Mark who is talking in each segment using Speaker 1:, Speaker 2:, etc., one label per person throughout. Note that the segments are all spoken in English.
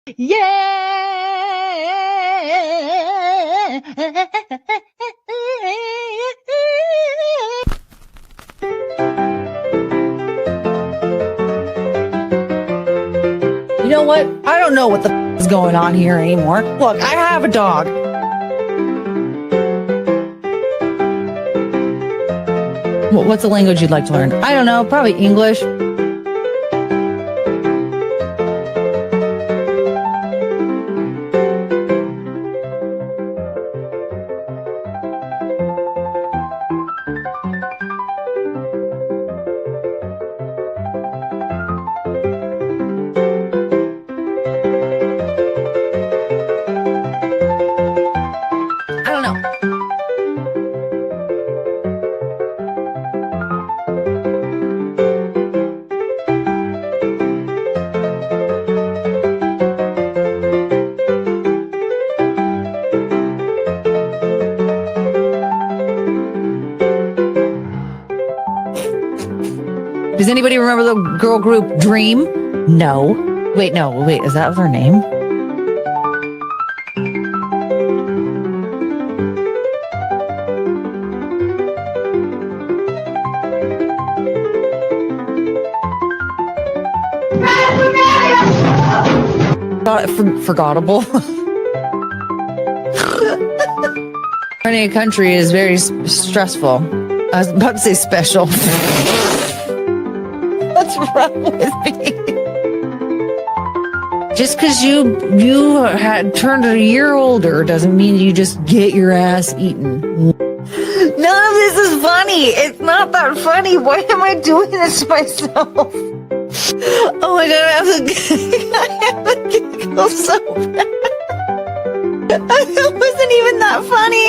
Speaker 1: You know what? I don't know what the is going on here anymore. Look, I have a dog. What's a language you'd like to learn? I don't know. Probably English. Does anybody remember the girl group Dream? No. Wait, is that her name? Forgettable. Running a country is very stressful. I was about to say special. What's wrong with me? Just because you had turned a year older doesn't mean you just get your ass eaten. None of this is funny. It's not that funny. Why am I doing this to myself? Oh my god, I have to giggle so bad. It wasn't even that funny.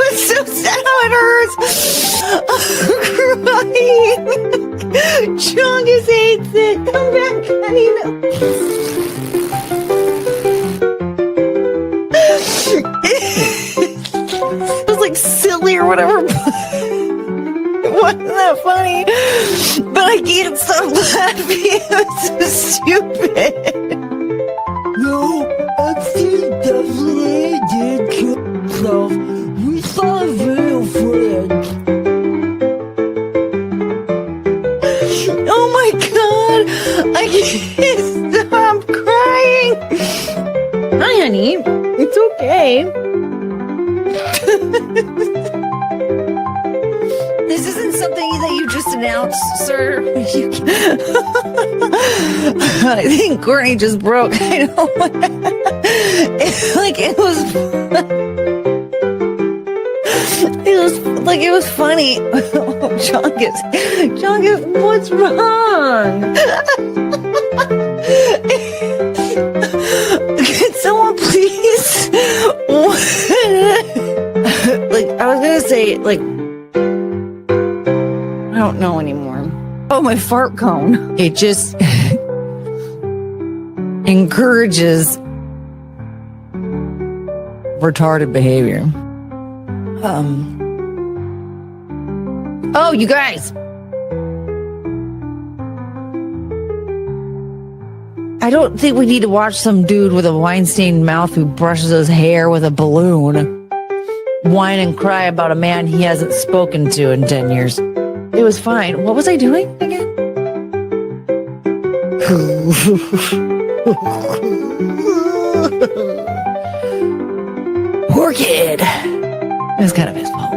Speaker 1: It's so sad how it hurts. I'm crying. Chongus hates it. Come back, honey. It was like silly or whatever. It wasn't that funny. But I can't stop laughing. It was so stupid.
Speaker 2: No, actually, definitely did kill himself. We saw a video footage.
Speaker 1: Oh my god! I can't stop crying! Hi, honey. It's okay. This isn't something that you just announced, sir. I think Courtney just broke. I know. It was funny. Chongus, what's wrong? Can someone please? I was gonna say, I don't know anymore. Oh, my fart cone. It just encourages retarded behavior. Oh, you guys. I don't think we need to watch some dude with a wine-stained mouth who brushes his hair with a balloon whine and cry about a man he hasn't spoken to in 10 years. It was fine. What was I doing again? Poor kid. It was kind of his fault.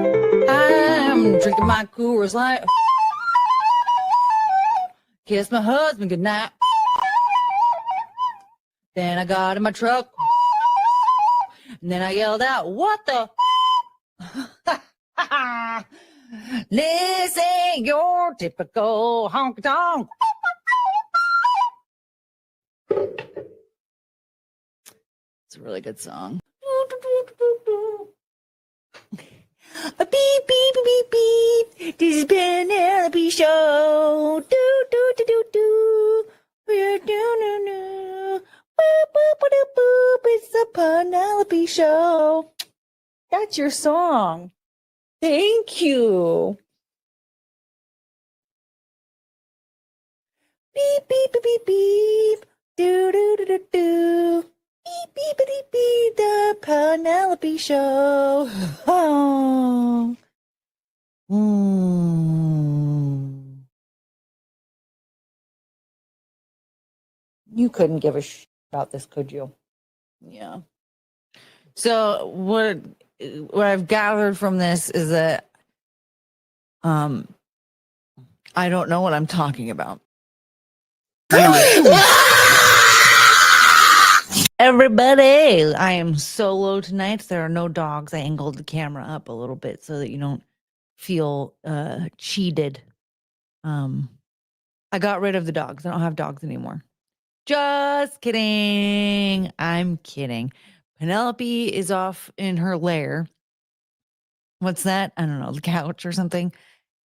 Speaker 1: I'm drinking my Coors Light. Kiss my husband goodnight. Then I got in my truck. And then I yelled out, "What the?" This ain't your typical honky tonk. It's a really good song. A beep, beep, beep, beep. This is Penelope Show. Do, do, do, do, do. We're doing no. Boop, boop, boop, boop. It's the Penelope Show. That's your song. Thank you. Beep, beep, beep, beep, beep. Do, do, do. Beep, beepity, beep, the Penelope Show. Oh. You couldn't give a about this, could you? Yeah. So what I've gathered from this is that I don't know what I'm talking about. Everybody, I am solo tonight. There are no dogs. I angled the camera up a little bit so that you don't feel cheated. I got rid of the dogs. I don't have dogs anymore. Just kidding. I'm kidding. Penelope is off in her lair. What's that? I don't know, the couch or something.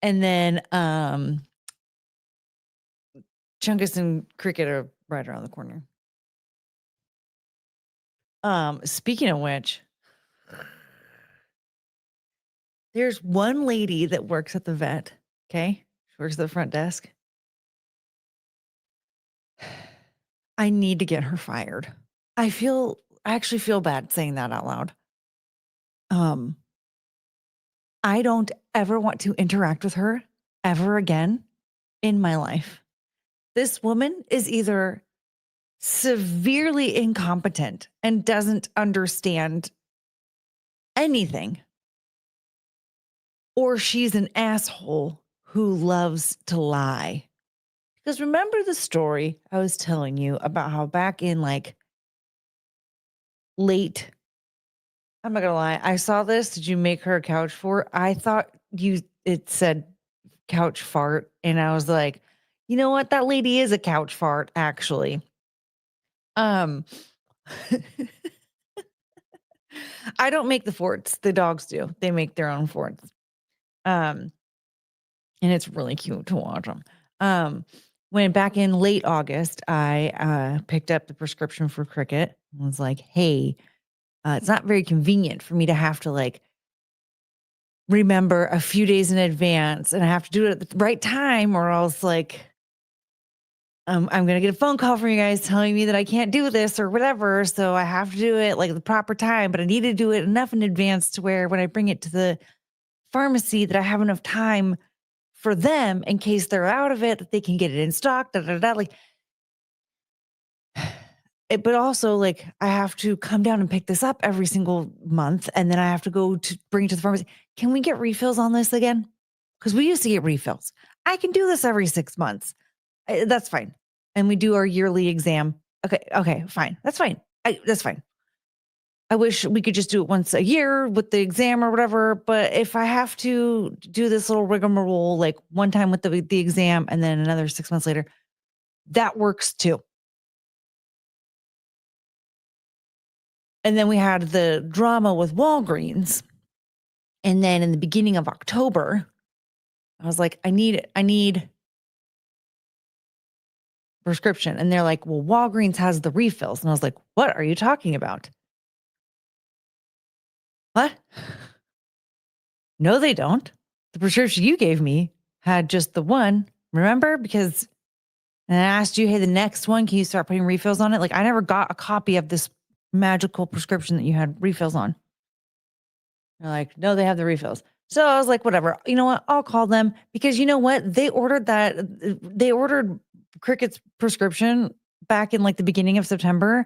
Speaker 1: And then Chungus and Cricket are right around the corner. Speaking of which, there's one lady that works at the vet. Okay. She works at the front desk. I need to get her fired. I actually feel bad saying that out loud. I don't ever want to interact with her ever again in my life. This woman is either severely incompetent and doesn't understand anything, or she's an asshole who loves to lie. Because remember the story I was telling you about how back in like late, I'm not gonna lie, I saw this. Did you make her a couch fort? I thought it said couch fart, and I was like, you know what? That lady is a couch fart, actually. I don't make the forts. The dogs do. They make their own forts. And it's really cute to watch them. When back in late August, I picked up the prescription for Cricket and was like, hey, it's not very convenient for me to have to like remember a few days in advance, and I have to do it at the right time, or else like I'm going to get a phone call from you guys telling me that I can't do this or whatever. So I have to do it like the proper time, but I need to do it enough in advance to where when I bring it to the pharmacy that I have enough time for them in case they're out of it, that they can get it in stock, like but also like I have to come down and pick this up every single month. And then I have to go to bring it to the pharmacy. Can we get refills on this again? Because we used to get refills. I can do this every 6 months. That's fine. And we do our yearly exam. Okay, fine. That's fine. That's fine. I wish we could just do it once a year with the exam or whatever. But if I have to do this little rigmarole, like one time with the exam and then another 6 months later, that works too. And then we had the drama with Walgreens. And then in the beginning of October, I was like, I need prescription. And they're like, well, Walgreens has the refills. And I was like, what are you talking about? What? No, they don't. The prescription you gave me had just the one. Remember? Because and I asked you, hey, the next one, can you start putting refills on it? Like I never got a copy of this magical prescription that you had refills on. They're like, no, they have the refills. So I was like, whatever. You know what? I'll call them because you know what? They ordered Cricket's prescription back in like the beginning of September.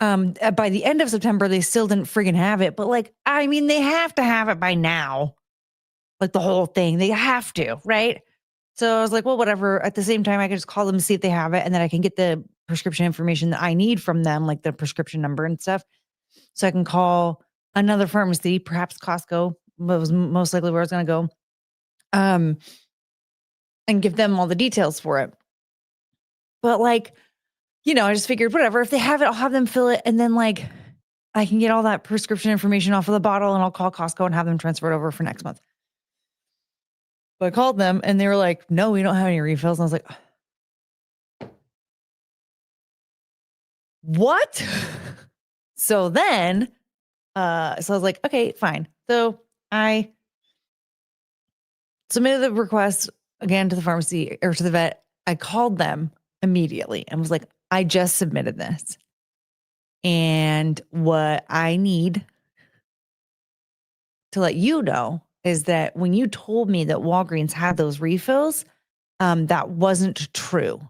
Speaker 1: By the end of September, they still didn't friggin' have it. But like, I mean, they have to have it by now. Like the whole thing, they have to, right? So I was like, well, whatever. At the same time, I can just call them and see if they have it. And then I can get the prescription information that I need from them, like the prescription number and stuff. So I can call another pharmacy, perhaps Costco was most likely where I was going to go, and give them all the details for it. But like, you know, I just figured whatever, if they have it, I'll have them fill it. And then like, I can get all that prescription information off of the bottle and I'll call Costco and have them transfer it over for next month. But I called them and they were like, no, we don't have any refills. And I was like, what? So then, so I was like, okay, fine. So I submitted the request again to the pharmacy or to the vet. I called them immediately and was like, I just submitted this. And what I need to let you know is that when you told me that Walgreens had those refills, that wasn't true.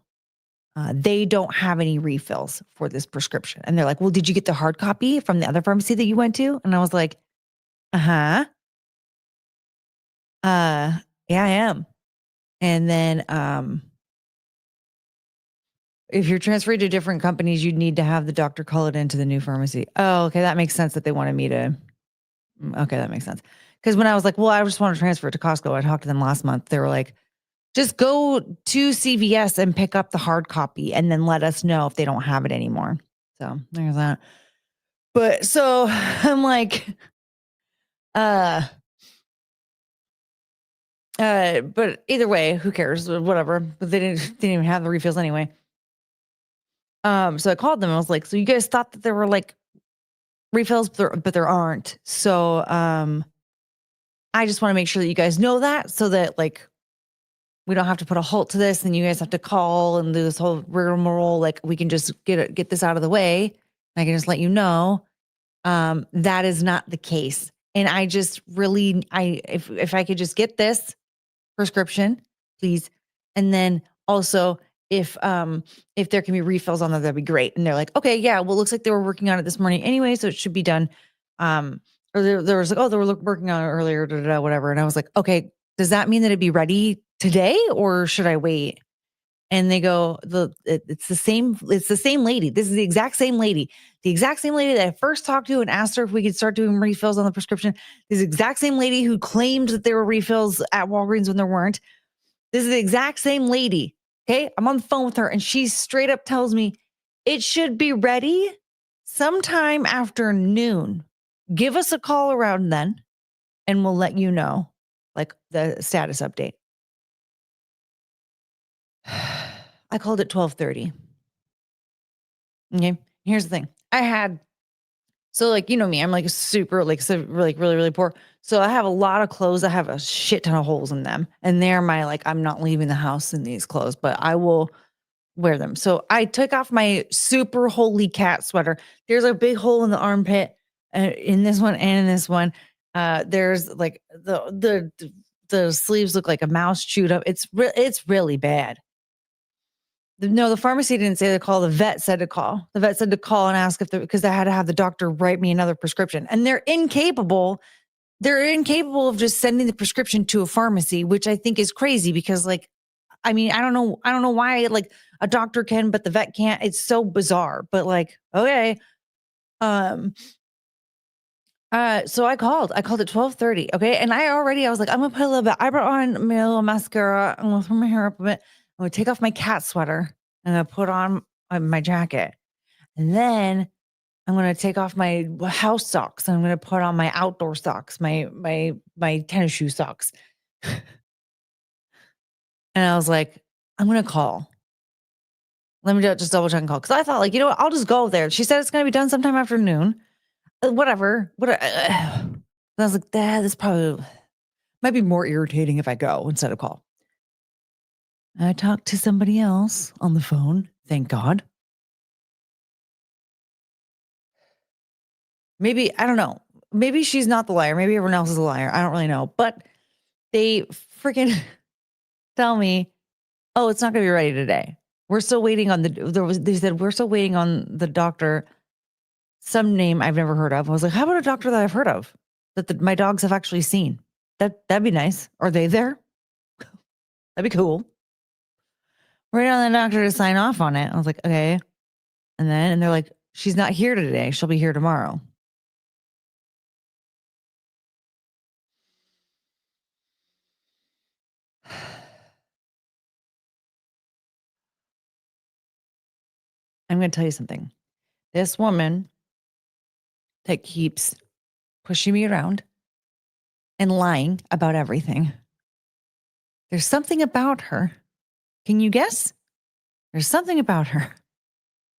Speaker 1: They don't have any refills for this prescription. And they're like, well, did you get the hard copy from the other pharmacy that you went to? And I was like, uh-huh. Yeah, I am. And then if you're transferred to different companies, you'd need to have the doctor call it into the new pharmacy. Oh, okay. That makes sense that they wanted me to. Okay, that makes sense. Because when I was like, well, I just want to transfer it to Costco, I talked to them last month. They were like, just go to CVS and pick up the hard copy and then let us know if they don't have it anymore. So there's that. But so I'm like, but either way, who cares? Whatever. But they didn't even have the refills anyway. So I called them. I was like, so you guys thought that there were like refills, but there aren't. So I just want to make sure that you guys know that so that like we don't have to put a halt to this and you guys have to call and do this whole rigmarole. Like we can just get this out of the way. I can just let you know. That is not the case. And I just really, if I could just get this prescription, please. And then also if there can be refills on there, that'd be great. And they're like, okay, yeah, well, it looks like they were working on it this morning anyway, so it should be done. Or there was like, oh, they were working on it earlier, whatever. And I was like, okay, does that mean that it'd be ready today or should I wait? And they go, it's the same lady. This is the exact same lady that I first talked to and asked her if we could start doing refills on the prescription. This exact same lady who claimed that there were refills at Walgreens when there weren't. This is the exact same lady. Okay. I'm on the phone with her and she straight up tells me it should be ready sometime after noon. Give us a call around then and we'll let you know like the status update. I called it 12:30. Okay. Here's the thing. So like, you know me, I'm like super, like, so like really, really poor. So I have a lot of clothes. I have a shit ton of holes in them. And they're my, like, I'm not leaving the house in these clothes, but I will wear them. So I took off my super holy cat sweater. There's a big hole in the armpit in this one and in this one. There's like the sleeves look like a mouse chewed up. It's really bad. No, the pharmacy didn't say to call. The vet said to call. The vet said to call and ask if because I had to have the doctor write me another prescription. And they're incapable. They're incapable of just sending the prescription to a pharmacy, which I think is crazy because, like, I mean, I don't know why like a doctor can, but the vet can't. It's so bizarre. But like, okay. So I called at 12:30. Okay. And I was like, I'm gonna put a little bit, I brought on my little mascara. I'm gonna throw my hair up a bit. I'm gonna take off my cat sweater and I put on my jacket. And then I'm gonna take off my house socks. And I'm gonna put on my outdoor socks, my tennis shoe socks. And I was like, I'm gonna call. Let me just double check and call. Cause I thought, like, you know what, I'll just go there. She said it's gonna be done sometime after noon. Whatever. I was like, this probably might be more irritating if I go instead of call. I talked to somebody else on the phone. Thank God. Maybe, I don't know. Maybe she's not the liar. Maybe everyone else is a liar. I don't really know. But they freaking tell me, oh, it's not going to be ready today. We're still waiting on they said, we're still waiting on the doctor, some name I've never heard of. I was like, how about a doctor that I've heard of that my dogs have actually seen? That'd be nice. Are they there? That'd be cool. Wait on the doctor to sign off on it. I was like, okay. And they're like, she's not here today. She'll be here tomorrow. I'm going to tell you something. This woman that keeps pushing me around and lying about everything. There's something about her. Can you guess? There's something about her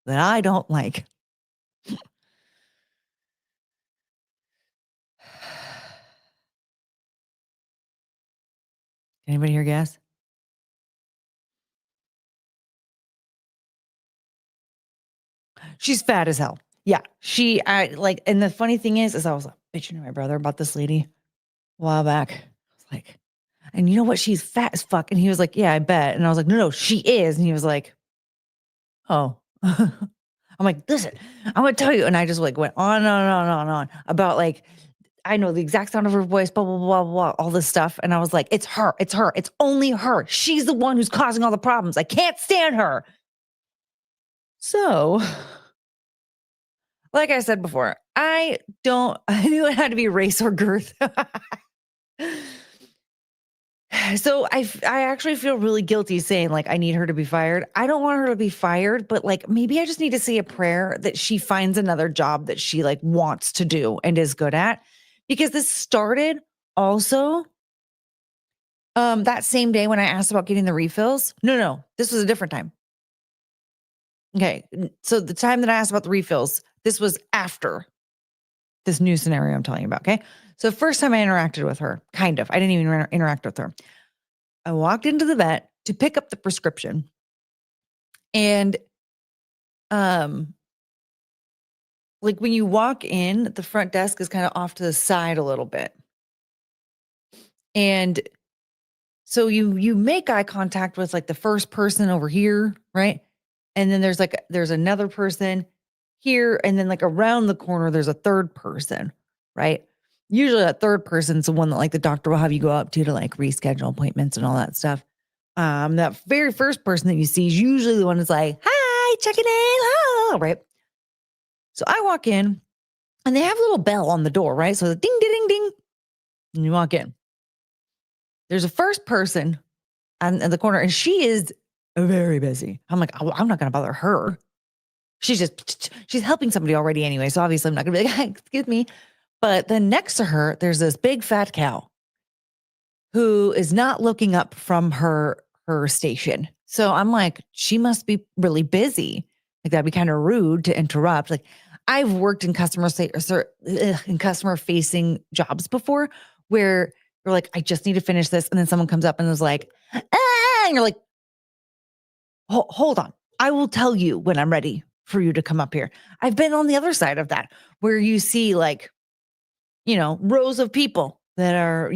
Speaker 1: that I don't like. Anybody here guess? She's fat as hell. Yeah. And the funny thing is I was like bitching to my brother about this lady a while back. I was like, and you know what? She's fat as fuck. And he was like, yeah, I bet. And I was like, no, she is. And he was like, oh. I'm like, listen, I'm going to tell you. And I just like went on and on about like, I know the exact sound of her voice, blah, blah, blah, blah, all this stuff. And I was like, it's her. It's only her. She's the one who's causing all the problems. I can't stand her. So, like I said before, I knew it had to be race or girth. So I actually feel really guilty saying like, I need her to be fired. I don't want her to be fired, but like, maybe I just need to say a prayer that she finds another job that she like wants to do and is good at, because this started also that same day when I asked about getting the refills. No, this was a different time. Okay. So the time that I asked about the refills, this was after this new scenario I'm telling you about. Okay. So first time I interacted with her, kind of, I didn't even interact with her. I walked into the vet to pick up the prescription, and like when you walk in, the front desk is kind of off to the side a little bit. And so you make eye contact with like the first person over here, right? And then there's another person here, and then like around the corner there's a third person, right? Usually that third person's the one that like the doctor will have you go up to like reschedule appointments and all that stuff. That very first person that you see is usually the one that's like, hi, checking in, hello, right? So I walk in and they have a little bell on the door, right? So the ding, ding, ding, ding, and you walk in. There's a first person in the corner, and she is very busy. I'm like, oh, I'm not going to bother her. She's helping somebody already anyway. So obviously I'm not going to be like, hey, excuse me. But then next to her, there's this big fat cow who is not looking up from her station. So I'm like, she must be really busy. Like that'd be kind of rude to interrupt. Like I've worked in customer facing jobs before where you're like, I just need to finish this. And then someone comes up and is like, ah, and you're like, hold on. I will tell you when I'm ready for you to come up here. I've been on the other side of that where you see like, rows of people that are,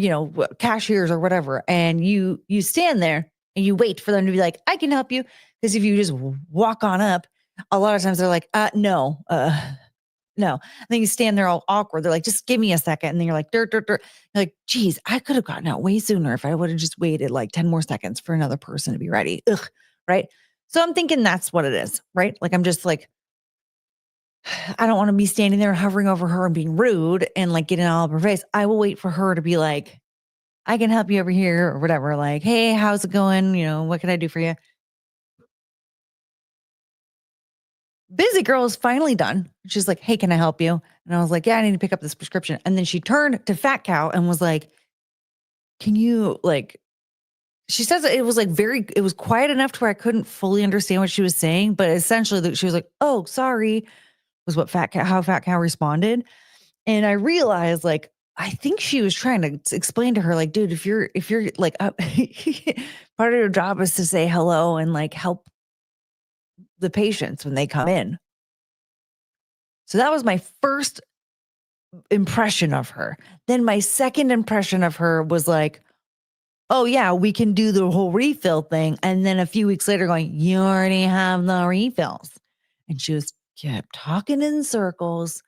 Speaker 1: cashiers or whatever. And you stand there and you wait for them to be like, I can help you. Because if you just walk on up, a lot of times they're like, no. And then you stand there all awkward. They're like, just give me a second. And then you're like, dirt. You're like, geez, I could have gotten out way sooner if I would have just waited like 10 more seconds for another person to be ready. Ugh, right? So I'm thinking that's what it is, right? Like, I'm just like, I don't want to be standing there hovering over her and being rude and like getting all up her face. I will wait for her to be like, I can help you over here or whatever. Like, hey, how's it going? What can I do for you? Busy girl is finally done. She's like, hey, can I help you? And I was like, yeah, I need to pick up this prescription. And then she turned to fat cow and was like, can you like, she says it was like it was quiet enough to where I couldn't fully understand what she was saying. But essentially she was like, oh, sorry, was what how fat cow responded. And I realized like, I think she was trying to explain to her like, dude, if you're like, part of your job is to say hello and like help the patients when they come in. So that was my first impression of her. Then my second impression of her was like, oh yeah, we can do the whole refill thing. And then a few weeks later going, you already have the refills. And she was kept talking in circles.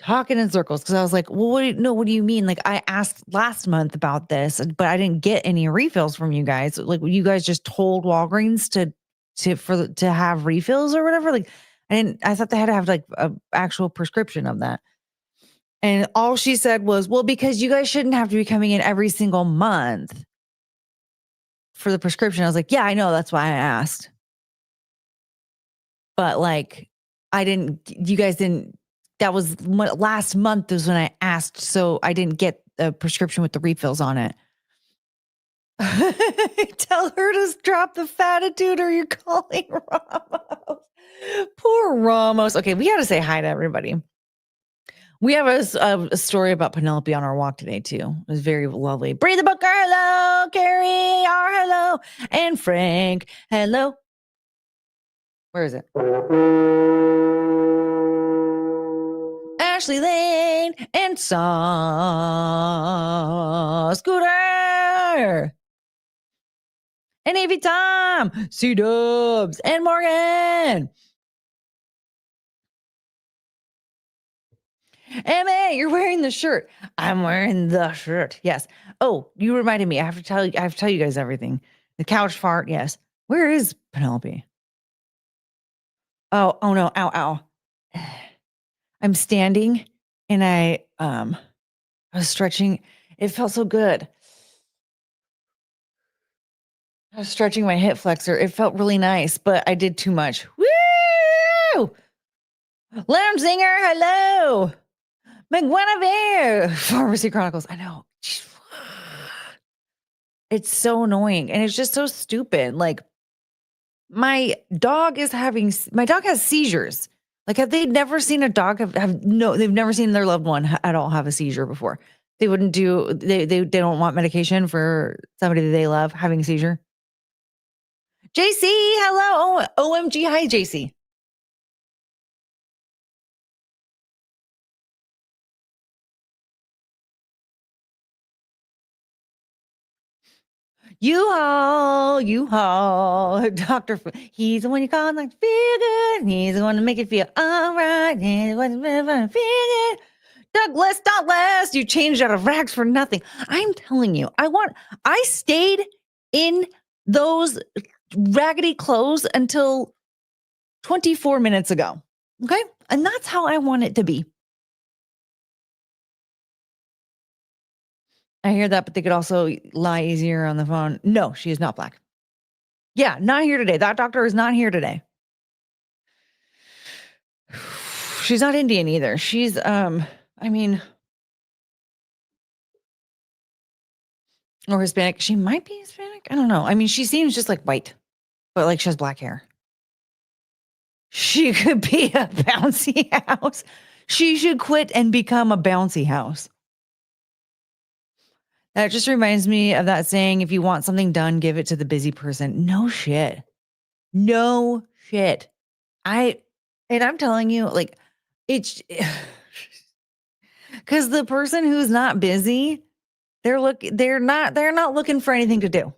Speaker 1: Cause I was like, well, what do you mean? Like I asked last month about this, but I didn't get any refills from you guys. Like you guys just told Walgreens to have refills or whatever. Like I thought they had to have like a actual prescription of that. And all she said was, well, because you guys shouldn't have to be coming in every single month for the prescription. I was like, yeah, I know. That's why I asked. But like, you guys didn't, that was last month was when I asked. So I didn't get the prescription with the refills on it. Tell her to drop the fatitude or you're calling Ramos. Poor Ramos. Okay, we got to say hi to everybody. We have a story about Penelope on our walk today, too. It was very lovely. Breathe the Booker, hello. Carrie, hello. And Frank, hello. Where is it? Ashley Lane, and Scooter. And Avy Tom, C-Dubs, and Morgan. Emma, you're wearing the shirt. I'm wearing the shirt. Yes. Oh, you reminded me. I have to tell you guys everything. The couch fart. Yes. Where is Penelope? Oh no. Ow. I'm standing and I was stretching. It felt so good. I was stretching my hip flexor. It felt really nice, but I did too much. Woo! Lounge Singer, hello. McGuinevere, Pharmacy Chronicles. I know. It's so annoying. And it's just so stupid. Like, my dog has seizures. Like, have they never seen a dog they've never seen their loved one at all have a seizure before. They don't want medication for somebody that they love having a seizure. JC, hello. OMG, hi, JC. U-Haul, Dr. He's the one you call like feel good. He's the one to make it feel all right. He's the one to feel good. Douglas, you changed out of rags for nothing. I'm telling you, I stayed in those raggedy clothes until 24 minutes ago. Okay. And that's how I want it to be. I hear that, but they could also lie easier on the phone. No, she is not black. Yeah, not here today. That doctor is not here today. She's not Indian either. She's, or Hispanic. She might be Hispanic. I don't know. I mean, she seems just like white, but like she has black hair. She could be a bouncy house. She should quit and become a bouncy house. That just reminds me of that saying, if you want something done, give it to the busy person. No shit. I'm telling you, like, it's because the person who's not busy, they're not looking for anything to do.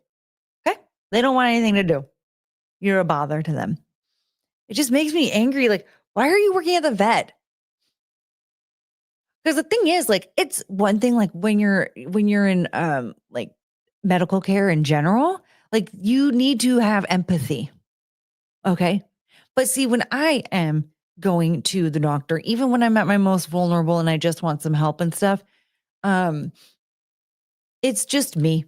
Speaker 1: Okay. They don't want anything to do. You're a bother to them. It just makes me angry. Like, why are you working at the vet? Because the thing is, like, it's one thing, like when you're in like medical care in general, like you need to have empathy. Okay. But see, when I am going to the doctor, even when I'm at my most vulnerable and I just want some help and stuff, it's just me.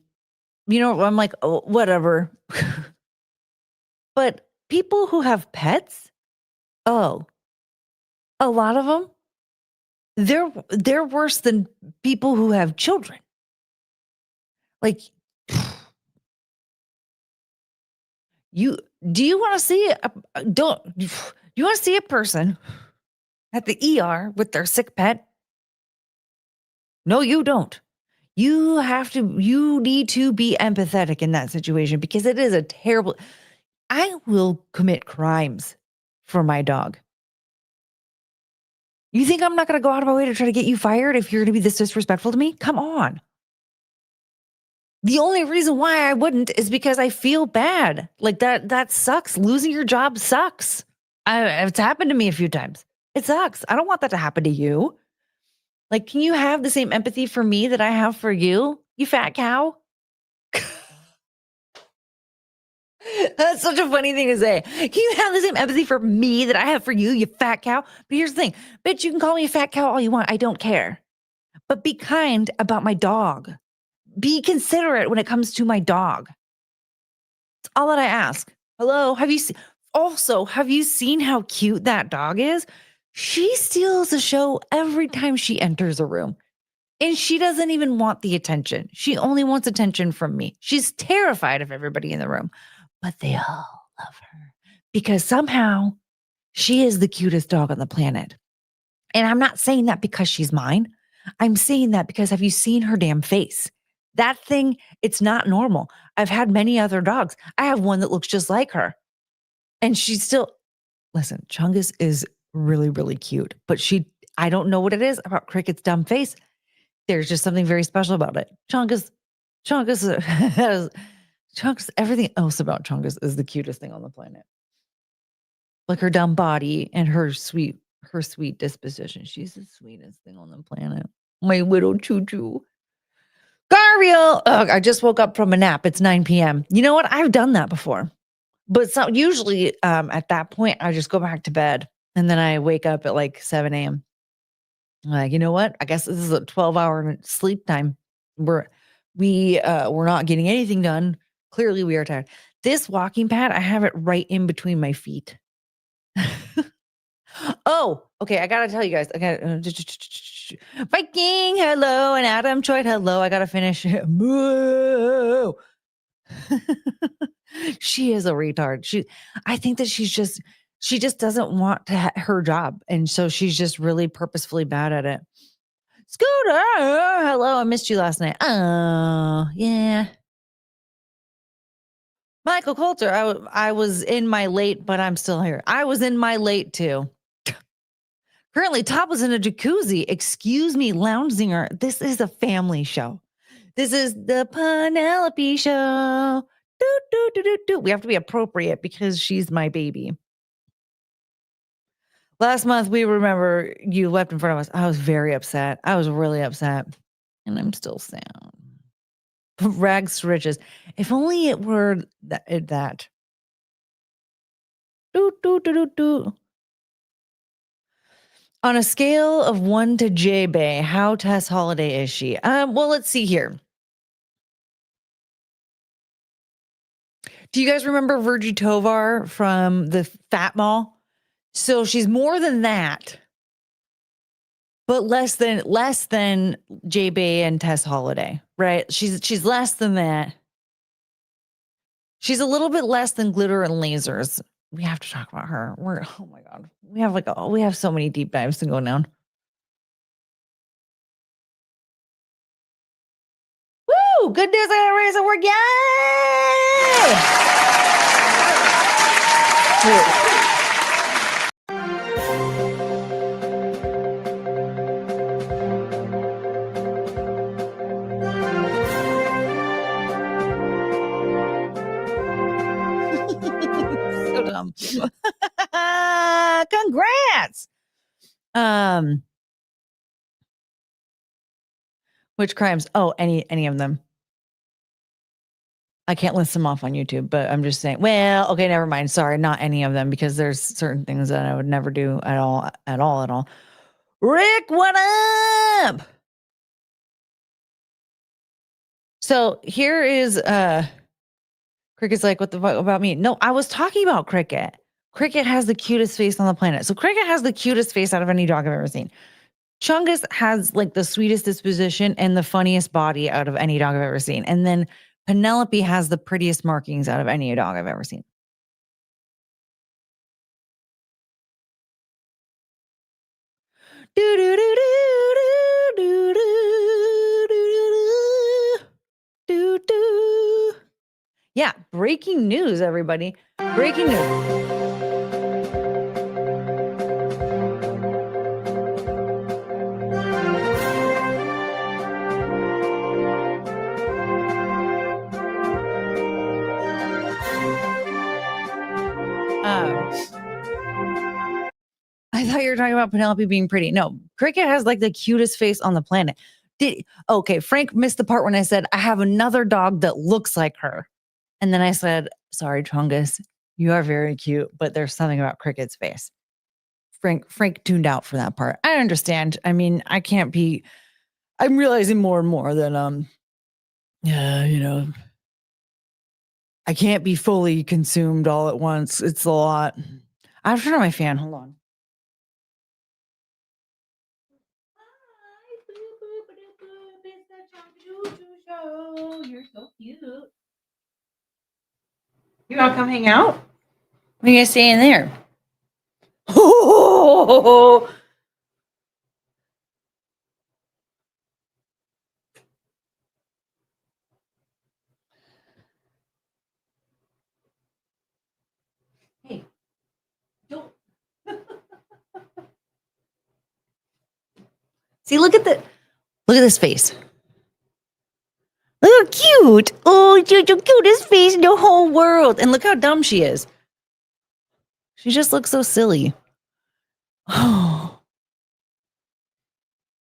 Speaker 1: You know, I'm like, oh, whatever. But people who have pets, a lot of them, they're worse than people who have children. Like, do you want to see a person at the ER with their sick pet? No, you don't. You need to be empathetic in that situation because it is a terrible. I will commit crimes for my dog. You think I'm not going to go out of my way to try to get you fired if you're going to be this disrespectful to me? Come on. The only reason why I wouldn't is because I feel bad. Like that sucks. Losing your job sucks. It's happened to me a few times. It sucks. I don't want that to happen to you. Like, can you have the same empathy for me that I have for you, you fat cow? That's such a funny thing to say. Can you have the same empathy for me that I have for you, you fat cow? But here's the thing. Bitch, you can call me a fat cow all you want. I don't care. But be kind about my dog. Be considerate when it comes to my dog. That's all that I ask. Hello? Have you seen how cute that dog is? She steals the show every time she enters a room. And she doesn't even want the attention. She only wants attention from me. She's terrified of everybody in the room. But they all love her because somehow she is the cutest dog on the planet. And I'm not saying that because she's mine. I'm saying that because have you seen her damn face? That thing, it's not normal. I've had many other dogs. I have one that looks just like her. And she's still, listen, Chungus is really, really cute. But I don't know what it is about Cricket's dumb face. There's just something very special about it. Chungus, Chungus, everything else about Chungus is the cutest thing on the planet. Like her dumb body and her sweet disposition. She's the sweetest thing on the planet. My little choo-choo. Gabriel! Ugh, I just woke up from a nap. It's 9 p.m. You know what? I've done that before. But usually at that point, I just go back to bed. And then I wake up at like 7 a.m. Like, you know what? I guess this is a 12-hour sleep time. We're not getting anything done. Clearly, we are tired. This walking pad, I have it right in between my feet. Oh, okay. I gotta tell you guys. I got Viking, hello, and Adam Troy, hello. I gotta finish. Moo. She is a retard. I think that she just doesn't want to her job, and so she's just really purposefully bad at it. Scooter, hello. I missed you last night. Oh, yeah. Michael Coulter, I was in my late, but I'm still here. I was in my late too. Currently, Top was in a jacuzzi. Excuse me, lounge singer. This is a family show. This is the Penelope show. Do, do, do, do, do. We have to be appropriate because she's my baby. Last month, we remember you left in front of us. I was very upset. I was really upset. And I'm still sad. Rags to riches. If only it were that. Do, do, do, do, do. On a scale of 1 to J-Bay, how Tess Holiday is she? Well, let's see here. Do you guys remember Virgie Tovar from the Fat Mall? So she's more than that, but less than J-Bay and Tess Holiday, right? She's less than that. She's a little bit less than Glitter and Lasers. We have to talk about her. Oh my God. We have so many deep dives to go down. Woo! Good news, I gotta raise a word. Yay! So dumb. Congrats. Which crimes? Oh, any of them. I can't list them off on YouTube, but I'm just saying, well, okay, never mind. Sorry, not any of them, because there's certain things that I would never do at all. Rick, what up? So here is Cricket's like, what the fuck about me? No, I was talking about Cricket. Cricket has the cutest face on the planet. So Cricket has the cutest face out of any dog I've ever seen. Chungus has like the sweetest disposition and the funniest body out of any dog I've ever seen. And then Penelope has the prettiest markings out of any dog I've ever seen. Do do do do do do do do. Yeah, breaking news, everybody. Breaking news. I thought you were talking about Penelope being pretty. No, Cricket has like the cutest face on the planet. Okay, Frank missed the part when I said I have another dog that looks like her. And then I said, sorry, Chungus, you are very cute, but there's something about Cricket's face. Frank tuned out for that part. I understand. I mean, I'm realizing more and more that I can't be fully consumed all at once. It's a lot. I have to turn on my fan. Hold on. You're so cute. You want to come hang out? What are you guys staying there? Oh, hey, don't. See, look at this face. Look how cute. Oh, you're the cutest face in the whole world. And look how dumb she is. She just looks so silly. Oh.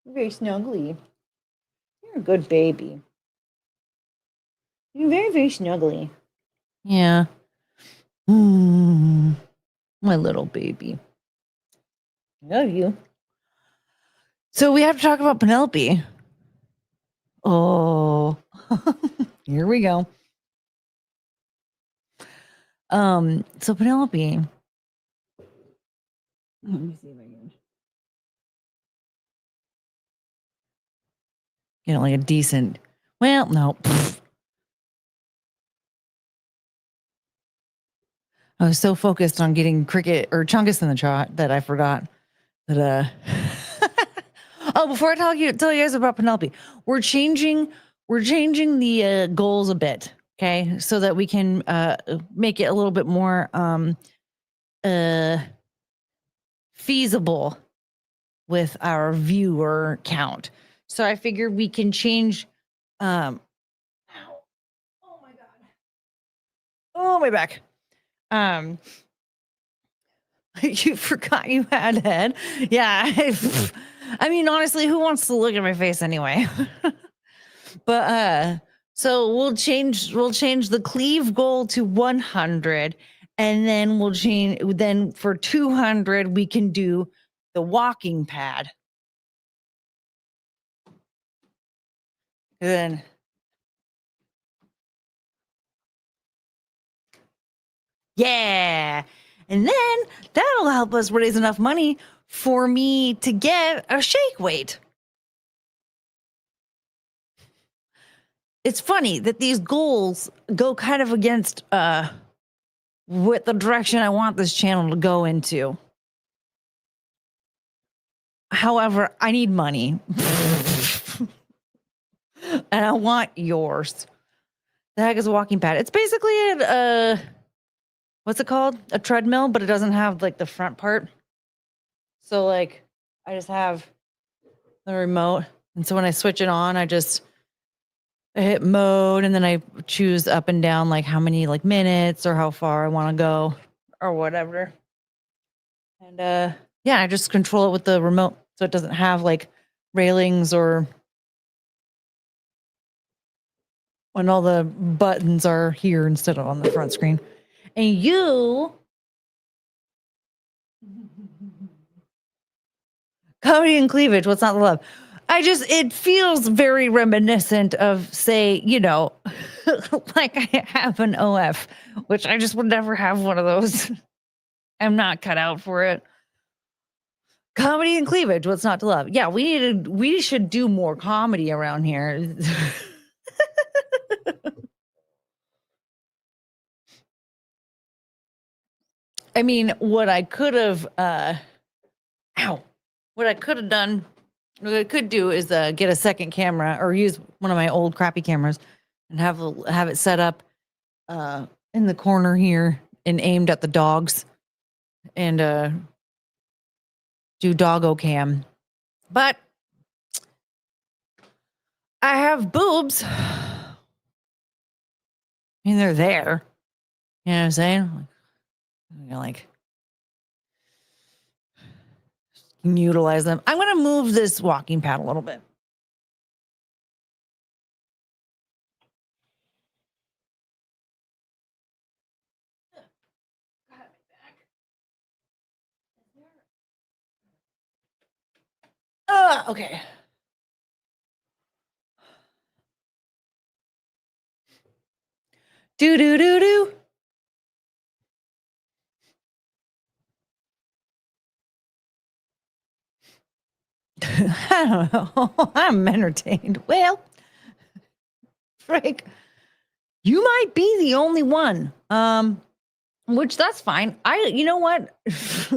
Speaker 1: Very snuggly. You're a good baby. You're very, very snuggly. Yeah. My little baby. Love you. So we have to talk about Penelope. Oh, here we go. So Penelope. Let me see if I can get like a decent. Well, no. I was so focused on getting Cricket or Chungus in the shot that I forgot that. Oh, before I tell you guys about Penelope, we're changing the goals a bit, okay, so that we can make it a little bit more feasible with our viewer count. So I figured we can change. Oh my god! Oh, my back. You forgot you had a head. Yeah. I mean, honestly, who wants to look at my face anyway? But so we'll change the cleave goal to 100, and then we'll change. Then for 200, we can do the walking pad. And then yeah, and then that'll help us raise enough money for me to get a shake weight. It's funny that these goals go kind of against what the direction I want this channel to go into. However, I need money. And I want yours. The heck is a walking pad? It's basically a what's it called? A treadmill, but it doesn't have like the front part. So like I just have the remote. And so when I switch it on, I hit mode, and then I choose up and down like how many like minutes or how far I want to go or whatever. And yeah, I just control it with the remote, so it doesn't have like railings or when all the buttons are here instead of on the front screen. And you comedy and cleavage, what's not the love? It feels very reminiscent of, say, like I have an OF, which I just would never have one of those. I'm not cut out for it. Comedy and cleavage, what's not to love? Yeah, we should do more comedy around here. I mean, what I could have done, what I could do is get a second camera or use one of my old crappy cameras and have it set up in the corner here and aimed at the dogs and do doggo cam. But I have boobs. I mean, they're there. You know what I'm saying? Like utilize them. I'm going to move this walking pad a little bit. Okay. Do do do do. I don't know. I'm entertained. Well, Frank, you might be the only one. Which that's fine. You know what? If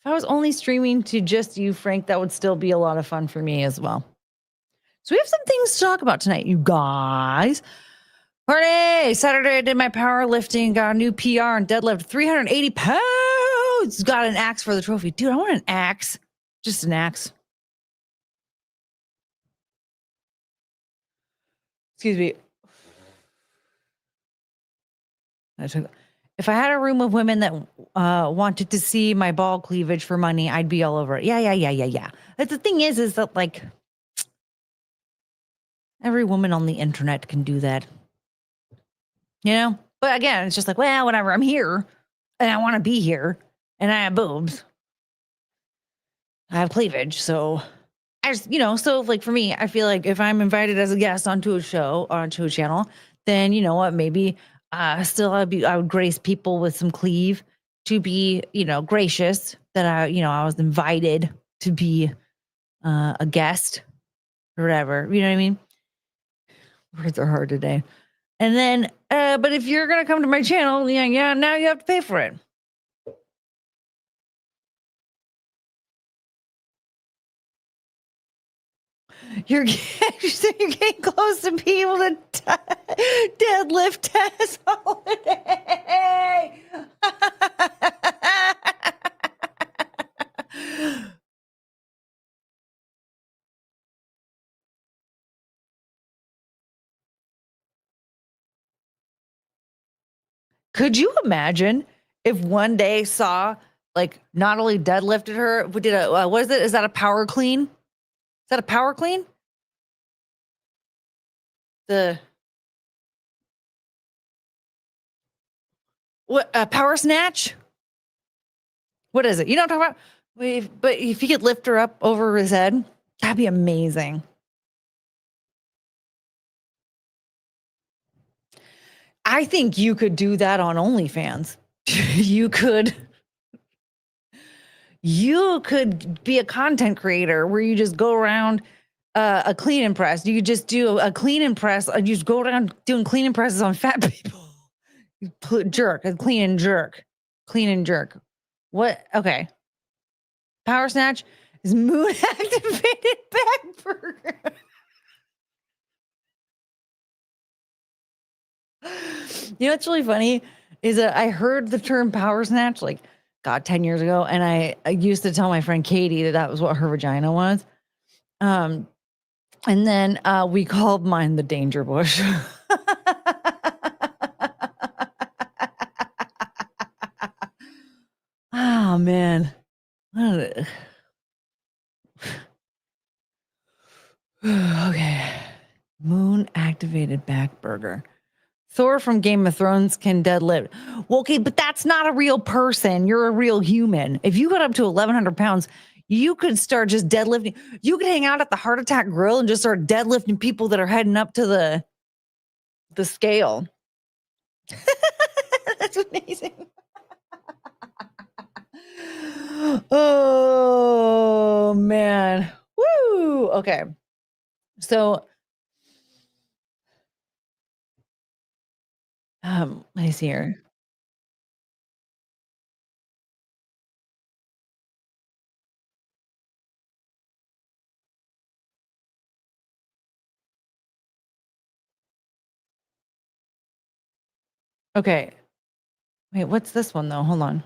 Speaker 1: I was only streaming to just you, Frank, that would still be a lot of fun for me as well. So we have some things to talk about tonight, you guys. Courtney, Saturday I did my powerlifting, got a new PR and deadlift 380 pounds. Got an axe for the trophy. Dude, I want an axe. Just an axe. Excuse me. If I had a room of women that wanted to see my ball cleavage for money, I'd be all over it. Yeah. But the thing is that like every woman on the internet can do that, you know? But again, it's just like, well, whatever. I'm here and I want to be here and I have boobs. I have cleavage. So I just, so like for me, I feel like if I'm invited as a guest onto a show, onto a channel, then you know what, maybe still I would grace people with some cleave to be, gracious that I was invited to be a guest or whatever. You know what I mean? Words are hard today. And then, but if you're gonna come to my channel, yeah, now you have to pay for it. You're getting close to being able to deadlift Tess Holiday. Could you imagine if one day Saw like not only deadlifted her, but did a what is it? Is that a power clean? Is that a power clean? What a power snatch? What is it? You know what I'm talking about? But if he could lift her up over his head, that'd be amazing. I think you could do that on OnlyFans. You could be a content creator where you just go around a clean and press. You could just do a clean and press. You just go around doing clean and presses on fat people. Clean and jerk. What? Okay. Power snatch is moon activated back burger. You know what's really funny is that I heard the term power snatch like, God, 10 years ago. And I used to tell my friend Katie that was what her vagina was. And then we called mine the danger bush. Oh, man. Okay. Moon activated back burger. Thor from Game of Thrones can deadlift. Well, okay, but that's not a real person. You're a real human. If you got up to 1,100 pounds, you could start just deadlifting. You could hang out at the Heart Attack Grill and just start deadlifting people that are heading up to the scale. That's amazing. Oh, man. Woo. Okay. So, let me see here. Okay. Wait, what's this one though? Hold on.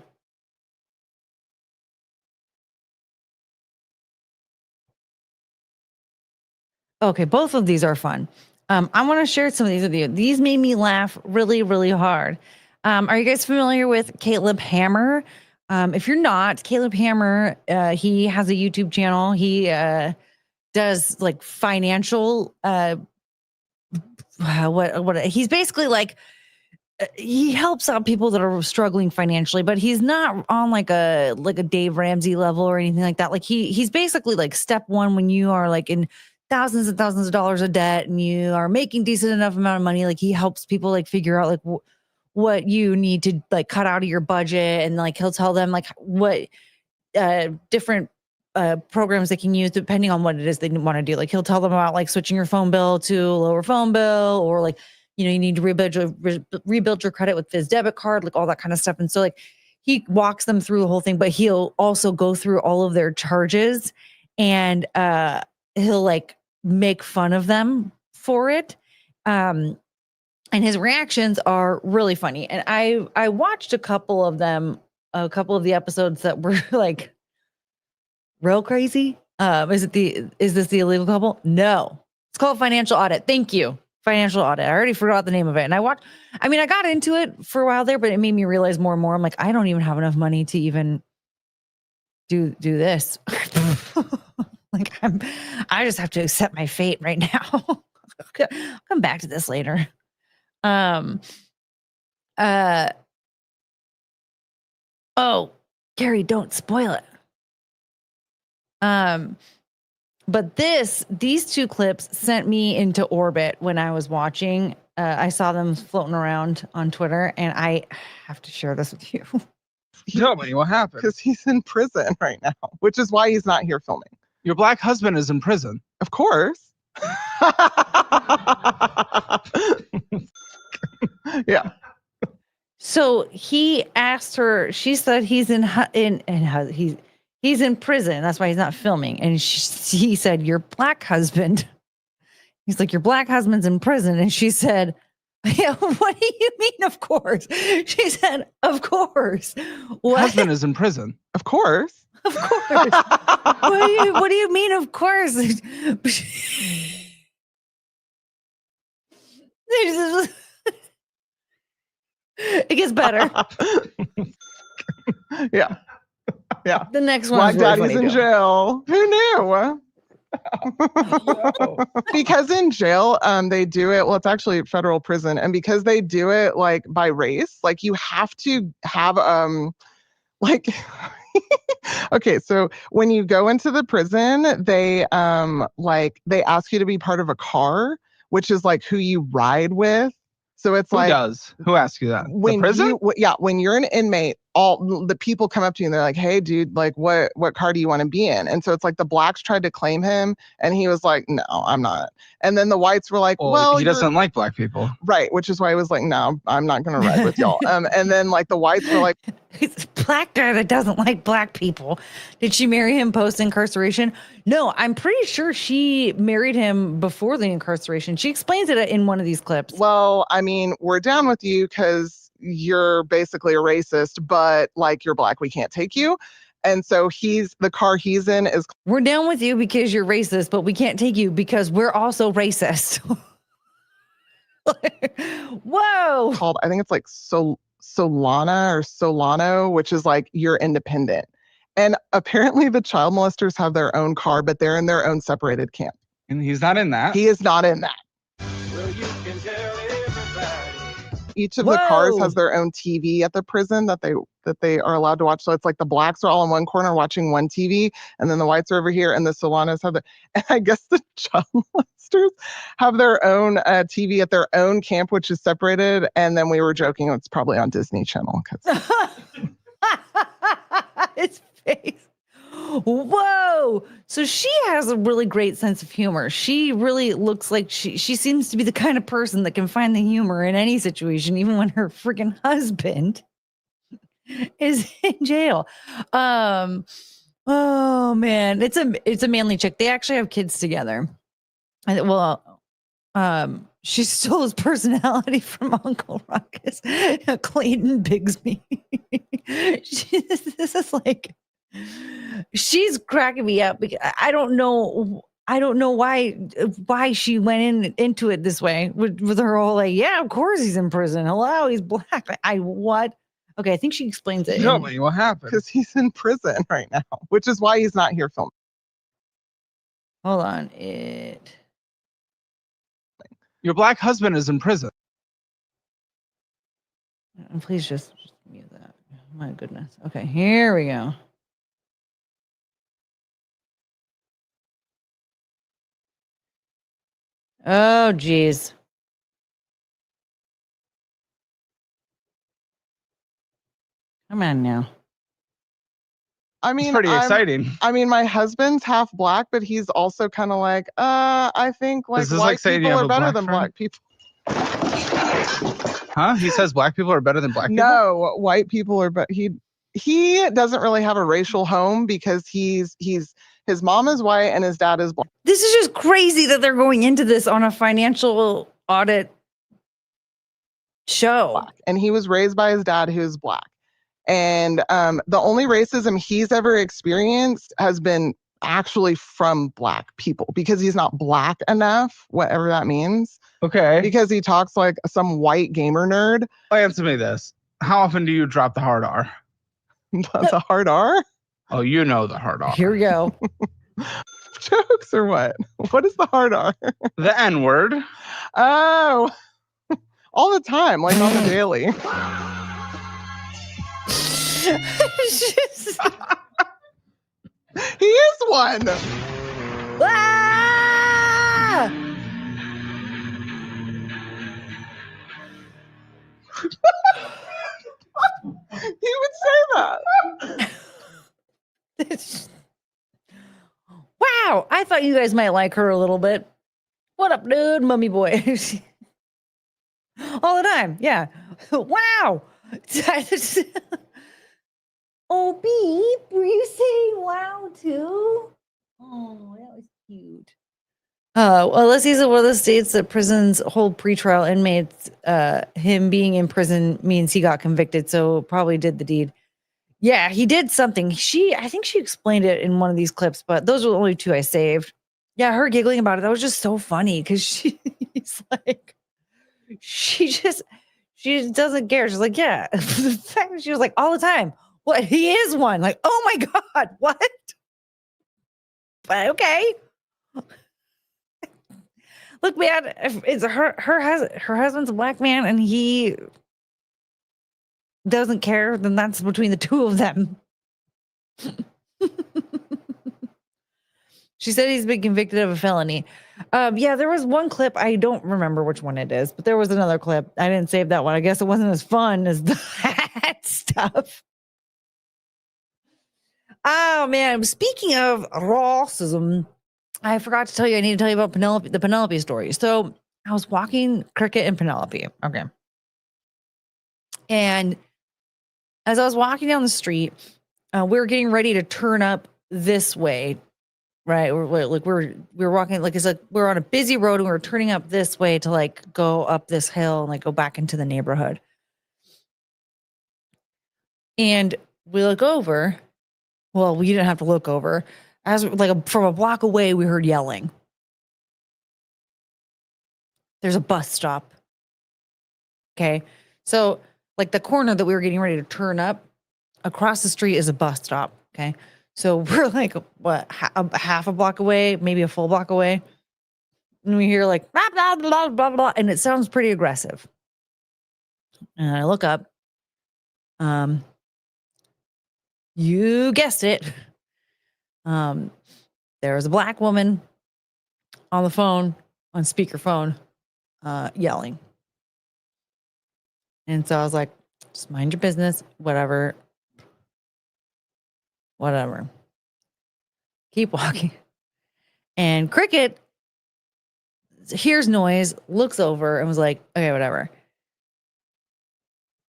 Speaker 1: Okay, both of these are fun. I want to share some of these with you. These made me laugh really, really hard. Are you guys familiar with Caleb Hammer? If you're not, Caleb Hammer, he has a YouTube channel. He does like financial what he's basically like he helps out people that are struggling financially, but he's not on like a Dave Ramsey level or anything like that. Like he's basically like step one when you are like in thousands and thousands of dollars of debt and you are making decent enough amount of money. Like he helps people like figure out like what you need to like cut out of your budget, and like he'll tell them like what different programs they can use depending on what it is they want to do. Like he'll tell them about like switching your phone bill to a lower phone bill, or like, you need to rebuild your credit with Fizz debit card, like all that kind of stuff. And so like he walks them through the whole thing, but he'll also go through all of their charges, and he'll like make fun of them for it. And his reactions are really funny. And I watched a couple of the episodes that were like real crazy. Is this the illegal couple? No, it's called Financial Audit. Thank you financial audit. I already forgot the name of it. And I got into it for a while there, but it made me realize more and more. I'm like, I don't even have enough money to even do this. Like I just have to accept my fate right now. I'll come back to this later. Oh, Gary, don't spoil it. But these two clips sent me into orbit when I was watching. I saw them floating around on Twitter, and I have to share this with you.
Speaker 3: Tell me what happened.
Speaker 4: Because he's in prison right now, which is why he's not here filming.
Speaker 3: Your black husband is in prison.
Speaker 4: Of course. Yeah.
Speaker 1: So he asked her. She said he's in prison. That's why he's not filming. And he said, "Your black husband." He's like, "Your black husband's in prison." And she said, "Yeah, what do you mean? Of course." She said, "Of course." What?
Speaker 3: Husband is in prison.
Speaker 4: Of course.
Speaker 1: Of course. What do you mean? Of course. It gets better.
Speaker 4: Yeah. Yeah.
Speaker 1: The next one.
Speaker 4: Black daddy's in jail. Who knew? Because in jail, they do it. Well, it's actually federal prison, and because they do it like by race, like you have to have like. Okay, so when you go into the prison, they they ask you to be part of a car, which is like who you ride with. So it's
Speaker 3: Who
Speaker 4: like
Speaker 3: does? Who asks you that?
Speaker 4: when
Speaker 3: The prison?
Speaker 4: when you're an inmate, all the people come up to you and they're like, "Hey, dude, like what car do you want to be in?" And so it's like the blacks tried to claim him, and he was like, "No, I'm not." And then the whites were like, "Well,
Speaker 3: he doesn't like black people."
Speaker 4: Right, which is why he was like, "No, I'm not going to ride with y'all." And then like the whites were like,
Speaker 1: "He's a black guy that doesn't like black people." Did she marry him post incarceration? No, I'm pretty sure she married him before the incarceration. She explains it in one of these clips.
Speaker 4: "Well, I mean, we're down with you because you're basically a racist, but like you're black, we can't take you." And so the car he's in is,
Speaker 1: "We're down with you because you're racist, but we can't take you because we're also racist." Whoa.
Speaker 4: Called, I think it's like Solana or Solano, which is like you're independent. And apparently the child molesters have their own car, but they're in their own separated camp.
Speaker 3: And he's not in that.
Speaker 4: He is not in that. Well, you can tell everybody. Each of the cars has their own TV at the prison that they are allowed to watch. So it's like the blacks are all in one corner watching one TV, and then the whites are over here, and the Solanas have and I guess the child molesters have their own TV at their own camp, which is separated. And then we were joking it's probably on Disney Channel.
Speaker 1: His face. Whoa. So she has a really great sense of humor. She really looks like she seems to be the kind of person that can find the humor in any situation, even when her freaking husband is in jail. Oh man, it's a manly chick. They actually have kids together. She stole his personality from Uncle Ruckus, Clayton Bigsby. This is like, she's cracking me up because I don't know why she went into it this way with her whole like, yeah, of course he's in prison. Hello, he's black. What? Okay, I think she explains it.
Speaker 3: Tell me what happened.
Speaker 4: Because he's in prison right now, which is why he's not here filming.
Speaker 1: Hold on.
Speaker 3: Your black husband is in prison.
Speaker 1: Please just mute that. My goodness. Okay, here we go. Oh, geez. Come on now.
Speaker 4: I mean,
Speaker 3: it's pretty exciting.
Speaker 4: I mean, my husband's half black, but he's also kind of like, I think like white people are better than black people.
Speaker 3: Huh? He says black people are better than black people?
Speaker 4: No, white people are, but he doesn't really have a racial home because his mom is white and his dad is black.
Speaker 1: This is just crazy that they're going into this on a financial audit show.
Speaker 4: Black. And he was raised by his dad who is black. And the only racism he's ever experienced has been actually from Black people because he's not Black enough, whatever that means.
Speaker 3: Okay.
Speaker 4: Because he talks like some white gamer nerd.
Speaker 3: Answer me this. How often do you drop the hard R?
Speaker 4: The hard R?
Speaker 3: Oh, you know the hard R.
Speaker 1: Here we go.
Speaker 4: Jokes or what? What is the hard R?
Speaker 3: The N word.
Speaker 4: Oh, all the time, like on the daily. He is one.
Speaker 1: Ah!
Speaker 4: He would say that.
Speaker 1: Wow, I thought you guys might like her a little bit. What up, dude? Mummy boy. All the time. Yeah. Wow. Oh, Beep, were you saying wow too? Oh, that was cute. Well, let's see. One of the states that prisons hold pretrial inmates. Him being in prison means he got convicted, so probably did the deed. Yeah, he did something. I think she explained it in one of these clips, but those were the only two I saved. Yeah, her giggling about it. That was just so funny because she's like, she doesn't care. She's like, yeah. The fact that she was like all the time. What? He is one. Like, oh my God, what? But okay. Look, man, if it's her husband's a Black man and he doesn't care, then that's between the two of them. She said he's been convicted of a felony. Yeah, there was one clip. I don't remember which one it is, but there was another clip. I didn't save that one. I guess it wasn't as fun as that stuff. Oh, man. Speaking of racism, I forgot to tell you, I need to tell you about the Penelope story. So I was walking Cricket and Penelope. Okay. And as I was walking down the street, we were getting ready to turn up this way, right? We're walking, like, it's like we're on a busy road and we're turning up this way to like go up this hill and like go back into the neighborhood. And we look over. Well, we didn't have to look over. As like from a block away, we heard yelling. There's a bus stop. Okay. So like the corner that we were getting ready to turn up, across the street is a bus stop. Okay. So we're like, what, half a block away, maybe a full block away. And we hear like, blah, blah, blah, blah, blah. And it sounds pretty aggressive. And I look up. You guessed it. There was a Black woman on the phone, on speakerphone, yelling. And so I was like, just mind your business, whatever. Keep walking. And Cricket hears noise, looks over, and was like, okay, whatever.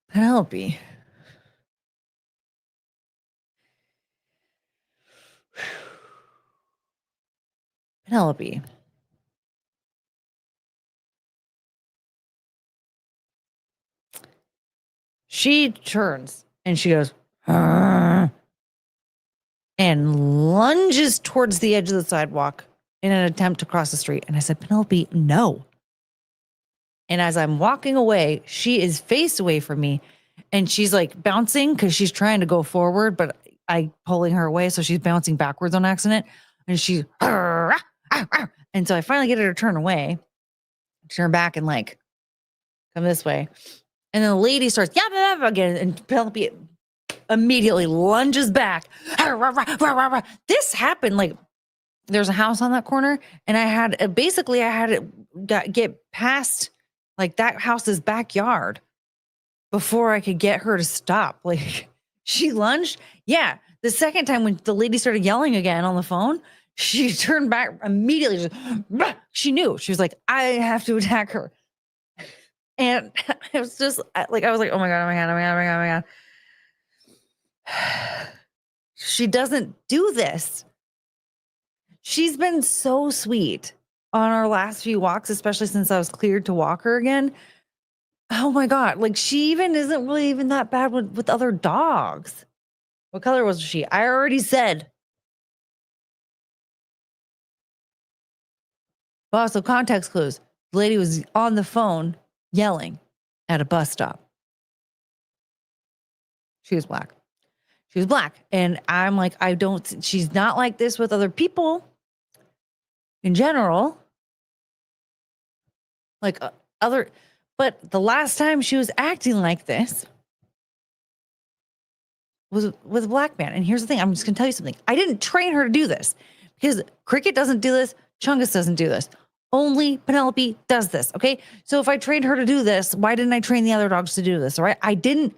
Speaker 1: Penelope. Penelope. She turns and she goes, "Arr," and lunges towards the edge of the sidewalk in an attempt to cross the street. And I said, Penelope, no. And as I'm walking away, she is face away from me and she's like bouncing because she's trying to go forward, but I pulling her away. So she's bouncing backwards on accident. And she's, "Arr, arr, arr." And so I finally get her to turn away, turn back and like come this way. And then the lady starts yapping again, and Penelope immediately lunges back. This happened like there's a house on that corner, and I had to get past like that house's backyard before I could get her to stop. Like she lunged. Yeah. The second time when the lady started yelling again on the phone, she turned back immediately. Just, she knew. She was like, I have to attack her. And it was just like, I was like, oh my God. She doesn't do this. She's been so sweet on our last few walks, especially since I was cleared to walk her again. Oh my God. Like she even isn't really even that bad with other dogs. What color was she? I already said But also context clues. The lady was on the phone yelling at a bus stop. She was black. She was black. And I'm like, she's not like this with other people in general. Like but the last time she was acting like this was with a black man. And here's the thing. I'm just going to tell you something. I didn't train her to do this because Cricket doesn't do this. Chungus doesn't do this. Only Penelope does this. Okay. So if I trained her to do this, why didn't I train the other dogs to do this? All right. I didn't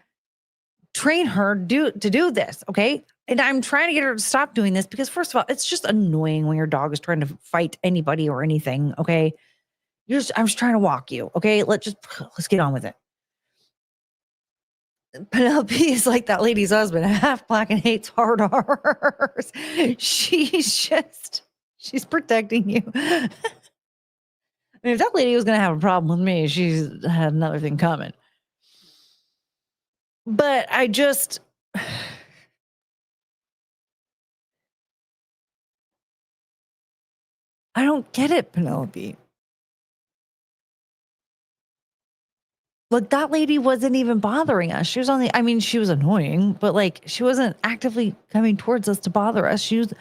Speaker 1: train her to do this. Okay. And I'm trying to get her to stop doing this because first of all, it's just annoying when your dog is trying to fight anybody or anything. Okay. I'm just trying to walk you. Okay. Let's get on with it. Penelope is like that lady's husband, half black and hates hard R's. She's protecting you. I mean, if that lady was going to have a problem with me, she's had another thing coming. But I don't get it, Penelope. Like that lady wasn't even bothering us. She was she was annoying, but like she wasn't actively coming towards us to bother us. She was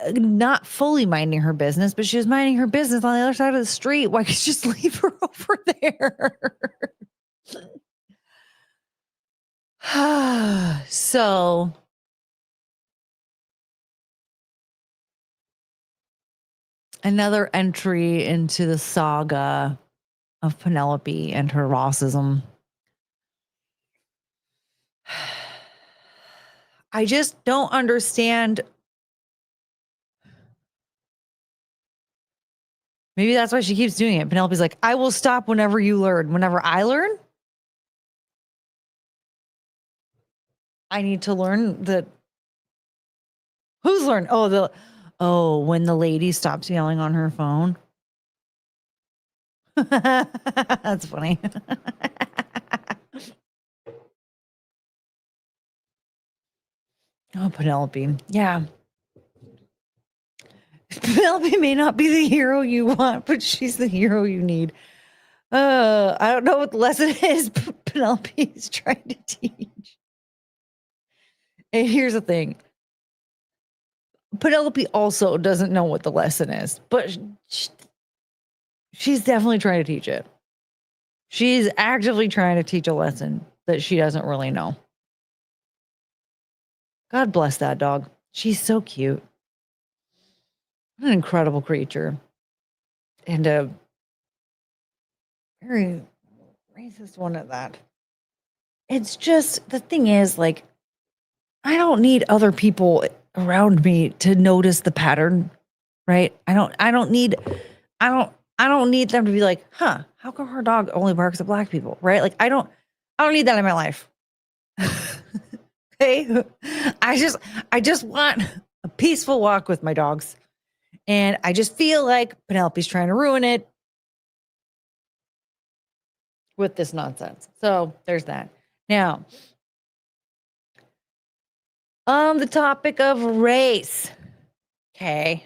Speaker 1: not fully minding her business, but she was minding her business on the other side of the street. Why could you just leave her over there? So another entry into the saga of Penelope and her Rossism. I just don't understand. Maybe that's why she keeps doing it. Penelope's like, I will stop whenever you learn. Whenever I learn, I need to learn that. Who's learned? When the lady stops yelling on her phone. That's funny. Oh, Penelope. Yeah. Penelope may not be the hero you want, but she's the hero you need. I don't know what the lesson is, but Penelope is trying to teach. And here's the thing. Penelope also doesn't know what the lesson is, but she's definitely trying to teach it. She's actively trying to teach a lesson that she doesn't really know. God bless that dog. She's so cute. What an incredible creature. And a very racist one at that. It's just, the thing is, like, I don't need other people around me to notice the pattern, right? I don't need them to be like, how come her dog only barks at black people, right? Like, I don't need that in my life. Okay. I just want a peaceful walk with my dogs. And I just feel like Penelope's trying to ruin it with this nonsense. So there's that. Now, on the topic of race. Okay.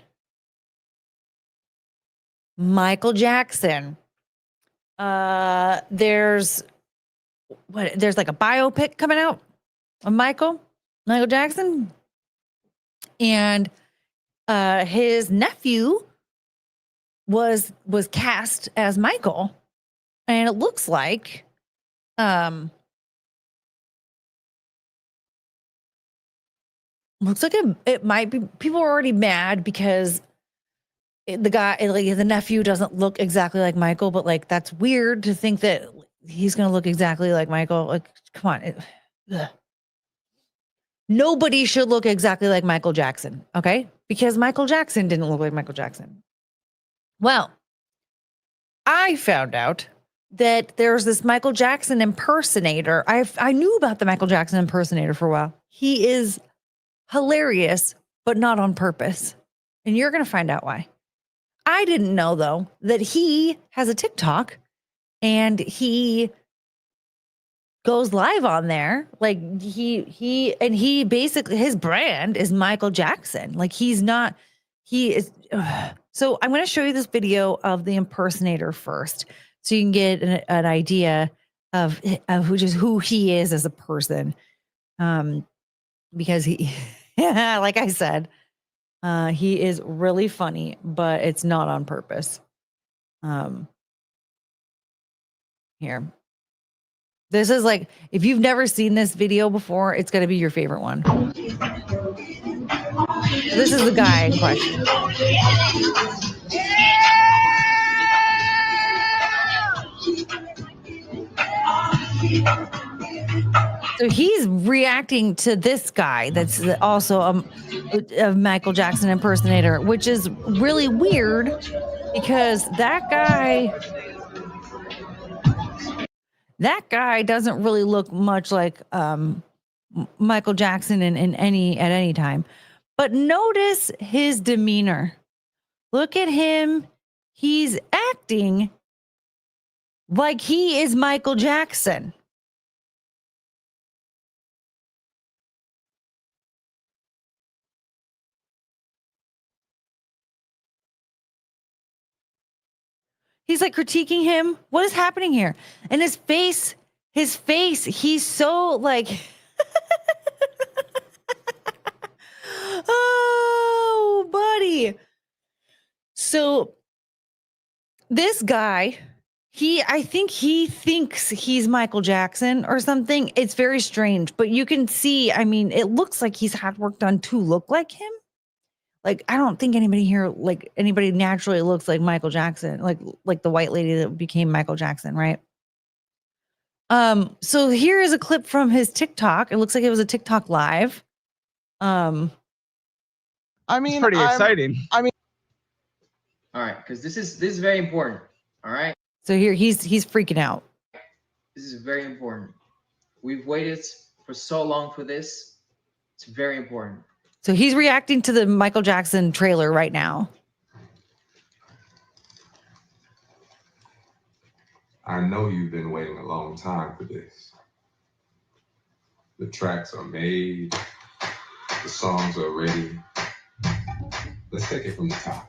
Speaker 1: Michael Jackson. There's like a biopic coming out of Michael Jackson. And his nephew was cast as Michael, and it looks like it might be, people are already mad because the nephew doesn't look exactly like Michael, but like that's weird to think that he's gonna look exactly like Michael. Like, come on. Nobody should look exactly like Michael Jackson, okay? Because Michael Jackson didn't look like Michael Jackson. Well, I found out that there's this Michael Jackson impersonator. I knew about the Michael Jackson impersonator for a while. He is hilarious, but not on purpose. And you're going to find out why. I didn't know, though, that he has a TikTok and he goes live on there. Like he basically, his brand is Michael Jackson. Like he is So I'm going to show you this video of the impersonator first, so you can get an idea of who he is as a person. Because he, like I said, he is really funny, but it's not on purpose. Here. This is like, if you've never seen this video before, it's going to be your favorite one. This is the guy in question. So he's reacting to this guy that's also a Michael Jackson impersonator, which is really weird because that guy doesn't really look much like Michael Jackson at any time. But notice his demeanor. Look at him. He's acting like he is Michael Jackson. He's like critiquing him. What is happening here? And his face, he's so like, oh, buddy. So this guy, I think he thinks he's Michael Jackson or something. It's very strange, but you can see, I mean, it looks like he's had work done to look like him. Like, I don't think anybody here, like anybody naturally looks like Michael Jackson, like the white lady that became Michael Jackson, right? So here is a clip from his TikTok. It looks like it was a TikTok live.
Speaker 4: I mean,
Speaker 3: It's pretty exciting.
Speaker 5: All right, because this is very important. All right.
Speaker 1: So here he's freaking out.
Speaker 5: This is very important. We've waited for so long for this. It's very important.
Speaker 1: So he's reacting to the Michael Jackson trailer right now.
Speaker 6: I know you've been waiting a long time for this. The tracks are made. The songs are ready. Let's take it from the top.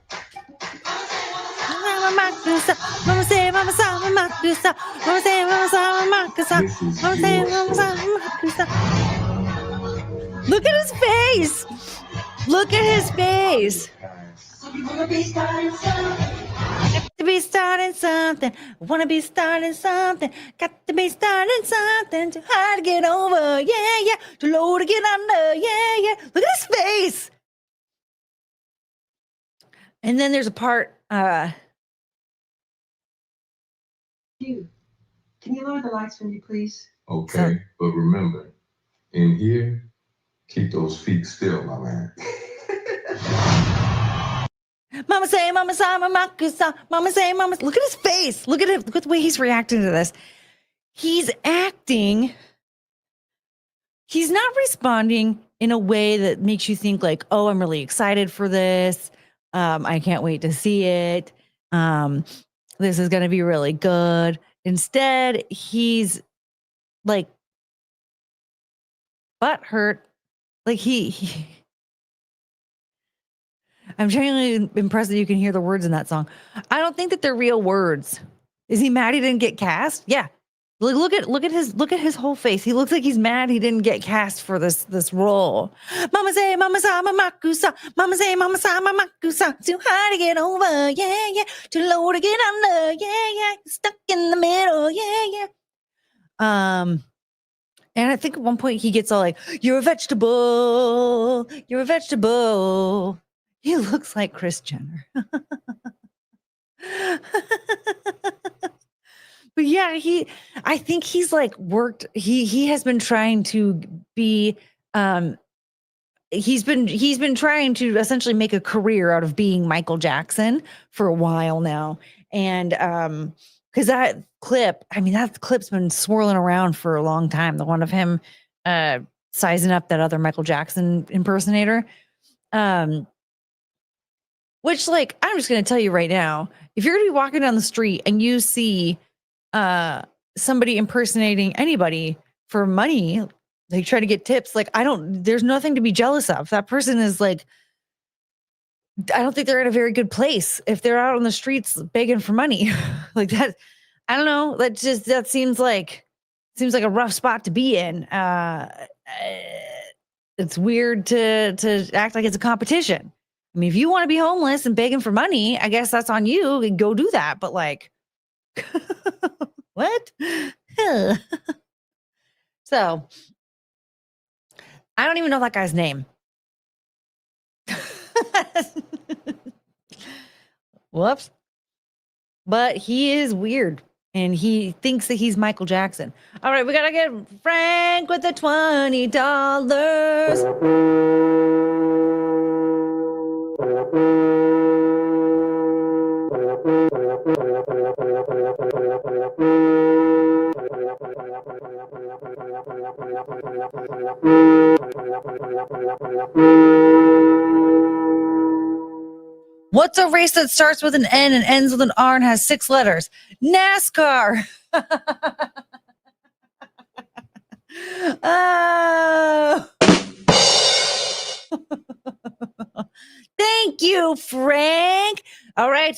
Speaker 1: Mama say, mama saw, mama saw, mama say, mama saw, mama saw, mama say, mama saw, mama saw. Look at his face. Look at his face. Wanna be starting something. Wanna be starting something. Got to be starting something. Too hard to get over. Yeah, yeah. Too low to get under. Yeah, yeah. Look at his face. And then there's a part.
Speaker 7: Can you lower the lights for me, please?
Speaker 6: Okay, but remember, in here, keep those feet still, my man.
Speaker 1: Mama say, mama saw, mama saw, mama say, mama. Look at his face. Look at him. Look at the way he's reacting to this. He's acting. He's not responding in a way that makes you think like, oh, I'm really excited for this. I can't wait to see it. This is going to be really good. Instead, he's like butthurt. Like I'm genuinely impressed that you can hear the words in that song. I don't think that they're real words. Is he mad he didn't get cast? Yeah. Look at his whole face. He looks like he's mad he didn't get cast for this role. Mama say, mama saw, mama saw. Mama say, mama saw, mama saw. Too high to get over, yeah, yeah. Too low to get under, yeah, yeah. Stuck in the middle, yeah, yeah. And I think at one point he gets all like, "You're a vegetable. You're a vegetable." He looks like Kris Jenner. But yeah, I think he's like worked. He has been trying to be. He's been trying to essentially make a career out of being Michael Jackson for a while now, and because that clip's been swirling around for a long time. The one of him sizing up that other Michael Jackson impersonator. Which, like, I'm just going to tell you right now, if you're going to be walking down the street and you see somebody impersonating anybody for money, like try to get tips, like, there's nothing to be jealous of. That person is like I don't think they're in a very good place if they're out on the streets begging for money like that. I don't know. That seems like a rough spot to be in. It's weird to act like it's a competition. I mean, if you want to be homeless and begging for money, I guess that's on you and go do that. But like, what? So I don't even know that guy's name. Whoops. But he is weird and he thinks that he's Michael Jackson. All right, we got to get Frank with the $20. What's a race that starts with an N and ends with an R and has 6 letters? NASCAR. Oh. Thank you, Frank. All right.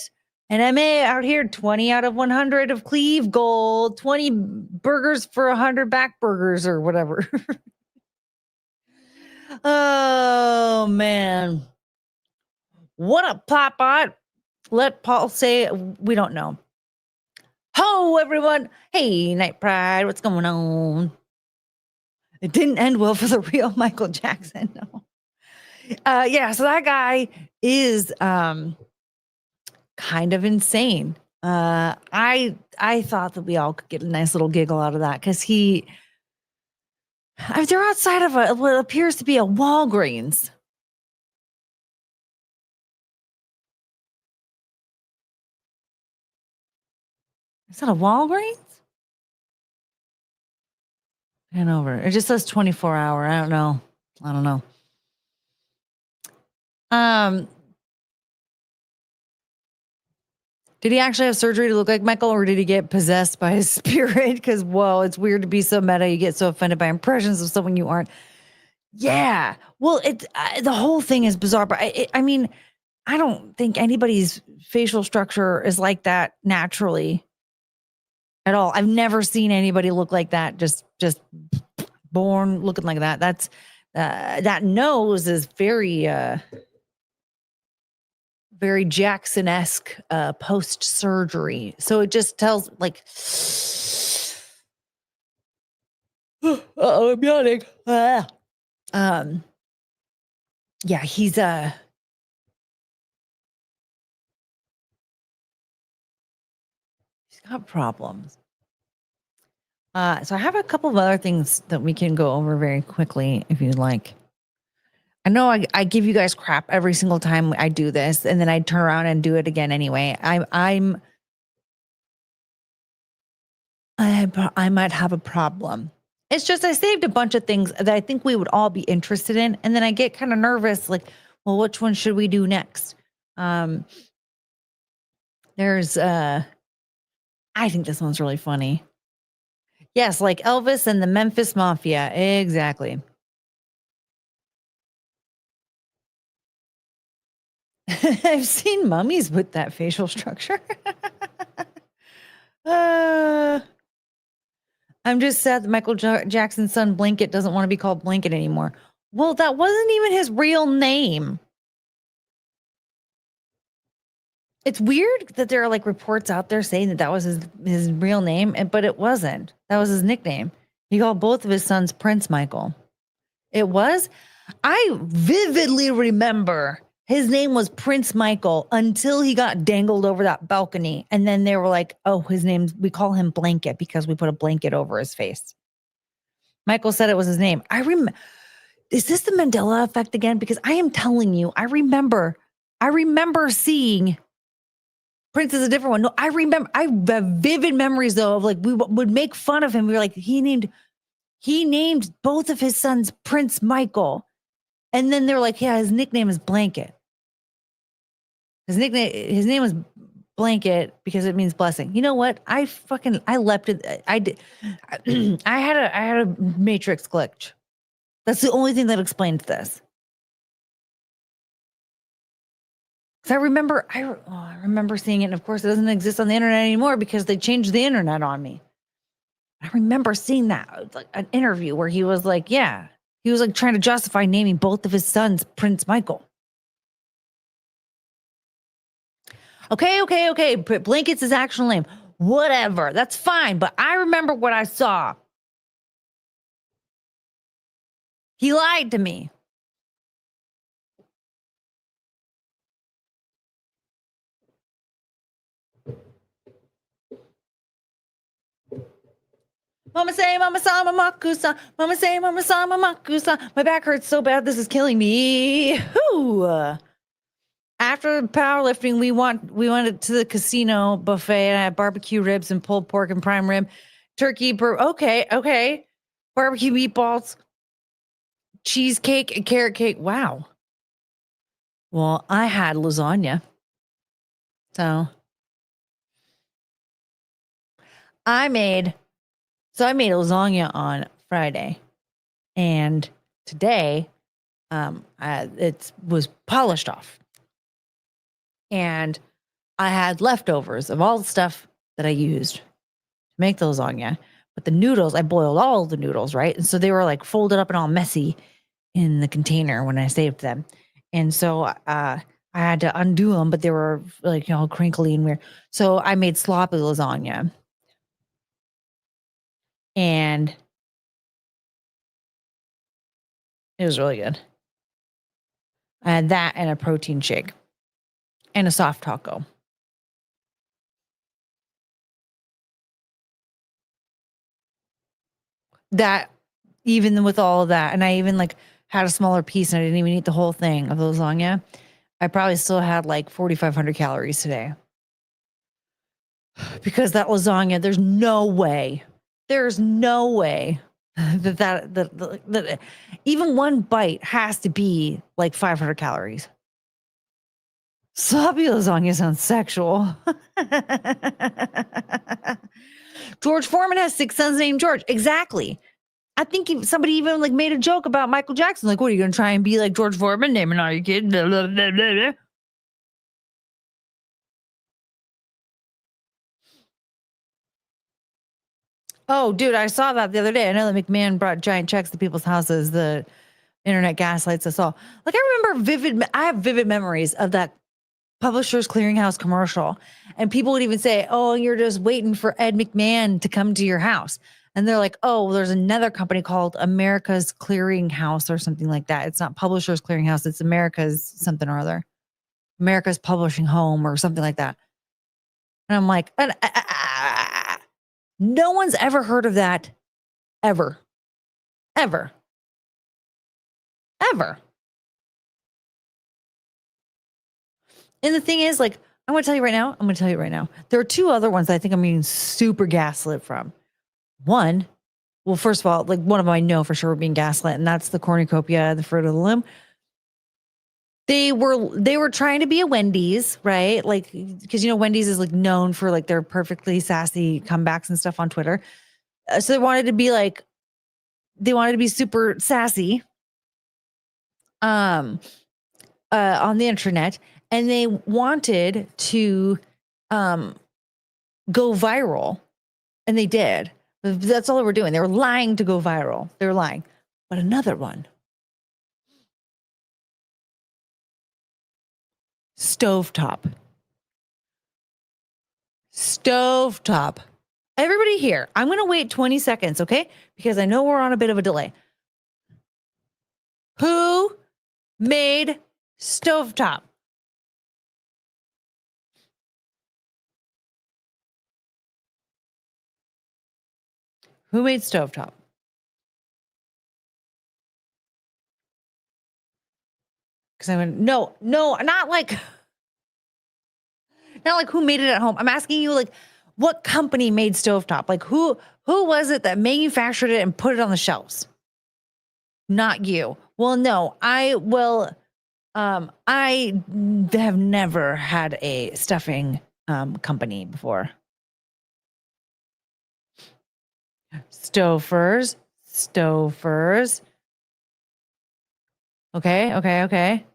Speaker 1: And MA out here, 20 out of 100 of Cleve Gold, 20 burgers for 100 back burgers or whatever. Oh, man. What a pop bot. Let Paul say we don't know. Ho, everyone. Hey, Night Pride. What's going on? It didn't end well for the real Michael Jackson. No. Yeah, so that guy is kind of insane. I thought that we all could get a nice little giggle out of that because they're outside of what appears to be a Walgreens. Is that a Walgreens? Hanover. It just says 24 hour. I don't know. Did he actually have surgery to look like Michael, or did he get possessed by his spirit? Because, whoa, it's weird to be so meta. You get so offended by impressions of someone you aren't. Yeah. Well, the whole thing is bizarre. But I mean, I don't think anybody's facial structure is like that naturally at all. I've never seen anybody look like that. Just born looking like that. That's that nose is very very Jackson-esque post surgery. So it just tells like, I'm yawning. Yeah, he's got problems. So I have a couple of other things that we can go over very quickly if you'd like. I know I give you guys crap every single time I do this, and then I turn around and do it again anyway. I might have a problem. It's just I saved a bunch of things that I think we would all be interested in, and then I get kind of nervous, like, well, which one should we do next? There's I think this one's really funny. Yes, like Elvis and the Memphis Mafia. Exactly. I've seen mummies with that facial structure. I'm just sad that Michael Jackson's son Blanket doesn't want to be called Blanket anymore. Well, that wasn't even his real name. It's weird that there are like reports out there saying that was his real name, but it wasn't. That was his nickname. He called both of his sons Prince Michael. It was? I vividly remember his name was Prince Michael until he got dangled over that balcony. And then they were like, oh, we call him Blanket because we put a blanket over his face. Michael said it was his name. Is this the Mandela effect again? Because I am telling you, I remember seeing Prince is a different one. No, I have vivid memories though of like, we would make fun of him. We were like, he named both of his sons Prince Michael. And then they're like, yeah, his nickname is Blanket. His name is Blanket because it means blessing. You know what? I leapt it. I did. I had a matrix glitch. That's the only thing that explains this. I remember seeing it. And of course, it doesn't exist on the internet anymore because they changed the internet on me. I remember seeing that, like an interview where he was like, yeah, he was like trying to justify naming both of his sons Prince Michael. Okay. Blanket's his actual name. Whatever. That's fine. But I remember what I saw. He lied to me. Mama say, mama sa, mama kusa. Mama say, mama sa, mama kusa. My back hurts so bad. This is killing me. Whoo. After powerlifting, we went to the casino buffet and I had barbecue ribs and pulled pork and prime rib, turkey. Okay. Barbecue meatballs, cheesecake, and carrot cake. Wow. Well, I had lasagna. So I made lasagna on Friday, and today, it was polished off, and I had leftovers of all the stuff that I used to make the lasagna. But the noodles, I boiled all the noodles, right? And so they were like folded up and all messy in the container when I saved them, and so I had to undo them, but they were like crinkly and weird. So I made sloppy lasagna. And it was really good. I had that and a protein shake and a soft taco. That, even with all of that, and I even like had a smaller piece and I didn't even eat the whole thing of the lasagna, I probably still had like 4,500 calories today. Because that lasagna, there's no way that even one bite has to be like 500 calories. Sloppy lasagna sounds sexual. George Foreman has 6 sons named George. Exactly. I think somebody even like made a joke about Michael Jackson. Like, what are you going to try and be like George Foreman naming all your kids? Blah, blah, blah, blah, blah. Oh, dude, I saw that the other day. I know that McMahon brought giant checks to people's houses. The internet gaslights us all. Like, I have vivid memories of that Publishers Clearinghouse commercial. And people would even say, oh, you're just waiting for Ed McMahon to come to your house. And they're like, oh, there's another company called America's Clearinghouse or something like that. It's not Publishers Clearinghouse. It's America's something or other. America's Publishing Home or something like that. And I'm like, no one's ever heard of that. Ever. And the thing is, like, I'm going to tell you right now. There are 2 other ones that I think I'm being super gaslit from. One, well, first of all, like one of them I know for sure being gaslit, and that's the cornucopia, the Fruit of the Loom. They were trying to be a Wendy's, right? Like, because Wendy's is like known for like their perfectly sassy comebacks and stuff on Twitter. So they wanted to be super sassy, on the internet, and they wanted to, go viral, and they did. That's all they were doing. They were lying to go viral. They were lying. But another one. Stovetop. Everybody here, I'm going to wait 20 seconds, okay? Because I know we're on a bit of a delay. Who made stovetop? Who made stovetop? Because I went, no, not like who made it at home. I'm asking you, like, what company made stovetop? Like, who was it that manufactured it and put it on the shelves? Not you. Well, no, I have never had a stuffing company before. Stofers. Okay.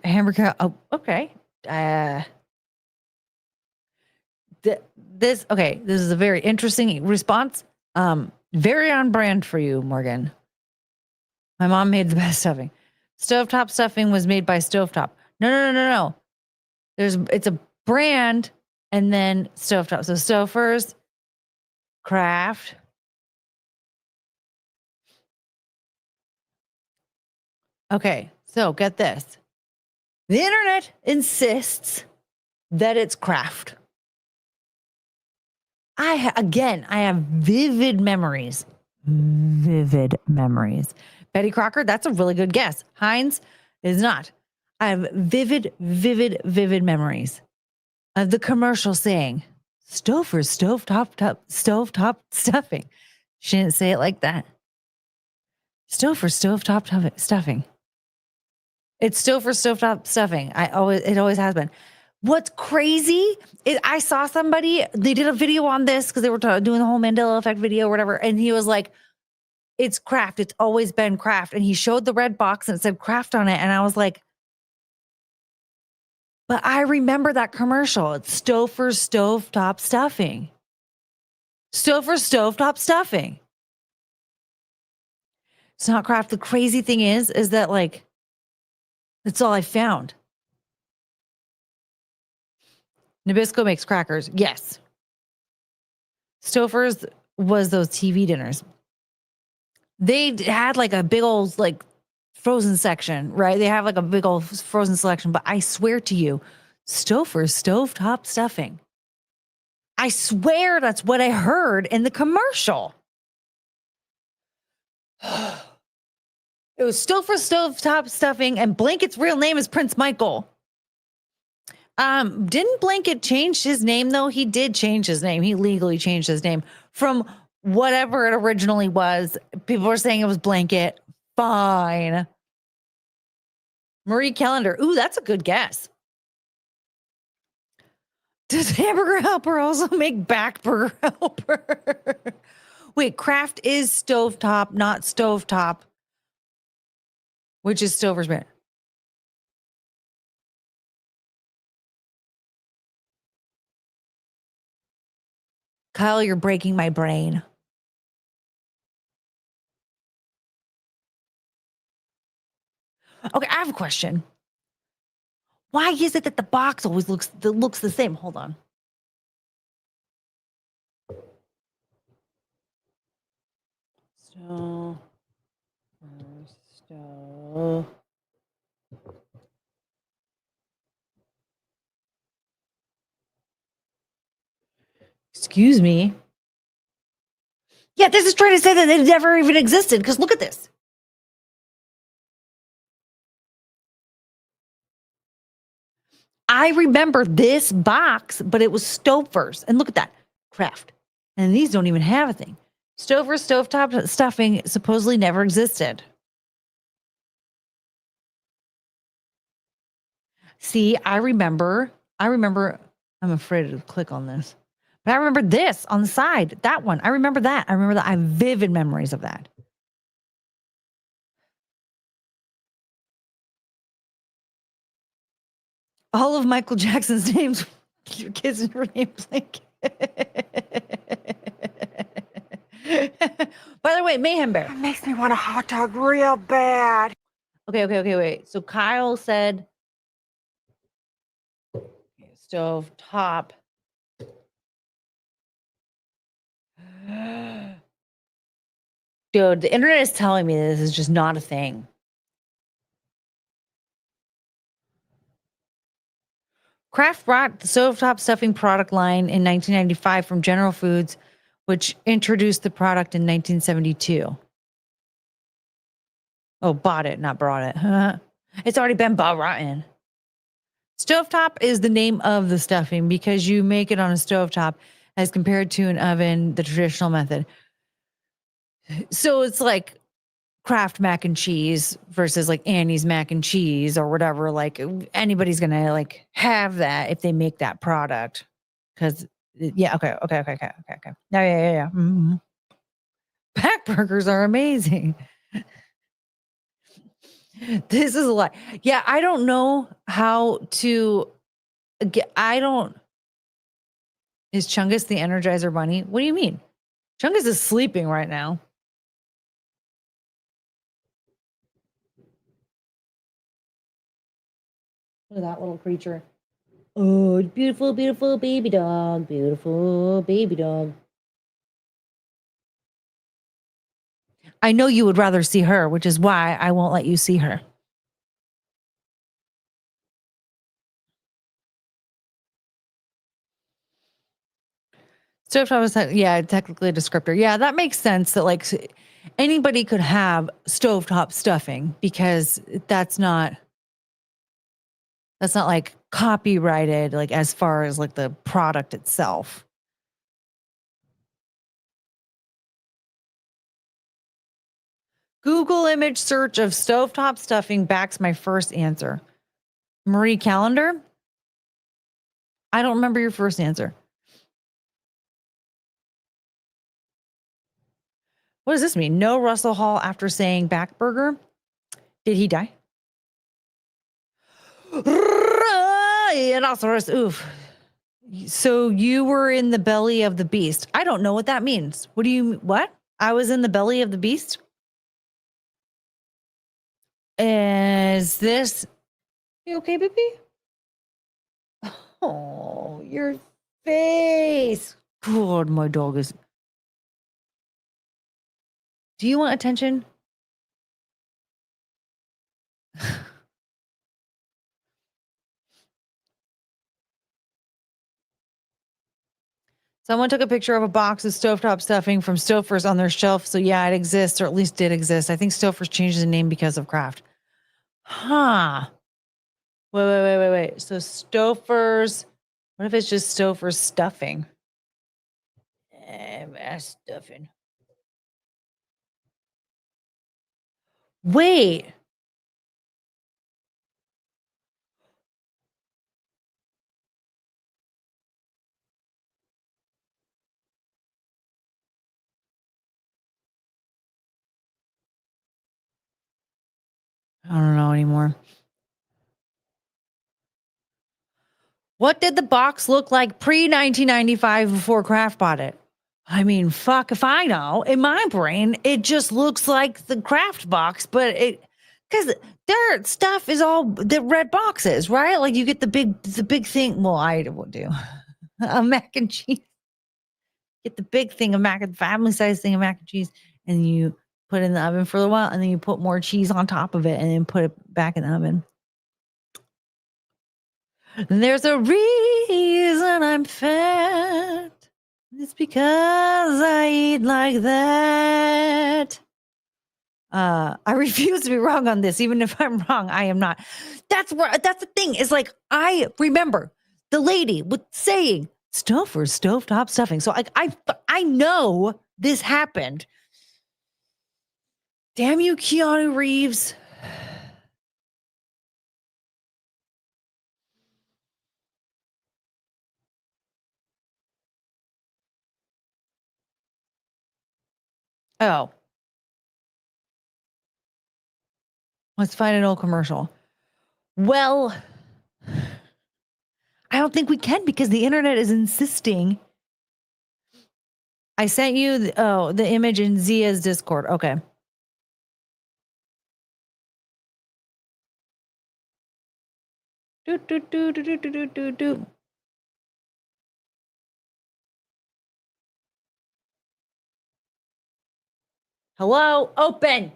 Speaker 1: Hamburger. Oh, okay. this is a very interesting response. Very on brand for you, Morgan. My mom made the best stuffing. Stovetop stuffing was made by Stovetop. No. It's a brand and then Stovetop. So Stouffer's, Kraft. Okay, so get this. The internet insists that it's Kraft. I have vivid memories. Betty Crocker, that's a really good guess. Heinz is not. I have vivid memories of the commercial saying, Stouffer's stovetop stuffing. She didn't say it like that. Stouffer's stovetop stuffing. It's Stouffer's stovetop stuffing. It always has been. What's crazy is I saw somebody, they did a video on this because they were doing the whole Mandela effect video or whatever. And he was like, it's Kraft. It's always been Kraft. And he showed the red box and it said Kraft on it. And I was like, but I remember that commercial. It's Stouffer's stovetop stuffing. Stouffer's stovetop stuffing. It's not Kraft. The crazy thing is that like, that's all I found. Nabisco makes crackers. Yes. Stouffer's was those TV dinners. They had like a big old like frozen section, right? They have like a big old frozen selection, but I swear to you, Stouffer's stovetop stuffing. I swear that's what I heard in the commercial. It was Stouffer's stovetop stuffing, and Blanket's real name is Prince Michael. Didn't Blanket change his name though? He did change his name. He legally changed his name from whatever it originally was. People were saying it was Blanket. Fine. Marie Callender. Ooh, that's a good guess. Does Hamburger Helper also make Back Burger Helper? Wait, Kraft is stovetop, not stovetop. Which is Stouffer's brand. Kyle, you're breaking my brain. Okay, I have a question. Why is it that the box always looks the same? Hold on. Stove. Excuse me. Yeah, this is trying to say that they never even existed, because look at this. I remember this box, but it was Stouffer's. And look at that. Kraft. And these don't even have a thing. Stouffer's stovetop stuffing supposedly never existed. See, I remember, I'm afraid to click on this. But I remember this on the side, that one. I remember that. I have vivid memories of that. All of Michael Jackson's names, your kids were named Blanket. By the way, Mayhem Bear.
Speaker 8: It makes me want a hot dog real bad.
Speaker 1: Okay, wait. So Kyle said stove top. Dude, the internet is telling me this is just not a thing. Kraft brought the stovetop stuffing product line in 1995 from General Foods, which introduced the product in 1972. Oh, bought it, not brought it. It's already been brought in. Stovetop is the name of the stuffing because you make it on a stovetop as compared to an oven, the traditional method. So it's like Kraft mac and cheese versus like Annie's mac and cheese or whatever. Like anybody's gonna like have that if they make that product. Because yeah, okay. Yeah. Mm-hmm. Back burgers are amazing. This is a lot. Yeah, I don't know how to I don't. Is Chungus the Energizer Bunny? What do you mean? Chungus is sleeping right now. Look at that little creature. Oh, beautiful, beautiful baby dog. Beautiful baby dog. I know you would rather see her, which is why I won't let you see her. Stovetop is, yeah, technically a descriptor. Yeah, that makes sense that like anybody could have stovetop stuffing because that's not like copyrighted, like as far as like the product itself. Google image search of stovetop stuffing backs my first answer. Marie Callender? I don't remember your first answer. What does this mean? No Russell Hall after saying back burger? Did he die? Rhinoceros. Oof. So you were in the belly of the beast. I don't know what that means. What do you, what? I was in the belly of the beast? Is this, you okay, baby? Oh, your face. God, my dog is. Do you want attention? Someone took a picture of a box of stovetop stuffing from Stouffer's on their shelf. So yeah, it exists, or at least did exist. I think Stouffer's changed the name because of Kraft. Huh. Wait. So Stouffer's, what if it's just Stouffer's stuffing? Stuffing. Wait. I don't know anymore. What did the box look like pre-1995 before Kraft bought it? I mean, fuck if I know. In my brain, it just looks like the Kraft box, but because their stuff is all the red boxes, right? Like you get the big thing. Well, I would do a mac and cheese. Get the big thing of family size thing of mac and cheese, and you put it in the oven for a while, and then you put more cheese on top of it, and then put it back in the oven. There's a reason I'm fat. It's because I eat like that. I refuse to be wrong on this. Even if I'm wrong, I am not. That's the thing. Is like I remember the lady with saying Stouffer's stovetop stuffing. So I know this happened. Damn you, Keanu Reeves. Oh. Let's find an old commercial. Well, I don't think we can because the internet is insisting. I sent you the image in Zia's Discord. Okay. Do. Hello, open.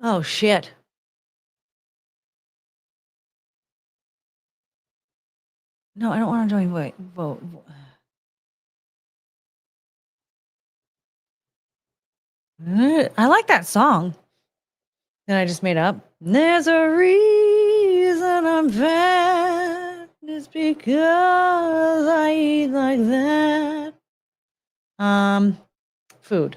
Speaker 1: Oh shit. No, I don't want to join vote. I like that song that I just made up. There's a reason I'm fat. It's because I eat like that. Food.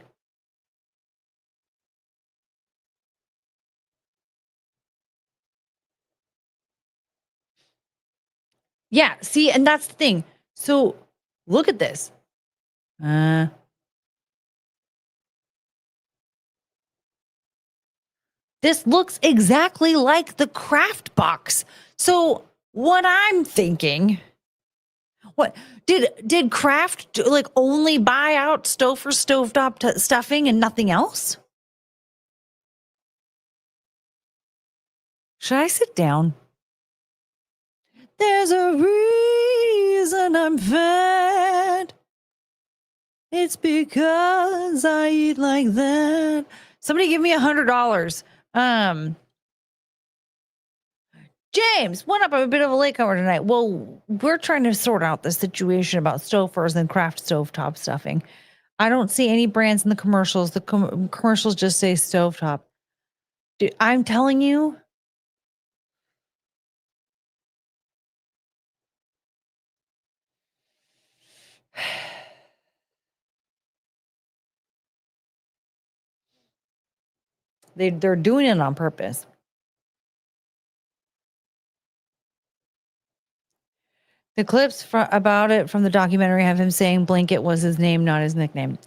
Speaker 1: Yeah, see, and that's the thing. So look at this. This looks exactly like the Kraft box. So what I'm thinking, what did Kraft like only buy out Stouffer stovetop stuffing and nothing else? Should I sit down? There's a reason I'm fat. It's because I eat like that. Somebody give me $100. James, what up? I'm a bit of a latecomer tonight. Well, we're trying to sort out the situation about Stouffer's and Kraft stovetop stuffing. I don't see any brands in the commercials. The commercials just say stovetop. Dude, I'm telling you. They're doing it on purpose. The clips about it from the documentary have him saying Blanket was his name, not his nickname.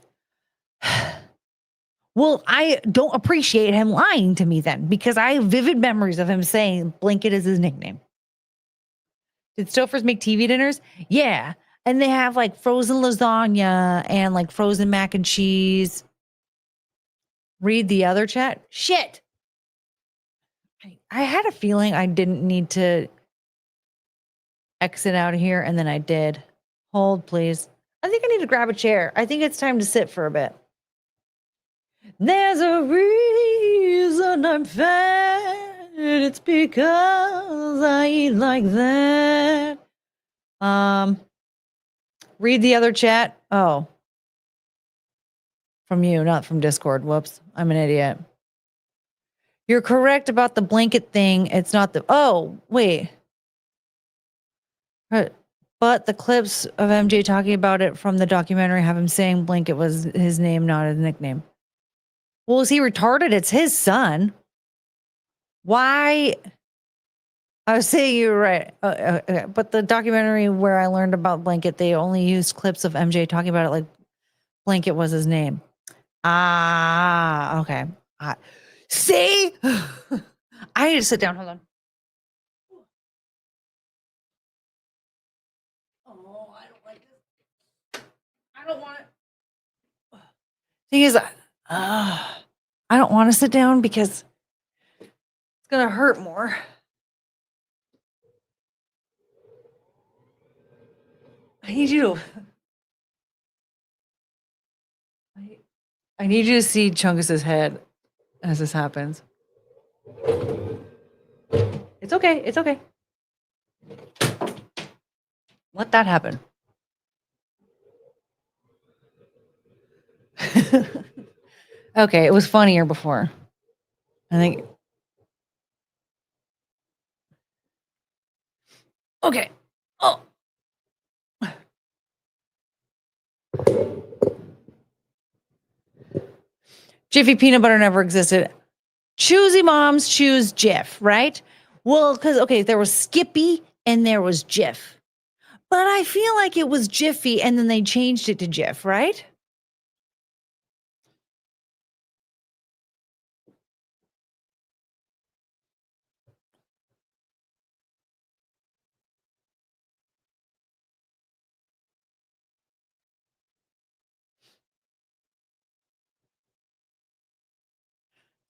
Speaker 1: Well, I don't appreciate him lying to me then, because I have vivid memories of him saying Blanket is his nickname. Did Stouffer's make TV dinners? Yeah. And they have like frozen lasagna and like frozen mac and cheese. Read the other chat. Shit. I had a feeling I didn't need to exit out of here, and then I did. Hold, please. I think I need to grab a chair. I think it's time to sit for a bit. There's a reason I'm fat. It's because I eat like that. Read the other chat. Oh. From you, not from Discord. Whoops. I'm an idiot. You're correct about the blanket thing. It's not the... Oh, wait. But the clips of MJ talking about it from the documentary have him saying Blanket was his name, not his nickname. Well, is he retarded? It's his son. Why? I was saying you were right. Okay. But the documentary where I learned about Blanket, they only used clips of MJ talking about it like Blanket was his name. Ah, okay. See? I need to sit down. Hold on. Oh, I don't like this. I don't want it. Thing is, I don't want to sit down because it's going to hurt more. I need you to... I need you to see Chungus's head as this happens. It's okay. It's okay. Let that happen. Okay, it was funnier before. I think. Okay. Oh. Jiffy peanut butter never existed. Choosy moms choose Jif, right? Well, because, okay, there was Skippy and there was Jif. But I feel like it was Jiffy and then they changed it to Jif, right?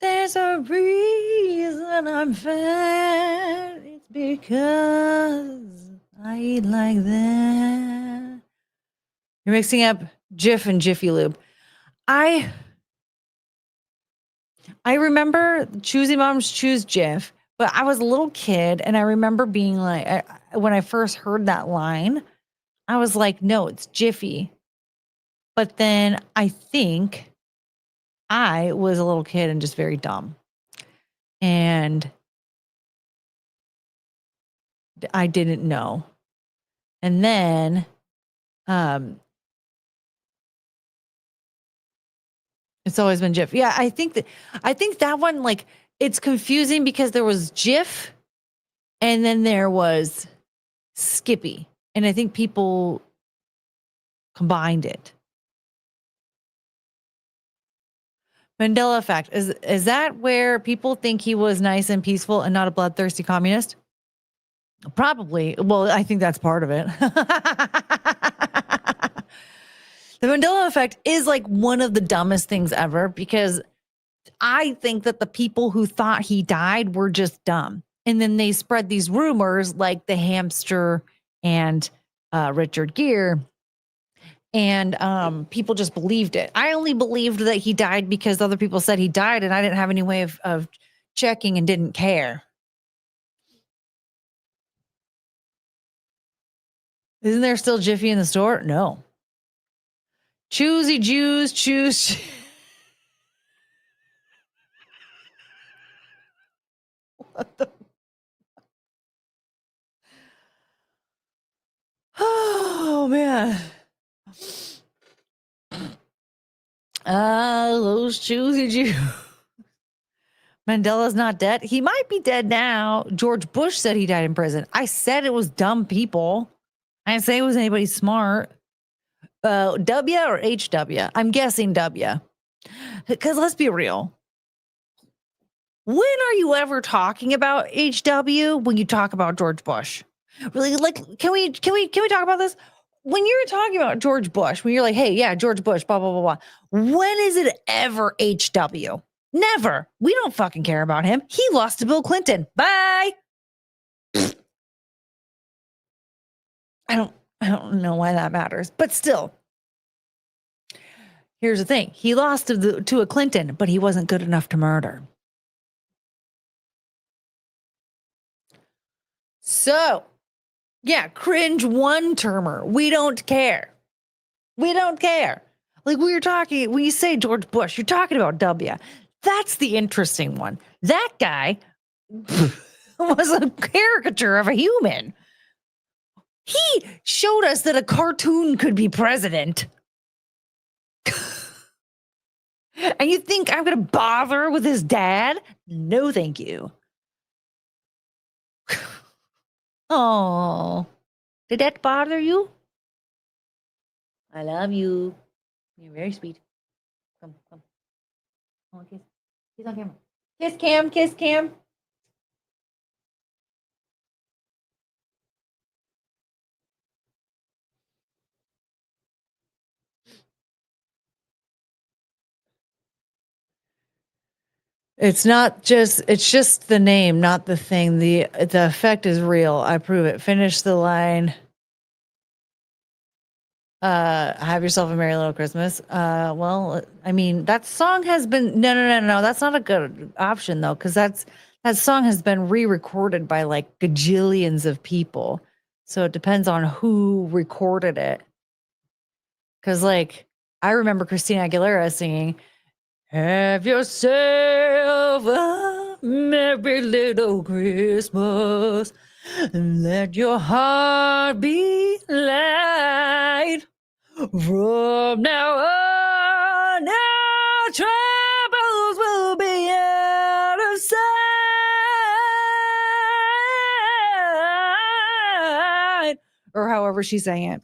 Speaker 1: There's a reason I'm fat. It's because I eat like that. You're mixing up Jif and Jiffy Lube. I remember choosy moms choose Jif, but I was a little kid and I remember being like, when I first heard that line, I was like, no, it's Jiffy. But then I think I was a little kid and just very dumb. And I didn't know. And then it's always been Jif. Yeah, I think that one, like, it's confusing because there was Jif and then there was Skippy. And I think people combined it. Mandela effect. Is that where people think he was nice and peaceful and not a bloodthirsty communist? Probably. Well, I think that's part of it. The Mandela effect is like one of the dumbest things ever because I think that the people who thought he died were just dumb. And then they spread these rumors like the hamster and Richard Gere. And people just believed it. I only believed that he died because other people said he died and I didn't have any way of checking and didn't care. Isn't there still Jiffy in the store? No. Choosy Jews, choose. What the? Oh, man. Those choosy Jews. Mandela's not dead. He might be dead now. George Bush said he died in prison. I said it was dumb people. I didn't say it was anybody smart. W or HW? I'm guessing W. Because let's be real. When are you ever talking about HW when you talk about George Bush? Really, like, can we talk about this? When you're talking about George Bush, when you're like, hey, yeah, George Bush, blah, blah, blah, blah. When is it ever HW? Never. We don't fucking care about him. He lost to Bill Clinton. Bye. I don't know why that matters, but still. Here's the thing. He lost to a Clinton, but he wasn't good enough to murder. So, yeah, cringe one-termer. We don't care. We don't care. Like when you say George Bush, you're talking about W. That's the interesting one. That guy was a caricature of a human. He showed us that a cartoon could be president. And you think I'm going to bother with his dad? No, thank you. Oh, did that bother you? I love you. You're very sweet. Come. Come on, kiss. Kiss on camera. Kiss Cam, kiss Cam. It's just the name, not the thing. The effect is real. I prove it. Finish the line. Have yourself a merry little Christmas. Well, I mean, that song has been no. That's not a good option though, because that song has been re-recorded by like gajillions of people. So it depends on who recorded it. Because like I remember Christina Aguilera singing, "Have yourself a merry little Christmas, and let your heart be light. From now on, our troubles will be out of sight." Or however she sang it.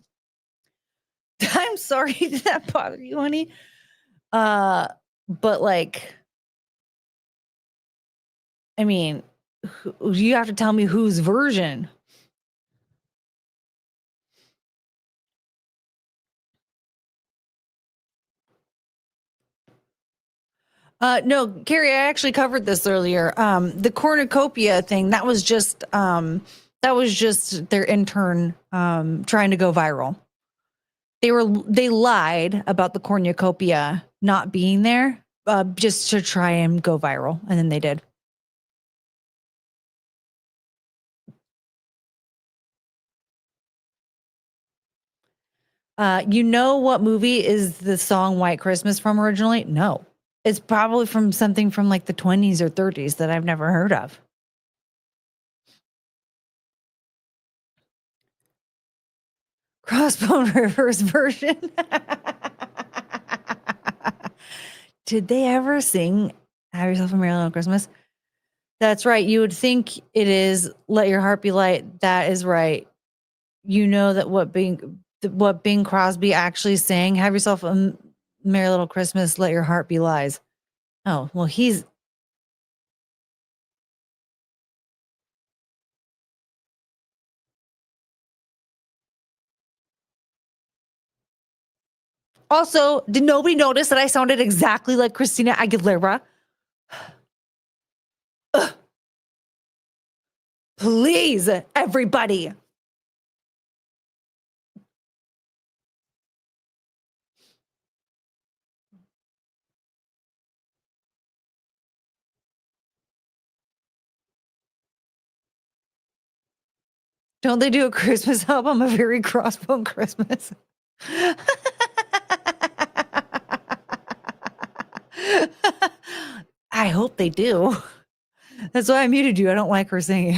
Speaker 1: I'm sorry, did that bother you, honey? But like, I mean, you have to tell me whose version. No, Carrie, I actually covered this earlier. The cornucopia thing, that was just their intern trying to go viral. They lied about the cornucopia not being there just to try and go viral, and then they did. You know what movie is the song White Christmas from originally? No. It's probably from something from like the 20s or 30s that I've never heard of. Crossbone Rivers version. Did they ever sing Have Yourself a Merry Little Christmas? That's right. You would think it is Let Your Heart Be Light. That is right. You know that what Bing Crosby actually sang, Have Yourself a Merry Little Christmas, Let Your Heart Be Lies. Oh, well, he's also, did nobody notice that I sounded exactly like Christina Aguilera? Ugh. Please, everybody. Don't they do a Christmas album, A Very Crossbone Christmas? I hope they do. That's why I muted you. I don't like her singing.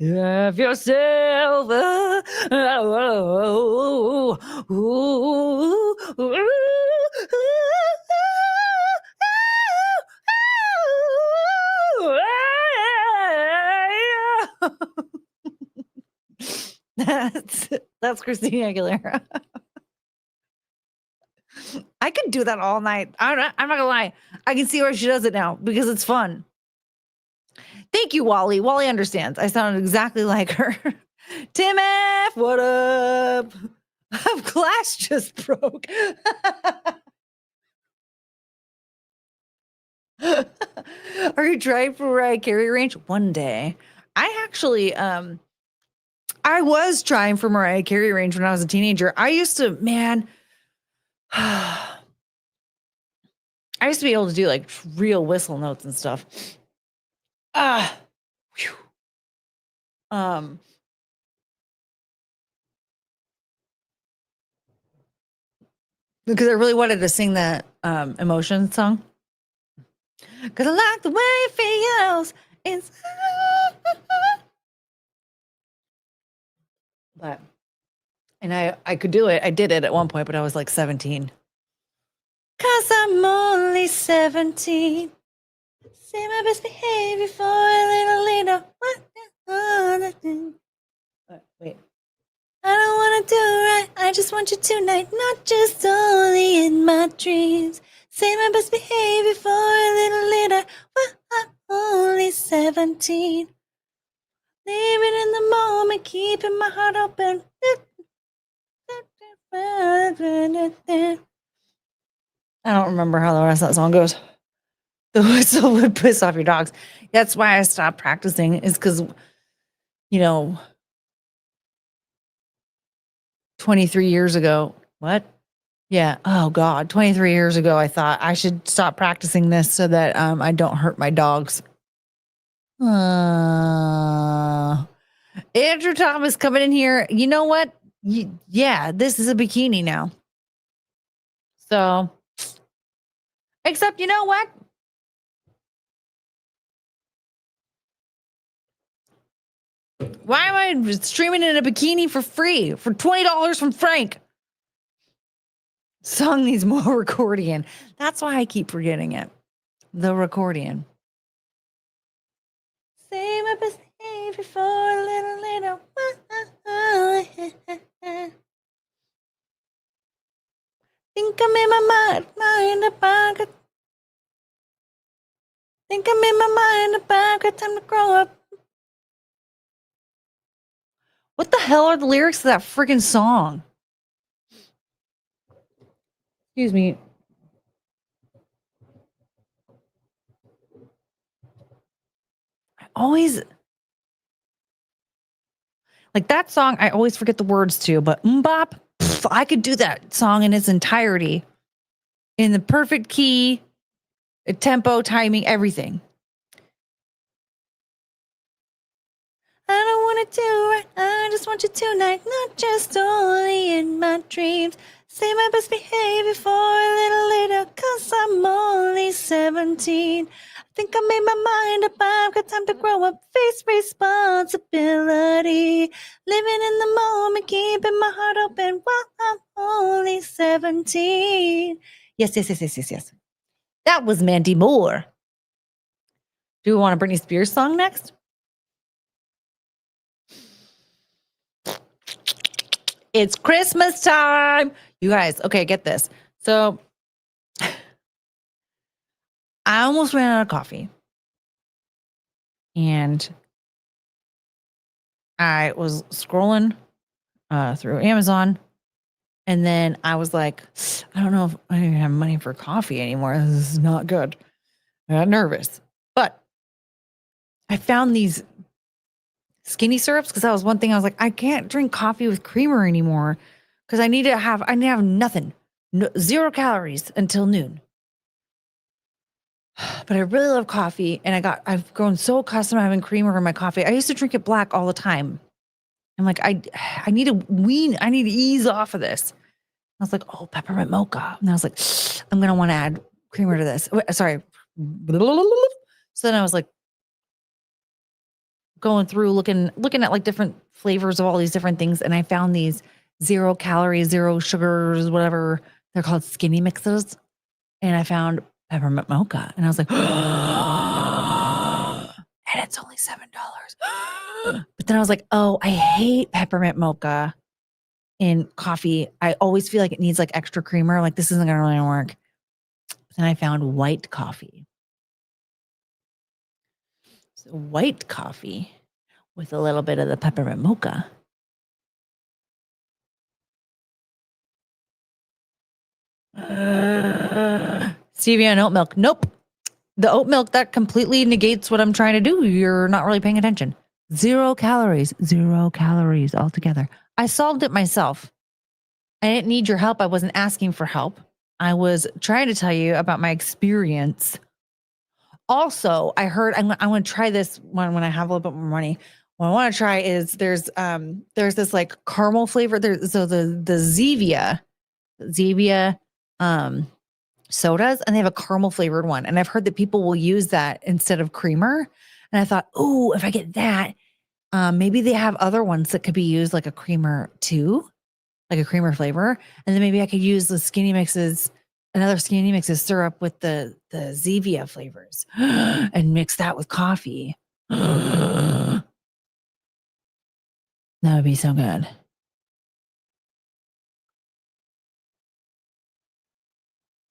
Speaker 1: Have yourself a that's Christina Aguilera. I could do that all night. I'm not gonna lie. I can see where she does it now because it's fun. Thank you, Wally. Wally understands. I sounded exactly like her. Tim F, what up? Glass just broke. Are you trying for Mariah Carey range? One day. I actually I was trying for Mariah Carey range when I was a teenager. I used to, man, I used to be able to do like real whistle notes and stuff. Whew. Because I really wanted to sing that Emotion song. Because I like the way it feels inside. But, and I could do it. I did it at one point, but I was like 17. Because I'm only 17. Say my best behavior for a little later. Wait. I don't want to do right. I just want you tonight, not just only in my dreams. Say my best behavior for a little later. Well, I'm only 17. Living in the moment, keeping my heart open. I don't remember how the rest of that song goes. The whistle would piss off your dogs. That's why I stopped practicing, is because, 23 years ago. What? Yeah. Oh, God. 23 years ago, I thought I should stop practicing this so that I don't hurt my dogs. Andrew Thomas coming in here. You know what? Yeah, this is a bikini now. So, except, you know what? Why am I streaming in a bikini for free for $20 from Frank? Song needs more accordion. That's why I keep forgetting it. The accordion. Say my best behavior for a little later. Think I'm in my mind about it. Think I'm in my mind about it. Time to grow up. What the hell are the lyrics to that freaking song? Excuse me. I always like that song. I always forget the words to, but bop. I could do that song in its entirety, in the perfect key, tempo, timing, everything. I don't want to do right. I just want you tonight, not just only in my dreams. Say my best behavior for a little later, 'cause I'm only 17. Think I made my mind up. I've got time to grow up, face responsibility. Living in the moment, keeping my heart open while I'm only 17. Yes. That was Mandy Moore. Do we want a Britney Spears song next? It's Christmas time. You guys, okay, get this. So I almost ran out of coffee. And I was scrolling through Amazon. And then I was like, I don't know if I even have money for coffee anymore. This is not good. I got nervous. But I found these skinny syrups because that was one thing I was like, I can't drink coffee with creamer anymore because I need to have nothing. 0 calories until noon. But I really love coffee, and I've grown so accustomed to having creamer in my coffee. I used to drink it black all the time. I'm like, I need to ease off of this. I was like, oh, peppermint mocha. And I was like, I'm going to want to add creamer to this. Sorry. So then I was like going through looking at like different flavors of all these different things. And I found these 0 calories, 0 sugars, whatever they're called, skinny mixes. And I found peppermint mocha. And I was like, and it's only $7. But then I was like, oh, I hate peppermint mocha in coffee. I always feel like it needs like extra creamer. Like this isn't going to really work. Then I found white coffee. So white coffee with a little bit of the peppermint mocha. Stevia and oat milk. Nope. The oat milk, that completely negates what I'm trying to do. You're not really paying attention. 0 calories altogether. I solved it myself. I didn't need your help. I wasn't asking for help. I was trying to tell you about my experience. Also, I heard I want to try this one when I have a little bit more money. What I want to try is there's this like caramel flavor. So the Zevia sodas, and they have a caramel flavored one. And I've heard that people will use that instead of creamer. And I thought, oh, if I get that, maybe they have other ones that could be used like a creamer too, like a creamer flavor. And then maybe I could use the another skinny mixes syrup with the Zevia flavors and mix that with coffee. That would be so good.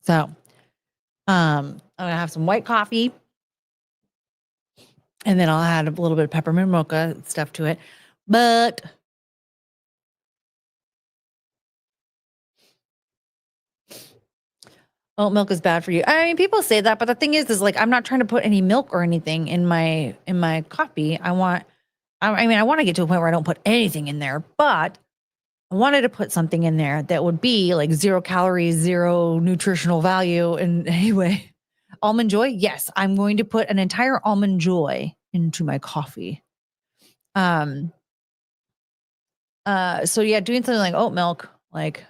Speaker 1: So, I'm gonna have some white coffee, and then I'll add a little bit of peppermint mocha stuff to it. But oat milk is bad for you. I mean, people say that, but the thing is like I'm not trying to put any milk or anything in my coffee. I want to get to a point where I don't put anything in there, but I wanted to put something in there that would be like 0 calories, 0 nutritional value. And anyway, Almond Joy. Yes, I'm going to put an entire Almond Joy into my coffee. So yeah, doing something like oat milk, like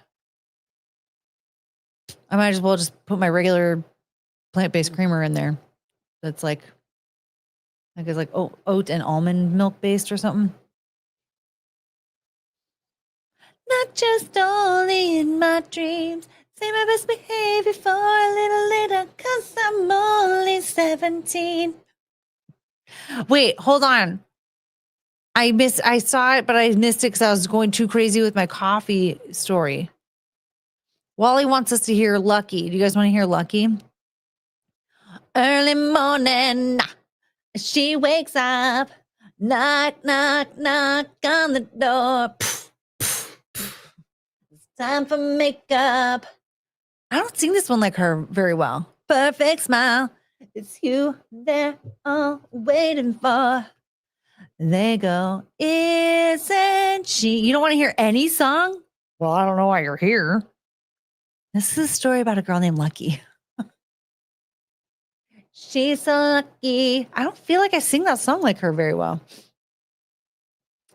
Speaker 1: I might as well just put my regular plant-based creamer in there. That's like it's like oat and almond milk based or something. Not just only in my dreams. Say my best behavior for a little later, 'cause I'm only 17. Wait, hold on. I saw it, but I missed it because I was going too crazy with my coffee story. Wally wants us to hear Lucky. Do you guys want to hear Lucky? Early morning, she wakes up. Knock, knock, knock on the door. It's time for makeup. I don't sing this one like her very well. Perfect smile. It's you they're all waiting for. They go, isn't she? You don't want to hear any song? Well, I don't know why you're here. This is a story about a girl named Lucky. She's so lucky. I don't feel like I sing that song like her very well.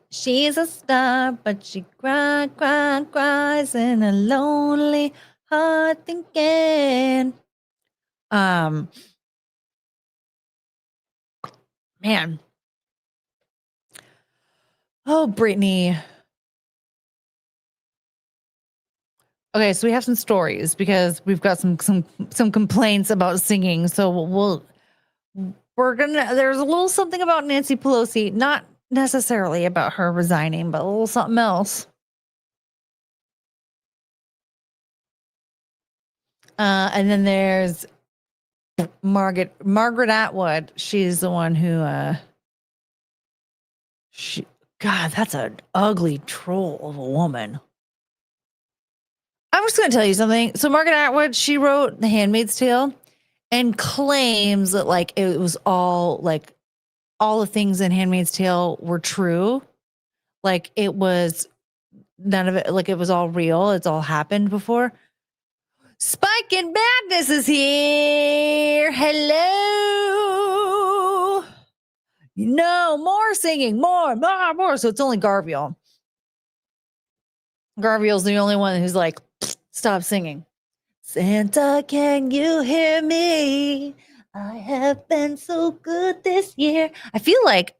Speaker 1: She's a star, but she cries in a lonely heart thinking. Man. Oh, Brittany. Okay, so we have some stories because we've got some complaints about singing. So there's a little something about Nancy Pelosi, not necessarily about her resigning, but a little something else. And then there's Margaret Atwood. She's the one who God, that's an ugly troll of a woman. I'm just going to tell you something. So Margaret Atwood, she wrote The Handmaid's Tale and claims that like it was all the things in Handmaid's Tale were true. Like it was none of it, like it was all real. It's all happened before. Spike and Madness is here. Hello. No, more singing, more. So it's only Garfield. Garfield's the only one who's like, stop singing. Santa, can you hear me? I have been so good this year. I feel like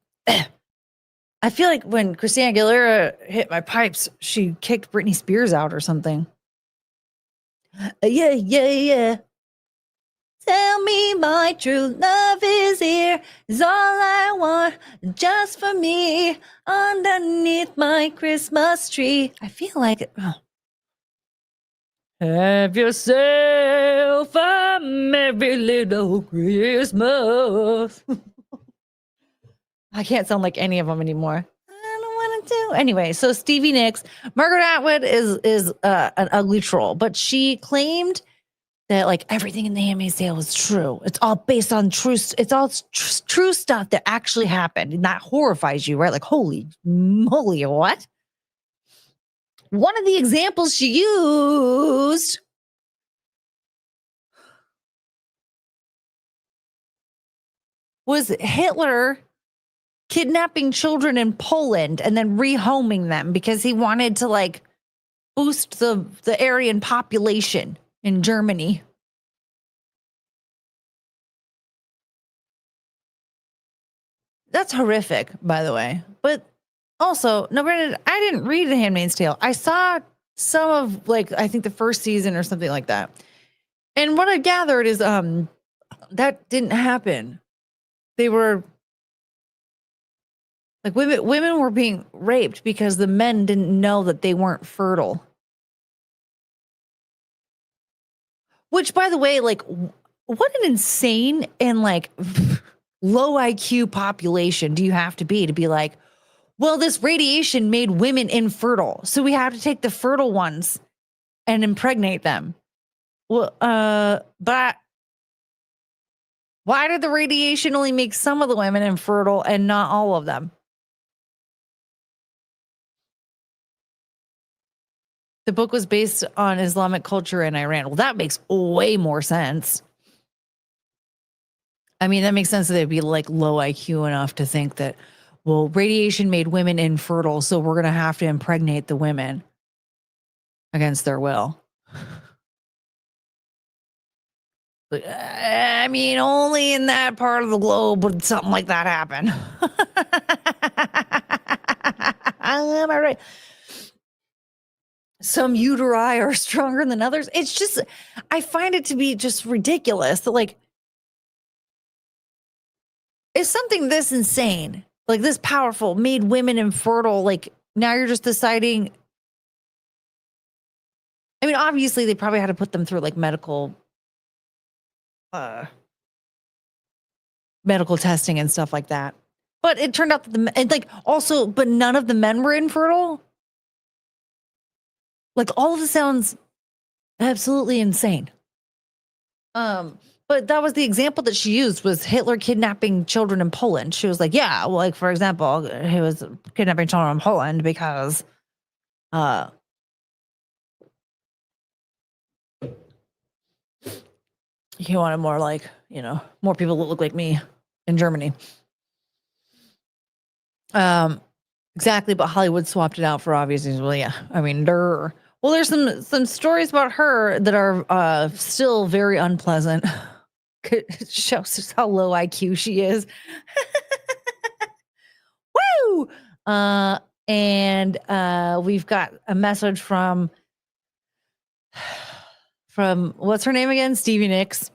Speaker 1: when Christina Aguilera hit my pipes, she kicked Britney Spears out or something. Yeah. Tell me my true love is here, is all I want, just for me, underneath my Christmas tree. I feel like it. Oh. Have yourself a merry little Christmas. I can't sound like any of them anymore. I don't want to do. Anyway, so Stevie Nicks, Margaret Atwood is an ugly troll, but she claimed that like everything in The Handmaid's Tale was true. It's all based on true. It's all true stuff that actually happened, and that horrifies you, right? Like holy moly, what? One of the examples she used was Hitler kidnapping children in Poland and then rehoming them because he wanted to like boost the Aryan population in Germany. That's horrific, by the way. But also, no, Brandon, I didn't read The Handmaid's Tale. I saw some of like I think the first season or something like that. And what I gathered is that didn't happen. They were like women were being raped because the men didn't know that they weren't fertile. Which, by the way, like, what an insane and like low IQ population do you have to be like, well, this radiation made women infertile, so we have to take the fertile ones and impregnate them. Well, but why did the radiation only make some of the women infertile and not all of them? The book was based on Islamic culture in Iran. Well, that makes way more sense. I mean, that makes sense that they'd be like low IQ enough to think that, well, radiation made women infertile, so we're going to have to impregnate the women against their will. But, I mean, only in that part of the globe would something like that happen. Am I right? Some uteri are stronger than others. It's just, I find it to be just ridiculous that like, if something this insane, like this powerful, made women infertile, like now you're just deciding. I mean, obviously they probably had to put them through like medical testing and stuff like that. But it turned out that but none of the men were infertile. Like all of this sounds absolutely insane. But that was the example that she used was Hitler kidnapping children in Poland. She was like, yeah, well, like for example, he was kidnapping children in Poland because he wanted more like, more people that look like me in Germany. Exactly, but Hollywood swapped it out for obvious reasons. Well, yeah, I mean, Well, there's some stories about her that are still very unpleasant. It shows us how low IQ she is. Woo! And we've got a message from what's her name again? Stevie Nicks.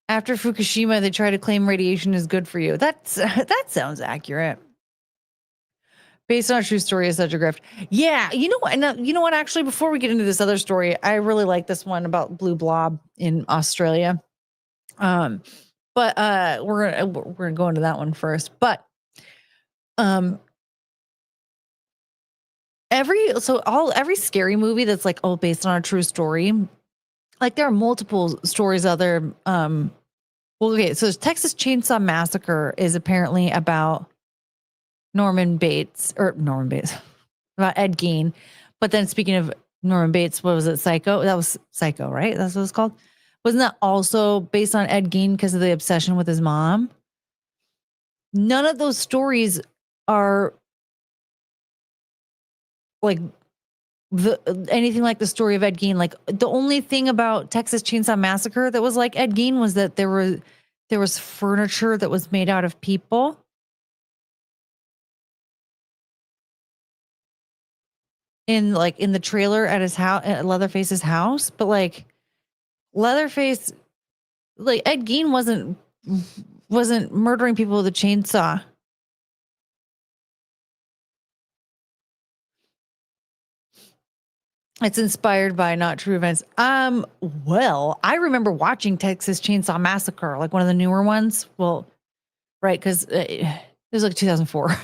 Speaker 1: After Fukushima, they try to claim radiation is good for you. That sounds accurate. Based on a true story is such a grift. Yeah, you know what? You know what? Actually, before we get into this other story, I really like this one about Blue Blob in Australia. But we're gonna go into that one first. But every scary movie that's like based on a true story, like there are multiple stories out there. Well, okay, so Texas Chainsaw Massacre is apparently about Norman Bates, about Ed Gein. But then speaking of Norman Bates, what was it? Psycho? That was Psycho, right? That's what it's called. Wasn't that also based on Ed Gein because of the obsession with his mom? None of those stories are like anything like the story of Ed Gein. Like the only thing about Texas Chainsaw Massacre that was like Ed Gein was that there was furniture that was made out of people. In the trailer at his house, at Leatherface's house, but like Leatherface, like Ed Gein wasn't murdering people with a chainsaw. It's inspired by not true events. Well, I remember watching Texas Chainsaw Massacre, like one of the newer ones. Well, right, because it was like 2004.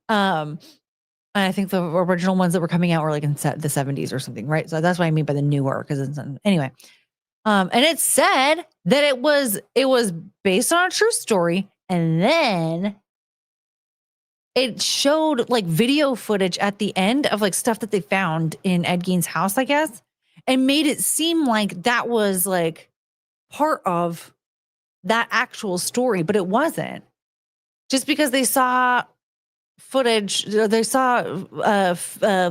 Speaker 1: And I think the original ones that were coming out were like in the 70s or something, right? So that's what I mean by the newer, because it's anyway. And it said that it was based on a true story, and then it showed like video footage at the end of like stuff that they found in Ed Gein's house, I guess, and made it seem like that was like part of that actual story, but it wasn't. Just because they saw footage, they saw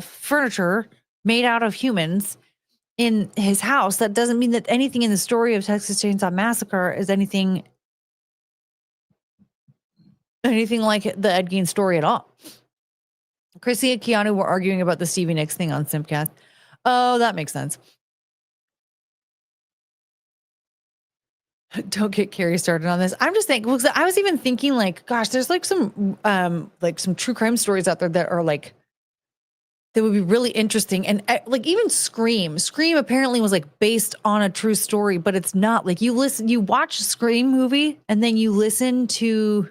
Speaker 1: furniture made out of humans in his house, that doesn't mean that anything in the story of Texas Chainsaw Massacre is anything like the Ed Gein story at all. Chrissy and Keanu were arguing about the Stevie Nicks thing on Simpcast. Oh, that makes sense. Don't get Carrie started on this. I'm just thinking, because I was even thinking like, gosh, there's like some true crime stories out there that are like, that would be really interesting. And like even Scream apparently was like based on a true story, but it's not. Like you watch a Scream movie and then you listen to,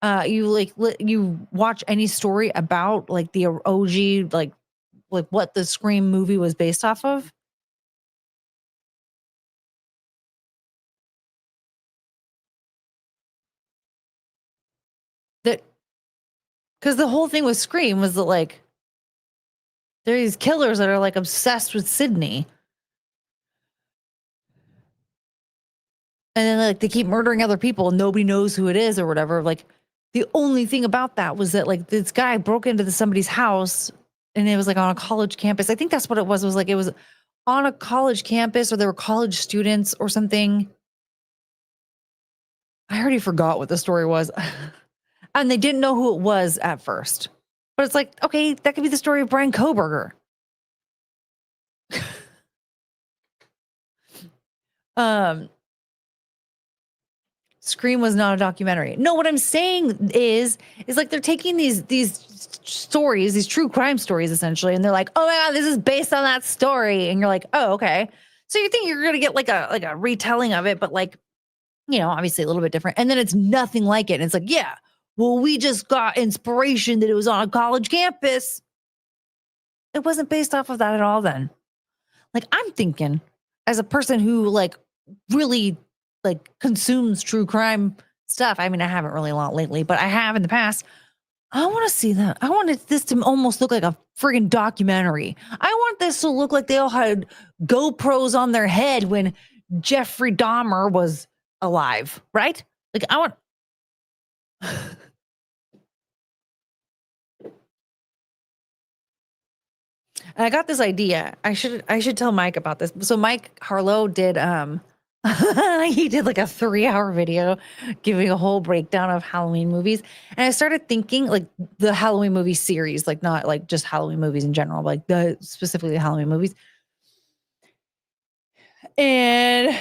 Speaker 1: you watch any story about like the OG, like what the Scream movie was based off of. That, because the whole thing with Scream was that like there are these killers that are like obsessed with Sydney, and then like they keep murdering other people and nobody knows who it is or whatever. Like the only thing about that was that like this guy broke into somebody's house and it was like on a college campus. I think that's what it was. It was like it was on a college campus, or there were college students or something. I already forgot what the story was. And they didn't know who it was at first. But it's like, okay, that could be the story of Brian Koberger. Scream was not a documentary. No, what I'm saying is like they're taking these stories, these true crime stories essentially, and they're like, oh my God, this is based on that story. And you're like, oh, okay. So you think you're gonna get like a retelling of it, but like, you know, obviously a little bit different. And then it's nothing like it. And it's like, yeah, well, we just got inspiration that it was on a college campus. It wasn't based off of that at all then. Like I'm thinking, as a person who like really like consumes true crime stuff. I mean, I haven't really a lot lately, but I have in the past. I want to see that. I wanted this to almost look like a friggin' documentary. I want this to look like they all had GoPros on their head when Jeffrey Dahmer was alive, right? Like I want. And I got this idea. I should tell Mike about this. So Mike Harlow did He did like a 3-hour video giving a whole breakdown of Halloween movies. And I started thinking like the Halloween movie series, like not like just Halloween movies in general, like specifically the Halloween movies. And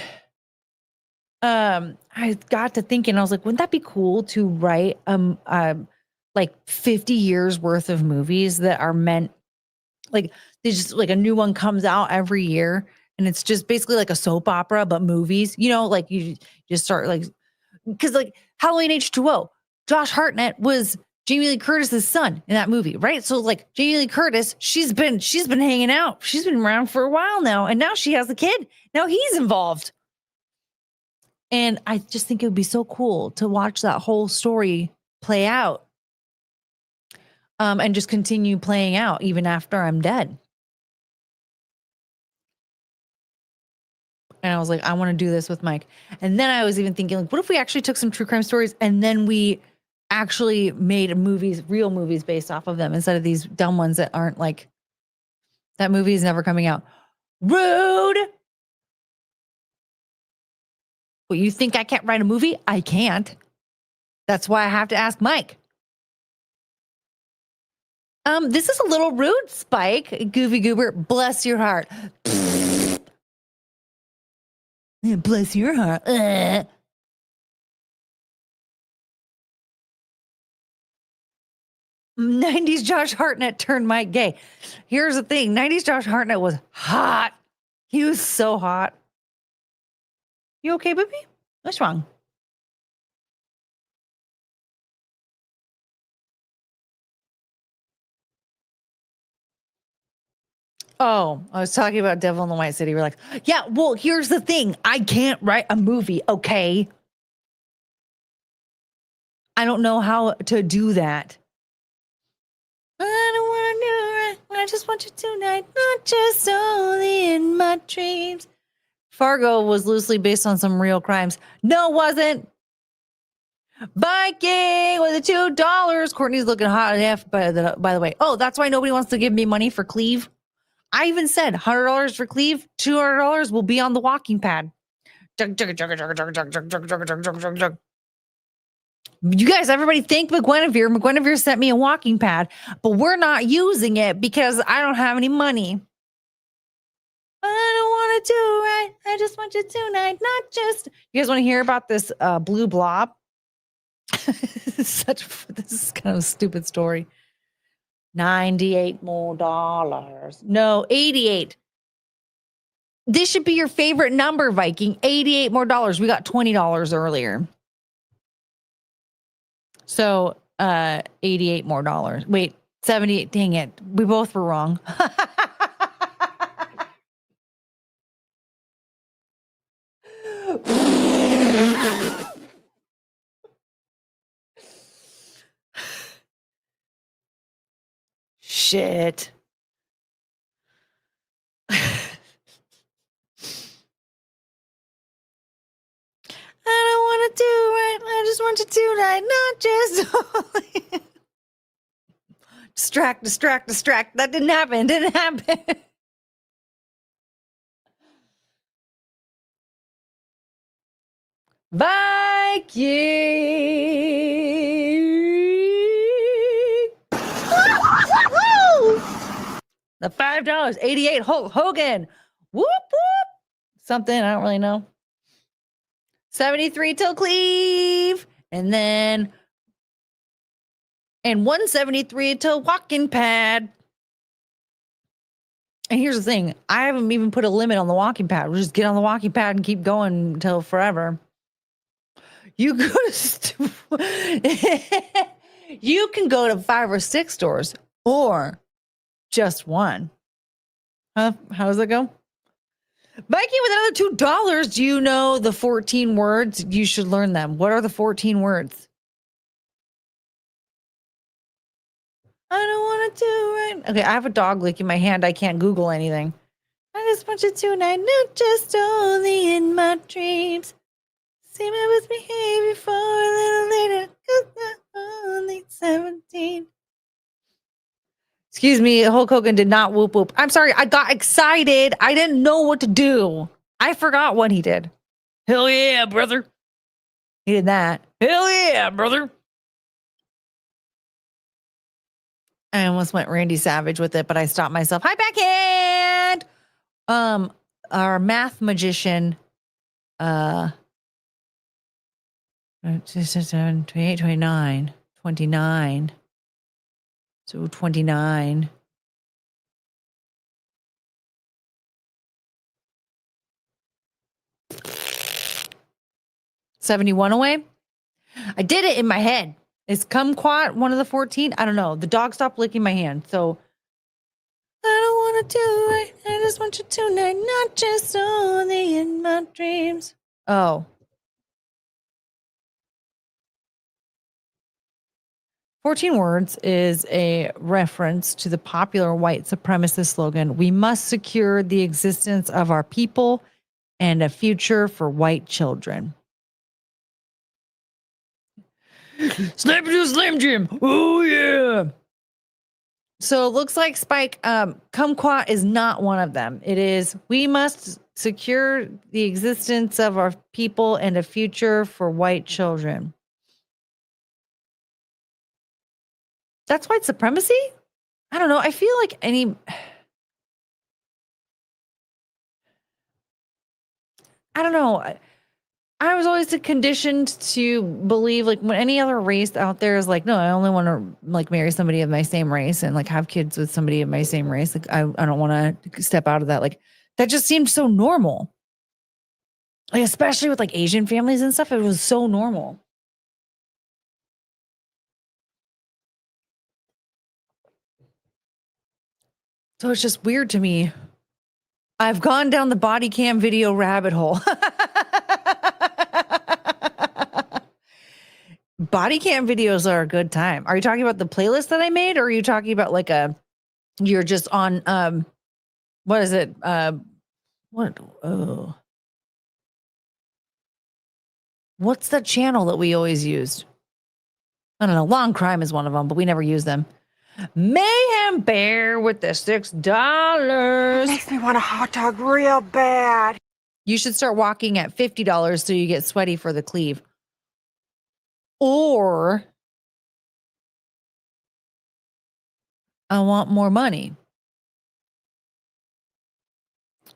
Speaker 1: I got to thinking, I was like, wouldn't that be cool to write like 50 years worth of movies that are meant like they just like a new one comes out every year and it's just basically like a soap opera but movies, like you just start like because like Halloween H2O, Josh Hartnett was Jamie Lee Curtis's son in that movie, right? So like Jamie Lee Curtis, she's been hanging out. She's been around for a while now, and now she has a kid. Now he's involved. And I just think it would be so cool to watch that whole story play out. And just continue playing out even after I'm dead. And I was like, I want to do this with Mike. And then I was even thinking, like, what if we actually took some true crime stories and then we actually made real movies based off of them instead of these dumb ones that aren't like, that movie is never coming out. Rude. Well, you think I can't write a movie? I can't. That's why I have to ask Mike. This is a little rude, Spike. Goofy Goober, bless your heart. Yeah, bless your heart. 90s Josh Hartnett turned Mike gay. Here's the thing. 90s Josh Hartnett was hot. He was so hot. You okay, baby? What's wrong? Oh, I was talking about Devil in the White City. We're like, yeah, well, here's the thing. I can't write a movie, okay? I don't know how to do that. I don't want to do it. I just want you tonight, not just only in my dreams. Fargo was loosely based on some real crimes. No, it wasn't. Biking with the $2. Courtney's looking hot AF, by the way. Oh, that's why nobody wants to give me money for Cleve. I even said $100 for Cleve, $200 will be on the walking pad. You guys, everybody thank McGuinevere. McGuinevere sent me a walking pad, but we're not using it because I don't have any money. I don't want to do right. I just want you tonight, not just. You guys want to hear about this blue blob? This is kind of a stupid story. $98 more. No, 88. This should be your favorite number, Viking. $88 more. We got $20 earlier. So, $88 more. Wait, 78. Dang it. We both were wrong. Shit. I don't want to do right. I just want you tonight, not just distract. That didn't happen. Viking. The $5, 88 Hulk Hogan. Whoop, whoop. Something, I don't really know. 73 till Cleve. And then, and 173 till walking pad. And here's the thing. I haven't even put a limit on the walking pad. We'll just get on the walking pad and keep going until forever. You go to, you can go to 5 or 6 stores or just one. Huh? How does it go? Mikey, with another $2, do you know the 14 words? You should learn them. What are the 14 words? I don't want to do right. Okay, I have a dog licking my hand. I can't Google anything. I just want you tonight, not just only in my dreams. See my best behavior for a little later, 'cause I'm only 17. Excuse me, Hulk Hogan did not whoop whoop. I'm sorry, I got excited. I didn't know what to do. I forgot what he did. Hell yeah, brother. He did that. Hell yeah, brother. I almost went Randy Savage with it, but I stopped myself. Hi, backhand. Our math magician, 27, 28, 29, 29. So 29. $71 away. I did it in my head. Is kumquat one of the 14? I don't know. The dog stopped licking my hand. So I don't want to do it. I just want you tonight, not just only in my dreams. Oh. 14 Words is a reference to the popular white supremacist slogan, "We must secure the existence of our people and a future for white children." Snap to Slim Jim. Oh, yeah. So it looks like Spike, kumquat is not one of them. It is, "We must secure the existence of our people and a future for white children." That's white supremacy? I don't know. I feel like I don't know. I was always conditioned to believe like when any other race out there is like, no, I only want to like marry somebody of my same race and like have kids with somebody of my same race. Like I don't want to step out of that. Like that just seemed so normal. Like especially with like Asian families and stuff, it was so normal. So it's just weird to me. I've gone down the body cam video rabbit hole. Body cam videos are a good time. Are you talking about the playlist that I made, or are you talking about like you're just on what is it? What's the channel that we always used? I don't know. Long Crime is one of them, but we never use them. Mayhem Bear with the $6.
Speaker 8: Makes me want a hot dog real bad.
Speaker 1: You should start walking at $50 so you get sweaty for the cleave. Or I want more money.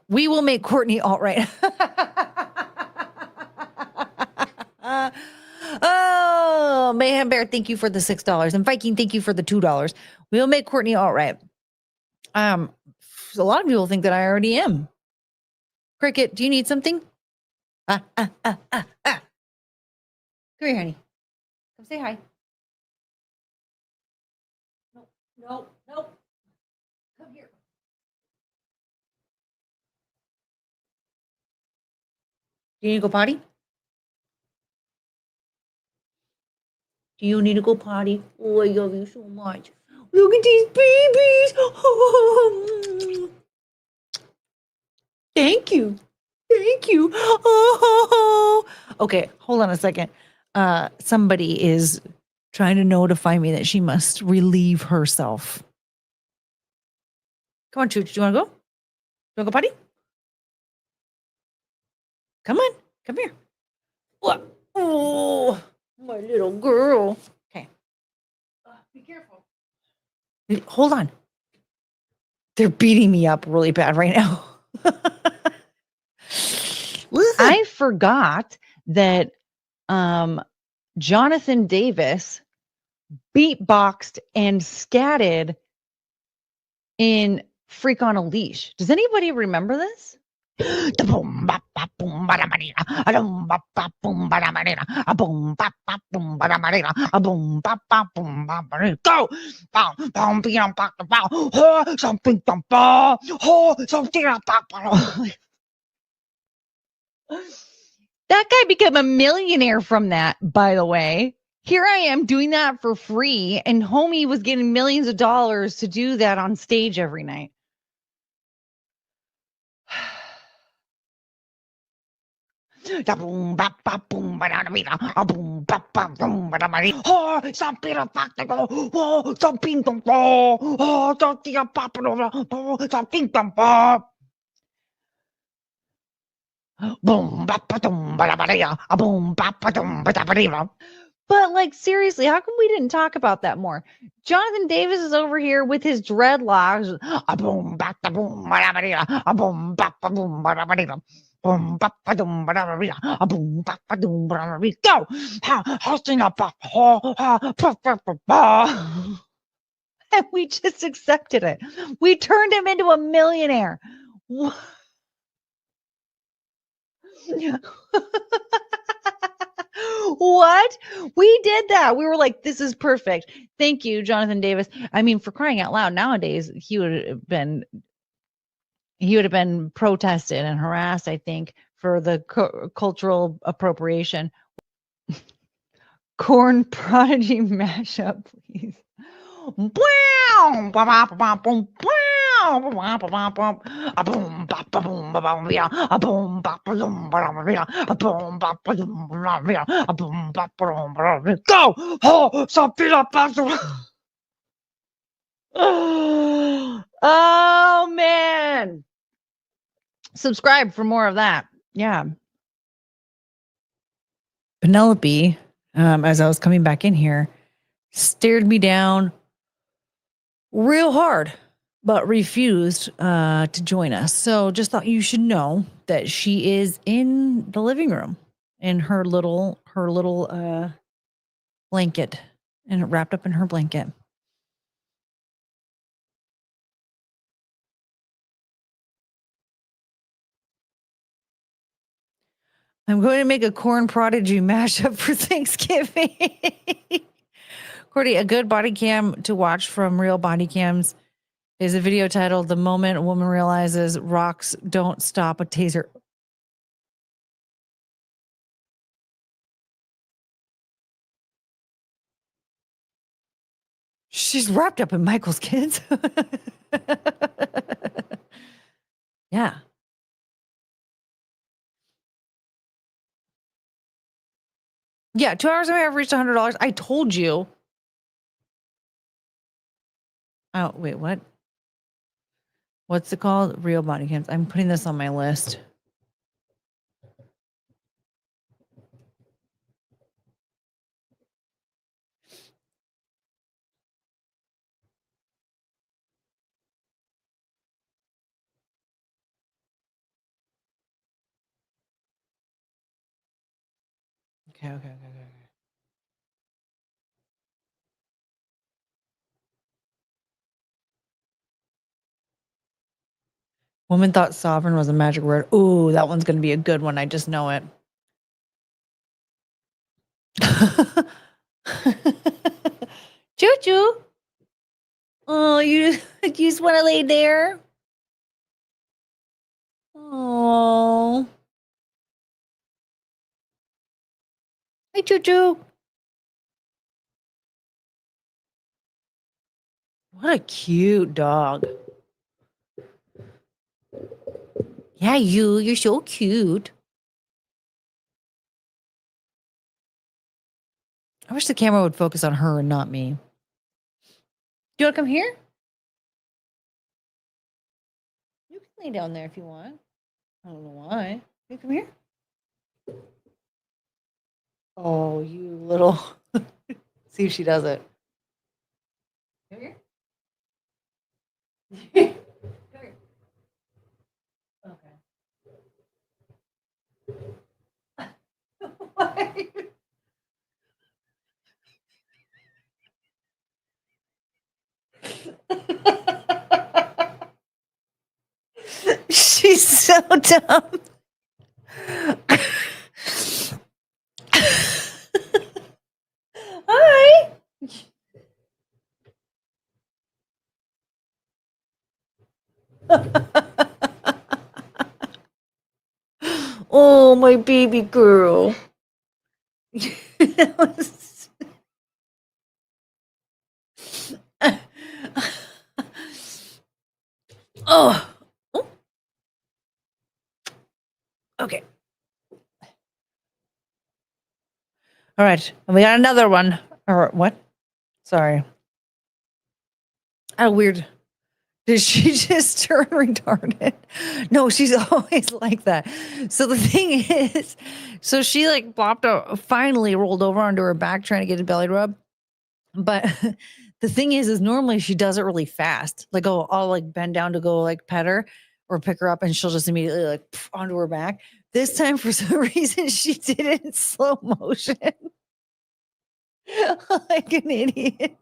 Speaker 1: We will make Courtney alt-right. Oh, Mayhem Bear, thank you for the $6. And Viking, thank you for the $2. We'll make Courtney alt-right. A lot of people think that I already am. Cricket, do you need something? Come here, honey. Come say hi. No. Come here. Do you need to go potty? Do you need to go potty? Oh, I love you so much. Look at these babies. Oh, thank you. Oh. Okay, hold on a second. Somebody is trying to notify me that she must relieve herself. Come on, Chooch. Do you want to go? You want to go potty? Come on. Come here. What? Oh, my little girl. Okay. Be careful. Hold on. They're beating me up really bad right now.
Speaker 9: I forgot that Jonathan Davis beatboxed and scatted in Freak on a Leash. Does anybody remember this? Go! That guy became a millionaire from that, by the way. Here I am doing that for free, and homie was getting millions of dollars to do that on stage every night. Boom, ba, ba, dum, ba, da, ba, da, a boom, ba, ba, dum, ba, da, ba, dee, ba. But like seriously, how come we didn't talk about that more? Jonathan Davis is over here with his dreadlocks. A boom, ba, da, boom, ba, da, ba, dee, a boom, ba, ba, boom, ba, da, ba, dee, boom, ba, ba, dum, ba, da, ba, dee, a boom, ba, ba, dum, ba, da, ba, dee. Go, hosting up, and we just accepted it. We turned him into a millionaire. What? We did that. We were like, this is perfect. Thank you, Jonathan Davis. I mean, for crying out loud, nowadays he would have been protested and harassed, I think, for the cultural appropriation. Corn prodigy mashup, please. Go! Oh, oh man. Subscribe for more of that. Yeah. Penelope, as I was coming back in here, stared me down real hard, but refused to join us. So just thought you should know that she is in the living room in her little blanket and wrapped up in her blanket. I'm going to make a corn prodigy mashup for Thanksgiving. Courtney, a good body cam to watch from Real Body Cams is a video titled "The Moment a Woman Realizes Rocks Don't Stop a Taser." She's wrapped up in Michael's kids. Yeah. Yeah, 2 hours away, I've reached $100. I told you. Oh, wait, what? What's it called? Real body cams. I'm putting this on my list. Okay. Woman thought sovereign was a magic word. Ooh, that one's going to be a good one. I just know it. Choo-choo. Oh, you just want to lay there? Oh. Hey, choo-choo. What a cute dog. Yeah, you're so cute. I wish the camera would focus on her and not me. Do you want to come here? You can lay down there if you want. I don't know why. You come here. Oh, you little. See if she does it. Come here. Come here. Okay. She's so dumb. Hi. Oh, my baby girl. That was... Oh. Okay. All right. And we got another one. Or what? Sorry. A weird Did she just turn retarded? No, she's always like that. So the thing is, so she like finally rolled over onto her back trying to get a belly rub. But the thing is normally she does it really fast. Like, I'll like bend down to go like pet her or pick her up, and she'll just immediately like onto her back. This time, for some reason, she did it in slow motion. Like an idiot.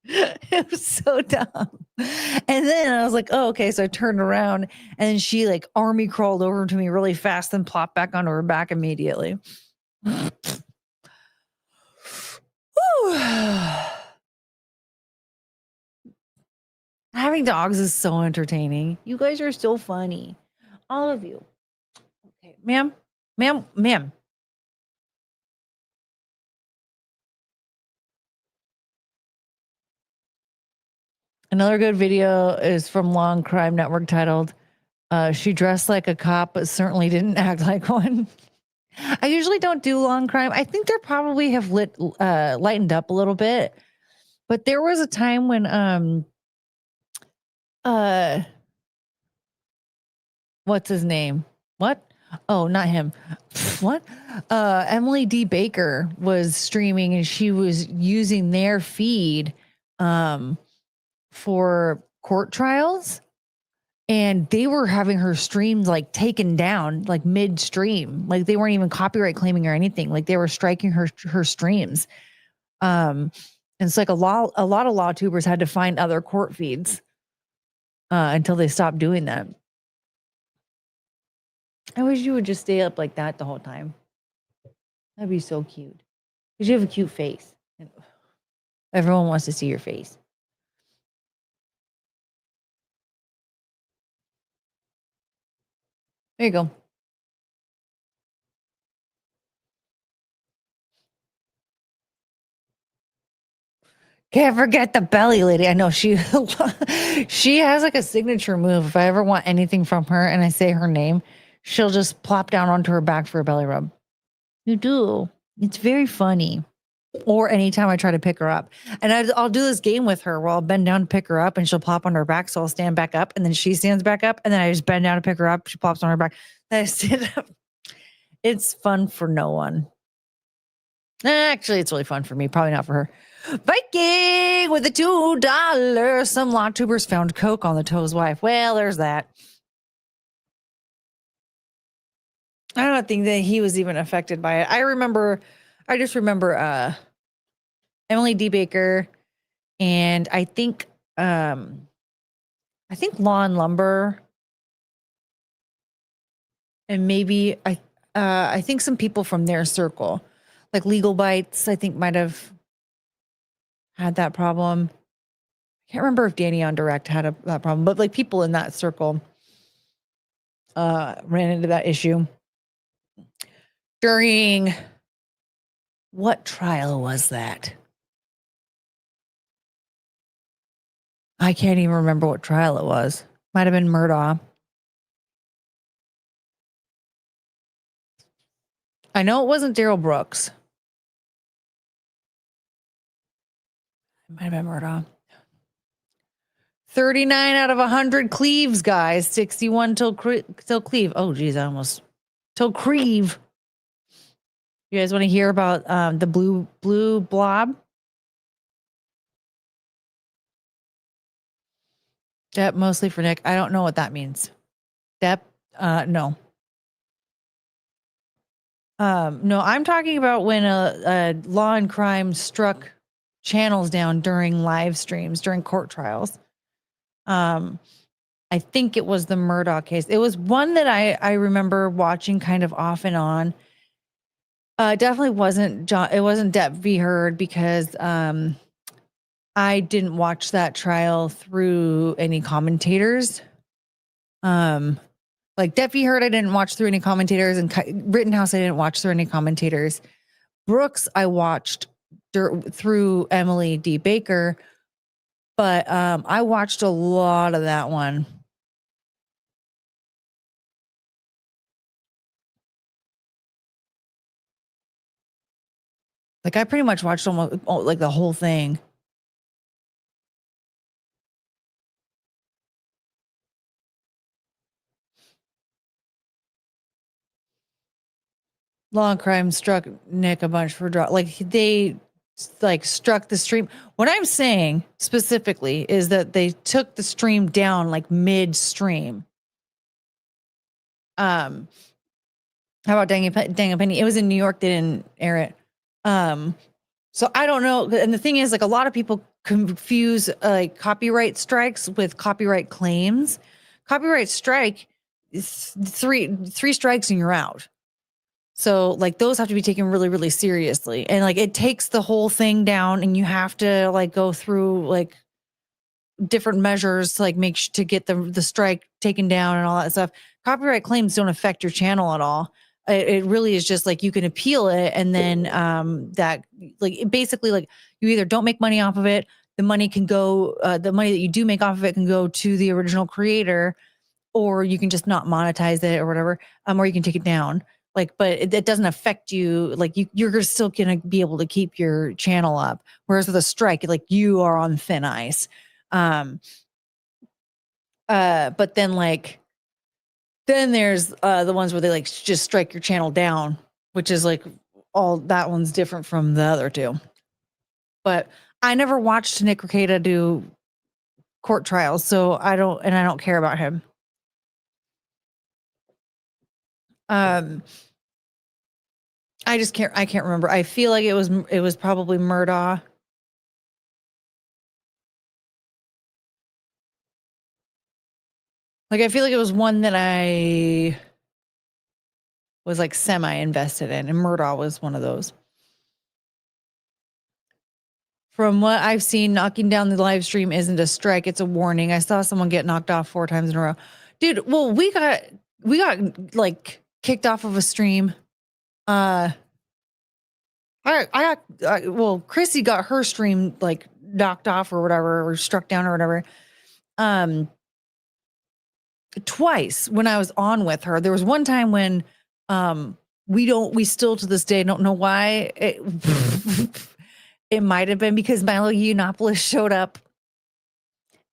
Speaker 9: It was so dumb. And then I was like, oh, okay. So I turned around, and then she like army crawled over to me really fast and plopped back onto her back immediately. Having dogs is so entertaining. You guys are so funny. All of you. Okay, ma'am. Another good video is from Long Crime Network titled, She Dressed Like a Cop, but certainly didn't act like one. I usually don't do long crime. I think they probably have lightened up a little bit. But there was a time when what's his name? What? Oh, not him. What? Emily D. Baker was streaming, and she was using their feed for court trials, and they were having her streams like taken down like midstream. Like they weren't even copyright claiming or anything. Like they were striking her streams. And it's like a lot of law tubers had to find other court feeds until they stopped doing that. I wish you would just stay up like that the whole time. That'd be so cute. Because you have a cute face. And everyone wants to see your face. There you go. Can't forget the belly lady. I know she has like a signature move. If I ever want anything from her and I say her name, she'll just plop down onto her back for a belly rub. You do. It's very funny. Or anytime I try to pick her up. And I'll do this game with her where I'll bend down to pick her up and she'll plop on her back. So I'll stand back up and then she stands back up. And then I just bend down to pick her up. She plops on her back. Then I stand up. It's fun for no one. Actually, it's really fun for me. Probably not for her. Viking with the $2. Some law tubers found coke on the toe's wife. Well, there's that. I don't think that he was even affected by it. I just remember Emily D. Baker, and I think Law and Lumber, and maybe I think some people from their circle, like Legal Bites, I think might have had that problem. I can't remember if Danny on Direct had that problem, but like people in that circle ran into that issue during what trial was that? I can't even remember what trial it was. Might have been Murdaugh. I know it wasn't Daryl Brooks. It might have been Murdaugh. 39 out of 100 Cleaves, guys. 61 till Cleave. Oh, geez, I almost... Till Creve. You guys want to hear about the blue blob? Dep, mostly for Nick. I don't know what that means. Dep, no. No, I'm talking about when a law and crime struck channels down during live streams, during court trials. I think it was the Murdaugh case. It was one that I remember watching kind of off and on. Definitely wasn't John. It wasn't Depp v. Heard because I didn't watch that trial through any commentators. Like Depp v. Heard, I didn't watch through any commentators, and Rittenhouse, I didn't watch through any commentators. Brooks, I watched through Emily D. Baker, but I watched a lot of that one. Like I pretty much watched almost like the whole thing. Law and Crime struck Nick a bunch for drop. Like they like struck the stream. What I'm saying specifically is that they took the stream down like midstream. How about Dang a Penny? It was in New York. They didn't air it. So I don't know. And the thing is, like, a lot of people confuse like copyright strikes with copyright claims. Copyright strike is three strikes and you're out. So like those have to be taken really, really seriously. And like it takes the whole thing down and you have to like go through like different measures to like make to get the strike taken down and all that stuff. Copyright claims don't affect your channel at all. It really is just like you can appeal it and then that like basically like you either don't make money off of it, the money can go the money that you do make off of it can go to the original creator, or you can just not monetize it or whatever, or you can take it down. Like, but it doesn't affect you. Like you're still gonna be able to keep your channel up. Whereas with a strike, like you are on thin ice. But then like, then there's the ones where they like just strike your channel down, which is like all that one's different from the other two. But I never watched Nick Rekieta do court trials, so I don't care about him. I can't remember. I feel like it was probably Murdaugh. Like I feel like it was one that I was like semi invested in, and Murdaugh was one of those. From what I've seen, knocking down the live stream isn't a strike, it's a warning. I saw someone get knocked off 4 times in a row. Dude, well, we got like kicked off of a stream. Well, Chrissy got her stream like knocked off or whatever, or struck down or whatever. Twice when I was on with her. There was one time when we still to this day don't know why. It might have been because Milo Yiannopoulos showed up.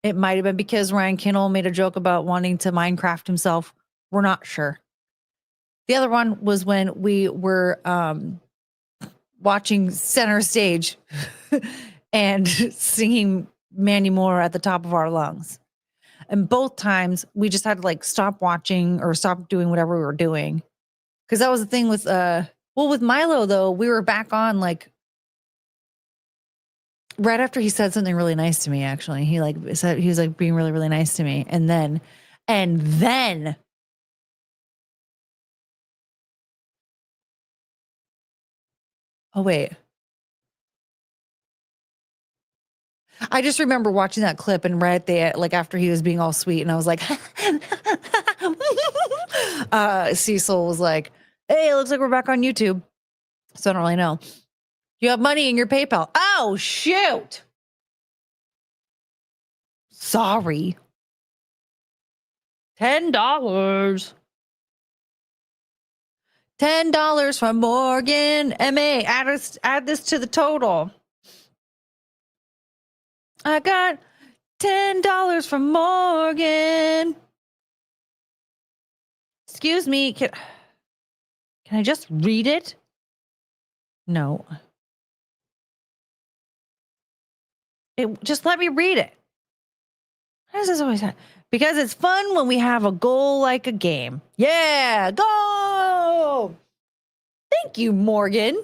Speaker 9: It might have been because Ryan Kinnell made a joke about wanting to Minecraft himself. We're not sure. The other one was when we were watching Center Stage and singing Mandy Moore at the top of our lungs. And both times we just had to like stop watching or stop doing whatever we were doing. Cause that was the thing with, with Milo though, we were back on like right after he said something really nice to me, actually. He like said, he was like being really, really nice to me. And then oh wait. I just remember watching that clip and right there, like after he was being all sweet, and I was like, Cecil was like, hey, it looks like we're back on YouTube. So I don't really know. You have money in your PayPal. Oh, shoot. Sorry. $10. $10 from Morgan MA. Add this to the total. I got $10 from Morgan. Excuse me. Can I just read it? No. Just let me read it. How does this always happen? Because it's fun when we have a goal like a game. Yeah, go! Thank you, Morgan.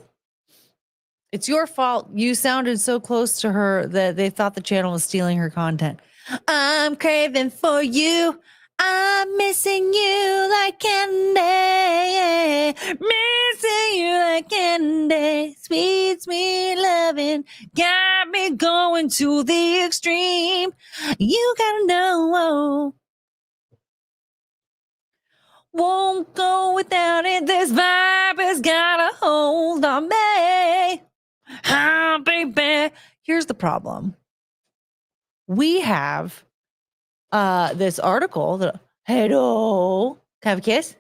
Speaker 9: It's your fault. You sounded so close to her that they thought the channel was stealing her content. I'm craving for you. I'm missing you like candy. Missing you like candy. Sweet, sweet loving. Got me going to the extreme. You gotta know. Won't go without it. This vibe has got a hold on me. Ah, baby. Here's the problem. We have this article that, hello, can I have a kiss?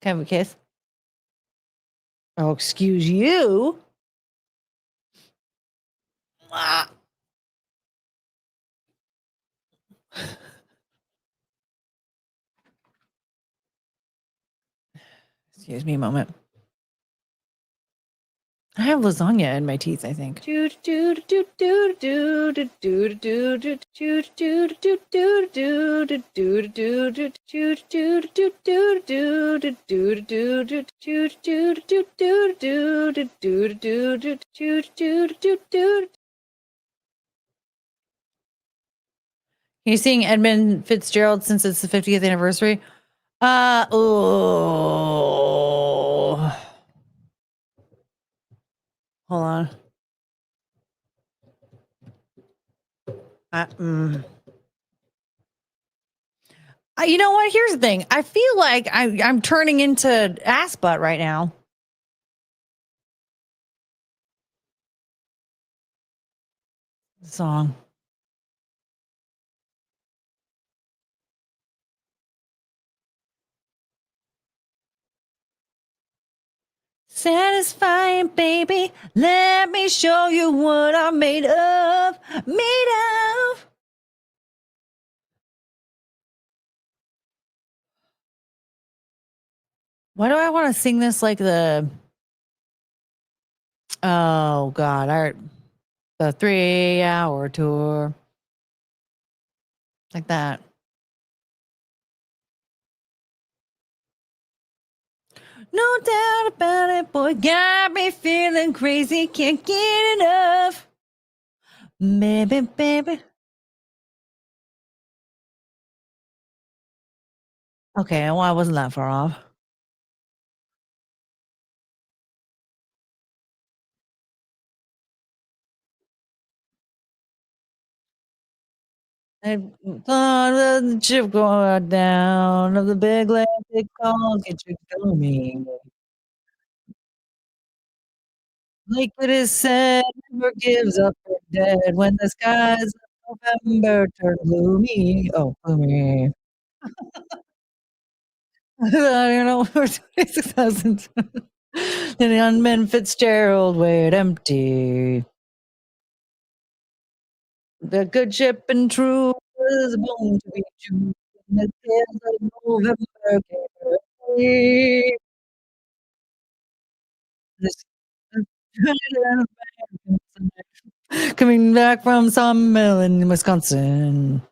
Speaker 9: Can I have a kiss? Oh, excuse you. Ah. Excuse me a moment.
Speaker 1: have lasagna in my teeth, I think. You seeing Edmund Fitzgerald since it's the 50th anniversary? Oh. Hold on. You know what? Here's the thing. I feel like I'm turning into ass butt right now. Song. Satisfying, baby. Let me show you what I'm made of. Made of. Why do I want to sing this like the... Oh, God. The 3-hour tour. Like that. No doubt about it, boy. Got me feeling crazy. Can't get enough. Baby, baby. Okay, well, I wasn't that far off. I thought of the ship going down of the big Atlantic call, get you going. Like it is said, never gives up for dead when the skies of November turn gloomy. Oh, gloomy. I don't know, 26,000. And the unmanned Fitzgerald weighed empty. The good ship and true was born to be true. The tales of November came this coming back from some mill in Wisconsin.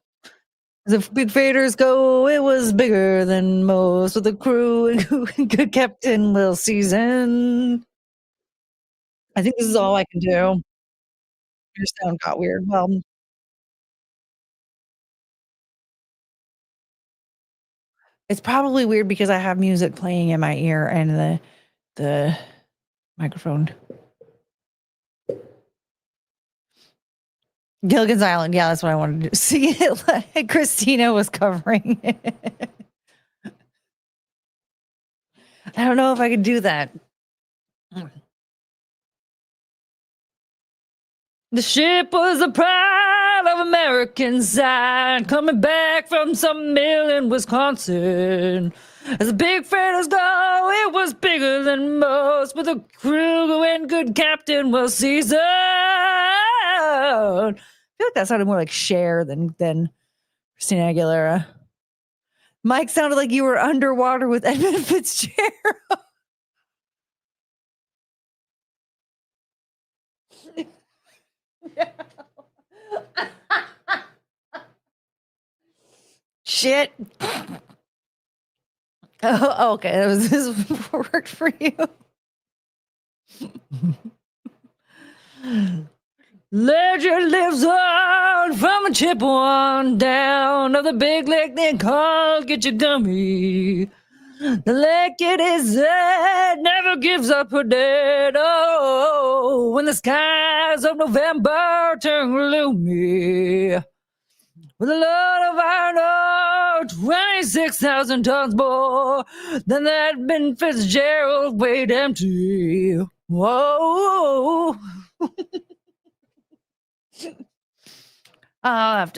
Speaker 1: As if big freighters go, it was bigger than most with a crew and good Captain Will Season. I think this is all I can do. Your sound got weird. Well, it's probably weird because I have music playing in my ear and the microphone. Gilligan's Island. Yeah, that's what I wanted to do. See it like Christina was covering it. I don't know if I could do that. The ship was a pride of American side, coming back from some mill in Wisconsin. As the big freighters go, it was bigger than most, with a crew and good Captain Will Season. I feel like that sounded more like Cher than Christina Aguilera. Mike sounded like you were underwater with Edmund Fitzgerald. Shit. Oh, okay. This worked for you. Legend lives on from a chip on down of the big lake they call Get Your Gummy. The lake it is dead, never gives up her dead. Oh, when the skies of November turn gloomy. With a load of iron ore, 26,000 tons more than that Ben Fitzgerald weighed empty. Whoa. I'll have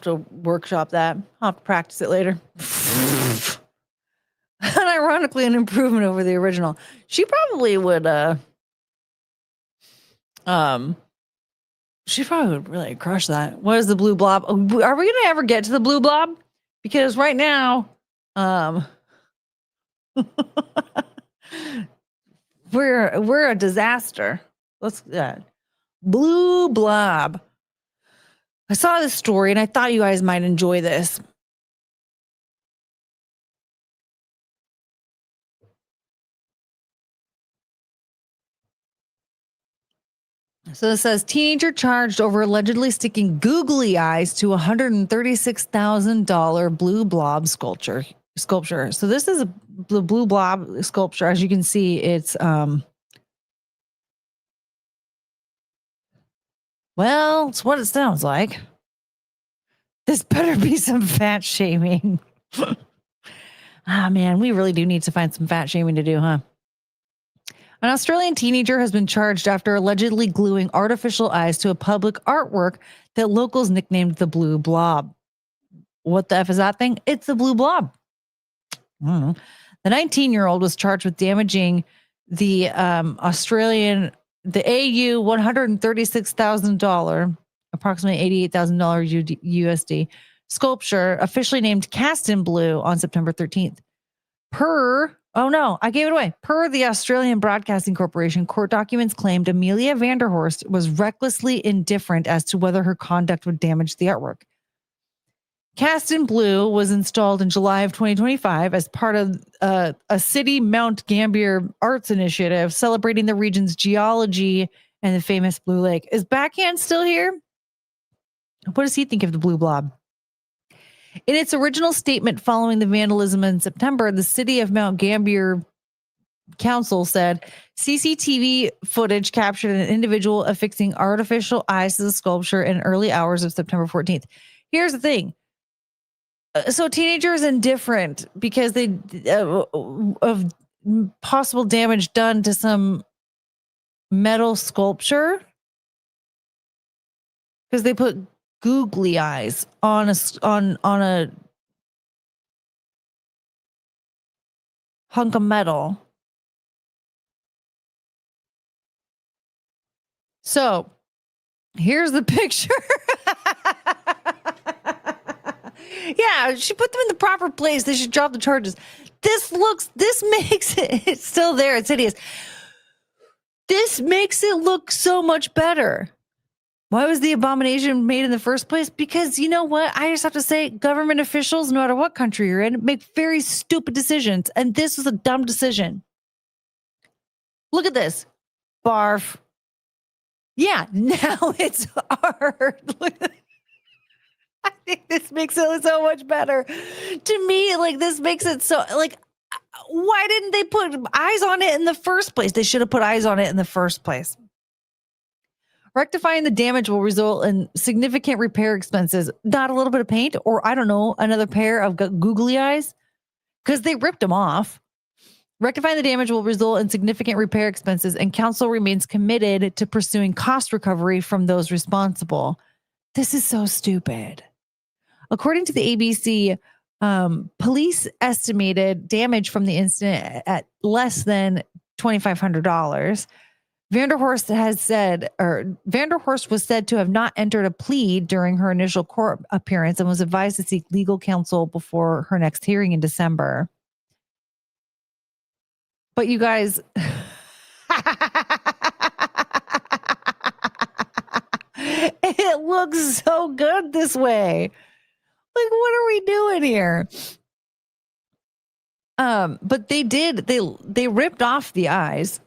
Speaker 1: to workshop that. I'll have to practice it later. And ironically, an improvement over the original. She probably would she probably would really crush that. What is the blue blob? Are we gonna ever get to the blue blob? Because right now,
Speaker 9: We're a disaster. Let's Blue Blob. I saw this story and I thought you guys might enjoy this. So it says teenager charged over allegedly sticking googly eyes to $136,000 blue blob sculpture. So this is the blue blob sculpture. As you can see, it's well, it's what it sounds like. This better be some fat shaming. Man, we really do need to find some fat shaming to do, huh? An Australian teenager has been charged after allegedly gluing artificial eyes to a public artwork that locals nicknamed the Blue Blob. What the F is that thing? It's the Blue Blob. I don't know. The 19-year-old was charged with damaging the AU $136,000, approximately $88,000 USD sculpture, officially named Cast in Blue on September 13th. Per the Australian Broadcasting Corporation, court documents claimed Amelia Vanderhorst was recklessly indifferent as to whether her conduct would damage the artwork. Cast in Blue was installed in July of 2025 as part of a city Mount Gambier arts initiative celebrating the region's geology and the famous Blue Lake. Is Backhand still here? What does he think of the Blue Blob? In its original statement following the vandalism in September, the city of Mount Gambier Council said CCTV footage captured an individual affixing artificial eyes to the sculpture in early hours of September 14th. Here's the thing. So teenager is indifferent because they of possible damage done to some metal sculpture because they put googly eyes on a hunk of metal. So here's the picture. Yeah, she put them in the proper place. They should drop the charges. This makes it's still there. It's hideous. This makes it look so much better. Why was the abomination made in the first place? Because you know what? I just have to say, government officials, no matter what country you're in, make very stupid decisions. And this was a dumb decision. Look at this. Barf. Yeah, now it's art. I think this makes it so much better. To me, like, this makes it so, like, why didn't they put eyes on it in the first place? They should have put eyes on it in the first place. Rectifying the damage will result in significant repair expenses. Not a little bit of paint, or I don't know, another pair of googly eyes, because they ripped them off. Rectifying the damage will result in significant repair expenses, and council remains committed to pursuing cost recovery from those responsible. This is so stupid. According to the ABC, police estimated damage from the incident at less than $2,500. Vanderhorst was said to have not entered a plea during her initial court appearance and was advised to seek legal counsel before her next hearing in December. But you guys, it looks so good this way. Like, what are we doing here? But they ripped off the eyes.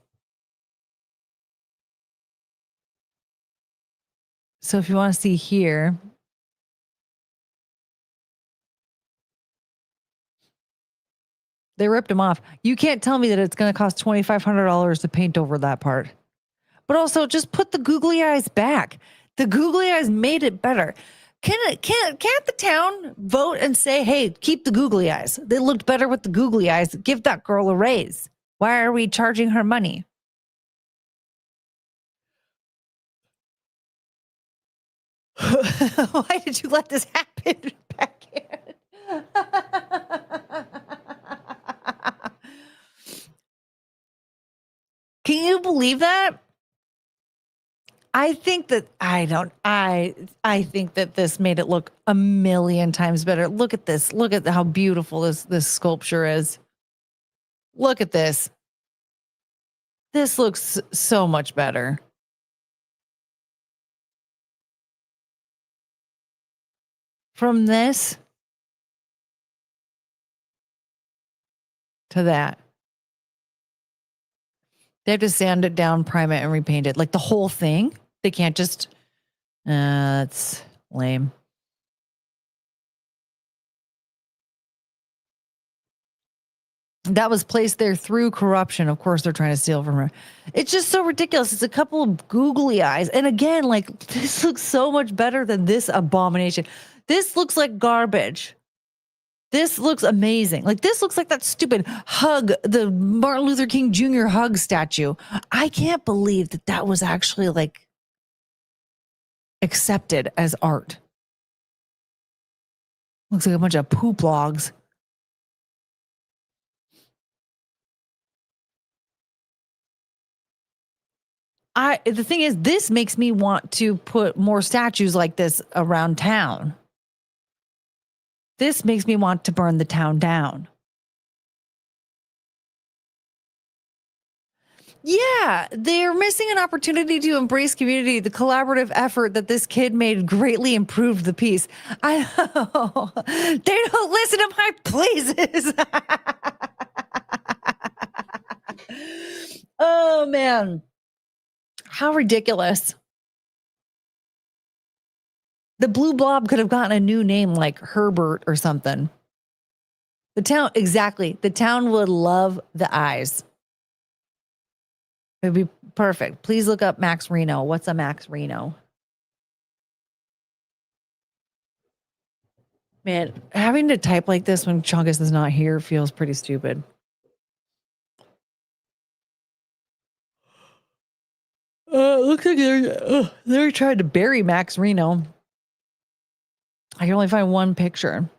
Speaker 9: So if you want to see here, they ripped them off. You can't tell me that it's going to cost $2,500 to paint over that part. But also, just put the googly eyes back. The googly eyes made it better. Can't the town vote and say, hey, keep the googly eyes? They looked better with the googly eyes. Give that girl a raise. Why are we charging her money? Why did you let this happen back in? Can you believe that? I think that I think that this made it look a million times better. Look at this. Look at how beautiful this sculpture is. Look at this. This looks so much better. From this to that. They have to sand it down, prime it, and repaint it. Like the whole thing. They can't just... that's lame. That was placed there through corruption. Of course, they're trying to steal from her. It's just so ridiculous. It's a couple of googly eyes. And again, like, this looks so much better than this abomination. This looks like garbage. This looks amazing. Like, this looks like that stupid hug, the Martin Luther King Jr. hug statue. I can't believe that that was actually, like, accepted as art. Looks like a bunch of poop logs. The thing is, this makes me want to put more statues like this around town. This makes me want to burn the town down. Yeah, they're missing an opportunity to embrace community. The collaborative effort that this kid made greatly improved the piece. I know. They don't listen to my pleases. Oh, man. How ridiculous. The blue blob could have gotten a new name like Herbert or something. The town, exactly. The town would love the eyes. It would be perfect. Please look up Max Reno. What's a Max Reno? Man, having to type like this when Chungus is not here feels pretty stupid. Looks like they're trying to bury Max Reno. I can only find one picture.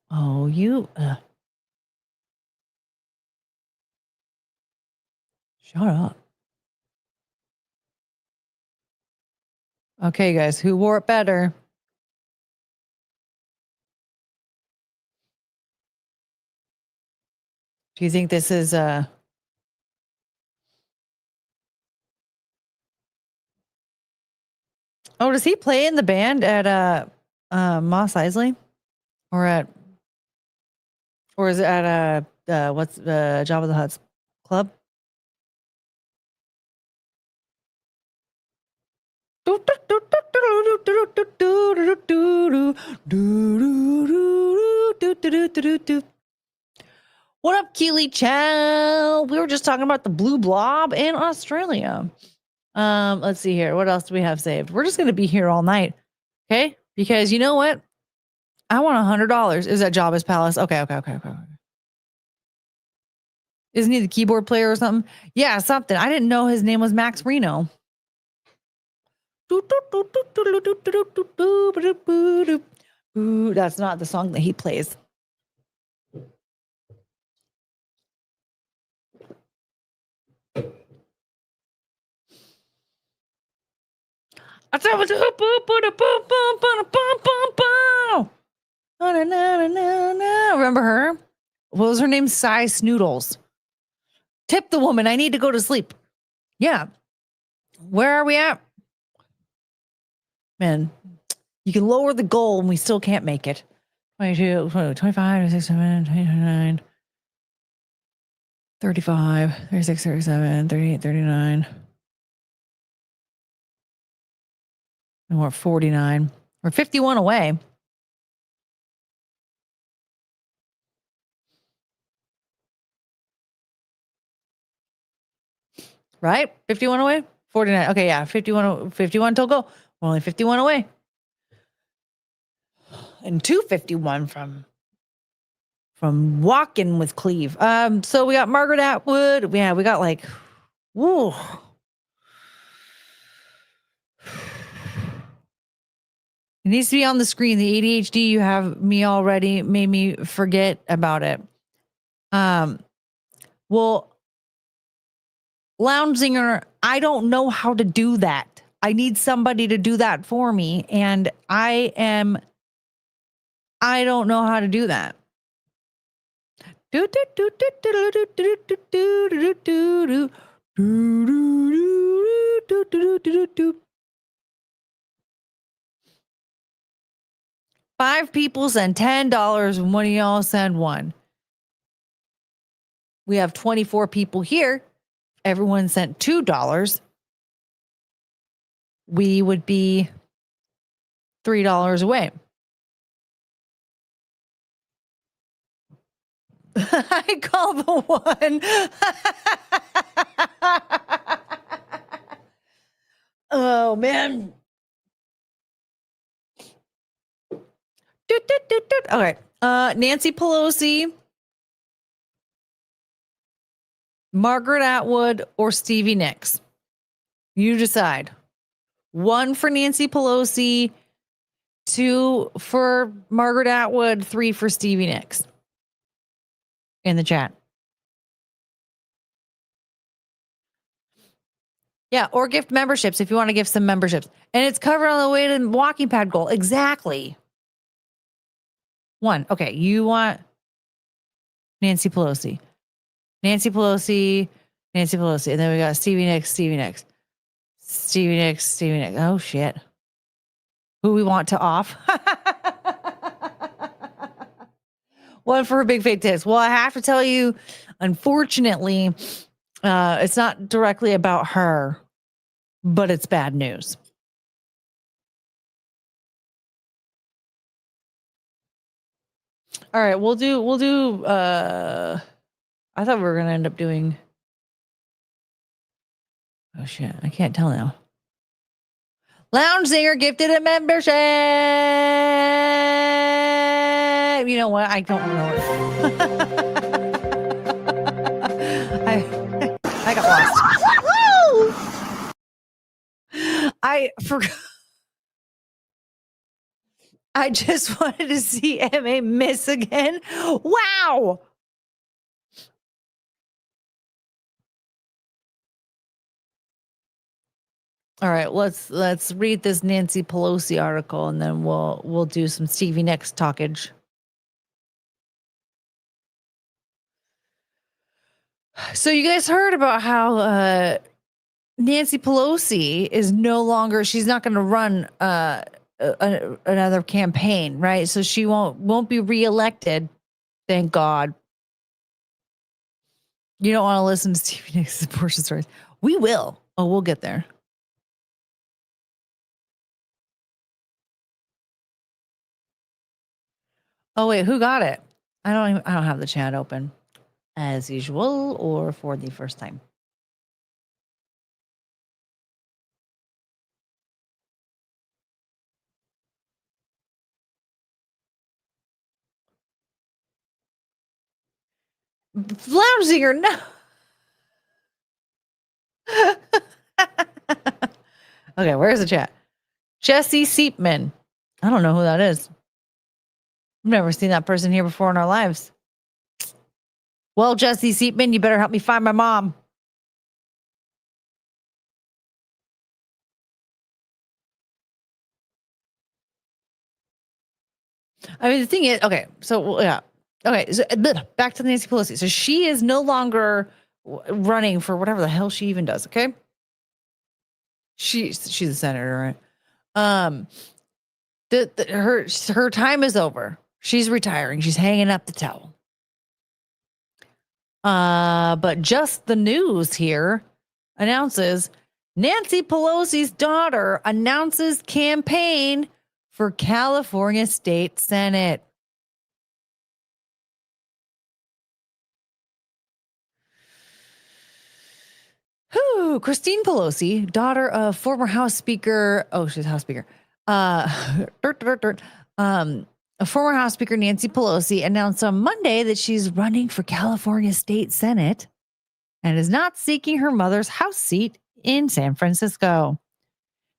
Speaker 9: Oh, you... Shut up. Okay, guys, who wore it better? Do you think this is Oh, does he play in the band at Mos Eisley? Or is it at what's Jabba the Hutt's club? What up, Keely Chow? We were just talking about the blue blob in Australia. Let's see here. What else do we have saved? We're just going to be here all night. Okay? Because you know what? I want $100. Is that Jabba's Palace? Okay. Isn't he the keyboard player or something? Yeah, something. I didn't know his name was Max Reno. That's not the song that he plays. Remember her? What was her name? Cy Snoodles. Tip the woman. I need to go to sleep. Yeah. Where are we at? Man, you can lower the goal and we still can't make it. 22, 25, 26, 27, 29, 35, 36, 37, 38, 39. And we're 49. We're 51 away. Right? 51 away? 49. Okay, yeah. 51 till go. We're only 51 away. And 251 from walking with Cleve. So we got Margaret Atwood. Yeah, we got like, woo. It needs to be on the screen. The ADHD you have me already made me forget about it. Well, Lounge Singer, I don't know how to do that. I need somebody to do that for me. And I am I don't know how to do that. Five people send $10 and one of y'all send one. We have 24 people here. Everyone sent $2. We would be $3 away. I call the one. Oh, man. Okay. Nancy Pelosi, Margaret Atwood, or Stevie Nicks. You decide. 1 for Nancy Pelosi, 2 for Margaret Atwood, 3 for Stevie Nicks. In the chat. Yeah, or gift memberships if you want to give some memberships. And it's covered on the way to walking pad goal. Exactly. 1. Okay, you want Nancy Pelosi. Nancy Pelosi, Nancy Pelosi. And then we got Stevie Nicks, Stevie Nicks. Stevie Nicks, Stevie Nicks. Oh, shit. Who we want to off? 1 for her big fake tits. Well, I have to tell you, unfortunately, it's not directly about her, but it's bad news. All right, we'll do I thought we were going to end up doing oh shit, I can't tell now. Lounge Singer gifted a membership. You know what? I don't know. I got lost. I forgot. I just wanted to see MA miss again. Wow. All right, let's read this Nancy Pelosi article and then we'll do some Stevie Nicks talkage. So you guys heard about how Nancy Pelosi is no longer, she's not going to run another campaign, right? So she won't be reelected. Thank God. You don't want to listen to Stevie Nicks' abortion stories. We will. Oh, we'll get there. Oh wait, who got it? I don't have the chat open as usual or for the first time. Loungier, no. Okay, where's the chat? Jesse Seepman. I don't know who that is. I've never seen that person here before in our lives. Well, Jesse Seepman, you better help me find my mom. I mean, the thing is, okay, so yeah. Okay, so back to Nancy Pelosi. So she is no longer running for whatever the hell she even does, okay? She's a senator, right? Her time is over. She's retiring. She's hanging up the towel. But Just the News here announces Nancy Pelosi's daughter announces campaign for California State Senate. Christine Pelosi, daughter of former House Speaker. Oh, she's House Speaker. A former House Speaker Nancy Pelosi announced on Monday that she's running for California State Senate and is not seeking her mother's House seat in San Francisco.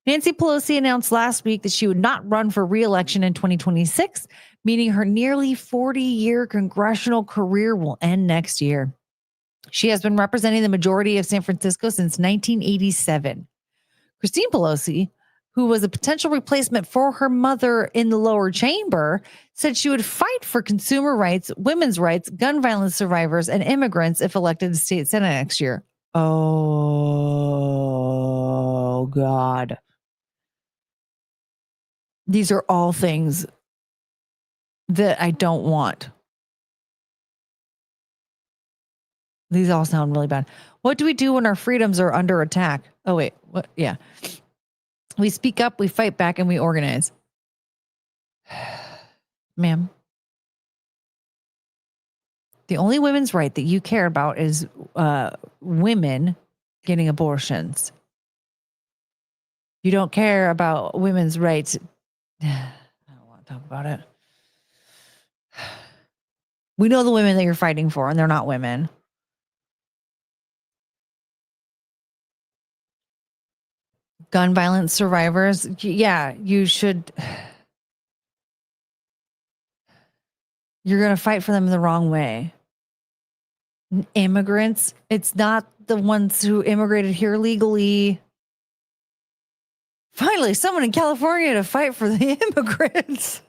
Speaker 9: Nancy Pelosi announced last week that she would not run for re-election in 2026, meaning her nearly 40-year congressional career will end next year. She has been representing the majority of San Francisco since 1987. Christine Pelosi, who was a potential replacement for her mother in the lower chamber, said she would fight for consumer rights, women's rights, gun violence survivors, and immigrants if elected to state senate next year. Oh, God. These are all things that I don't want. These all sound really bad. What do we do when our freedoms are under attack? Oh, wait. What? Yeah. We speak up, we fight back, and we organize. Ma'am. The only women's right that you care about is women getting abortions. You don't care about women's rights. I don't want to talk about it. We know the women that you're fighting for, and they're not women. Gun violence survivors. Yeah, you should. You're going to fight for them the wrong way. Immigrants, it's not the ones who immigrated here legally. Finally, someone in California to fight for the immigrants.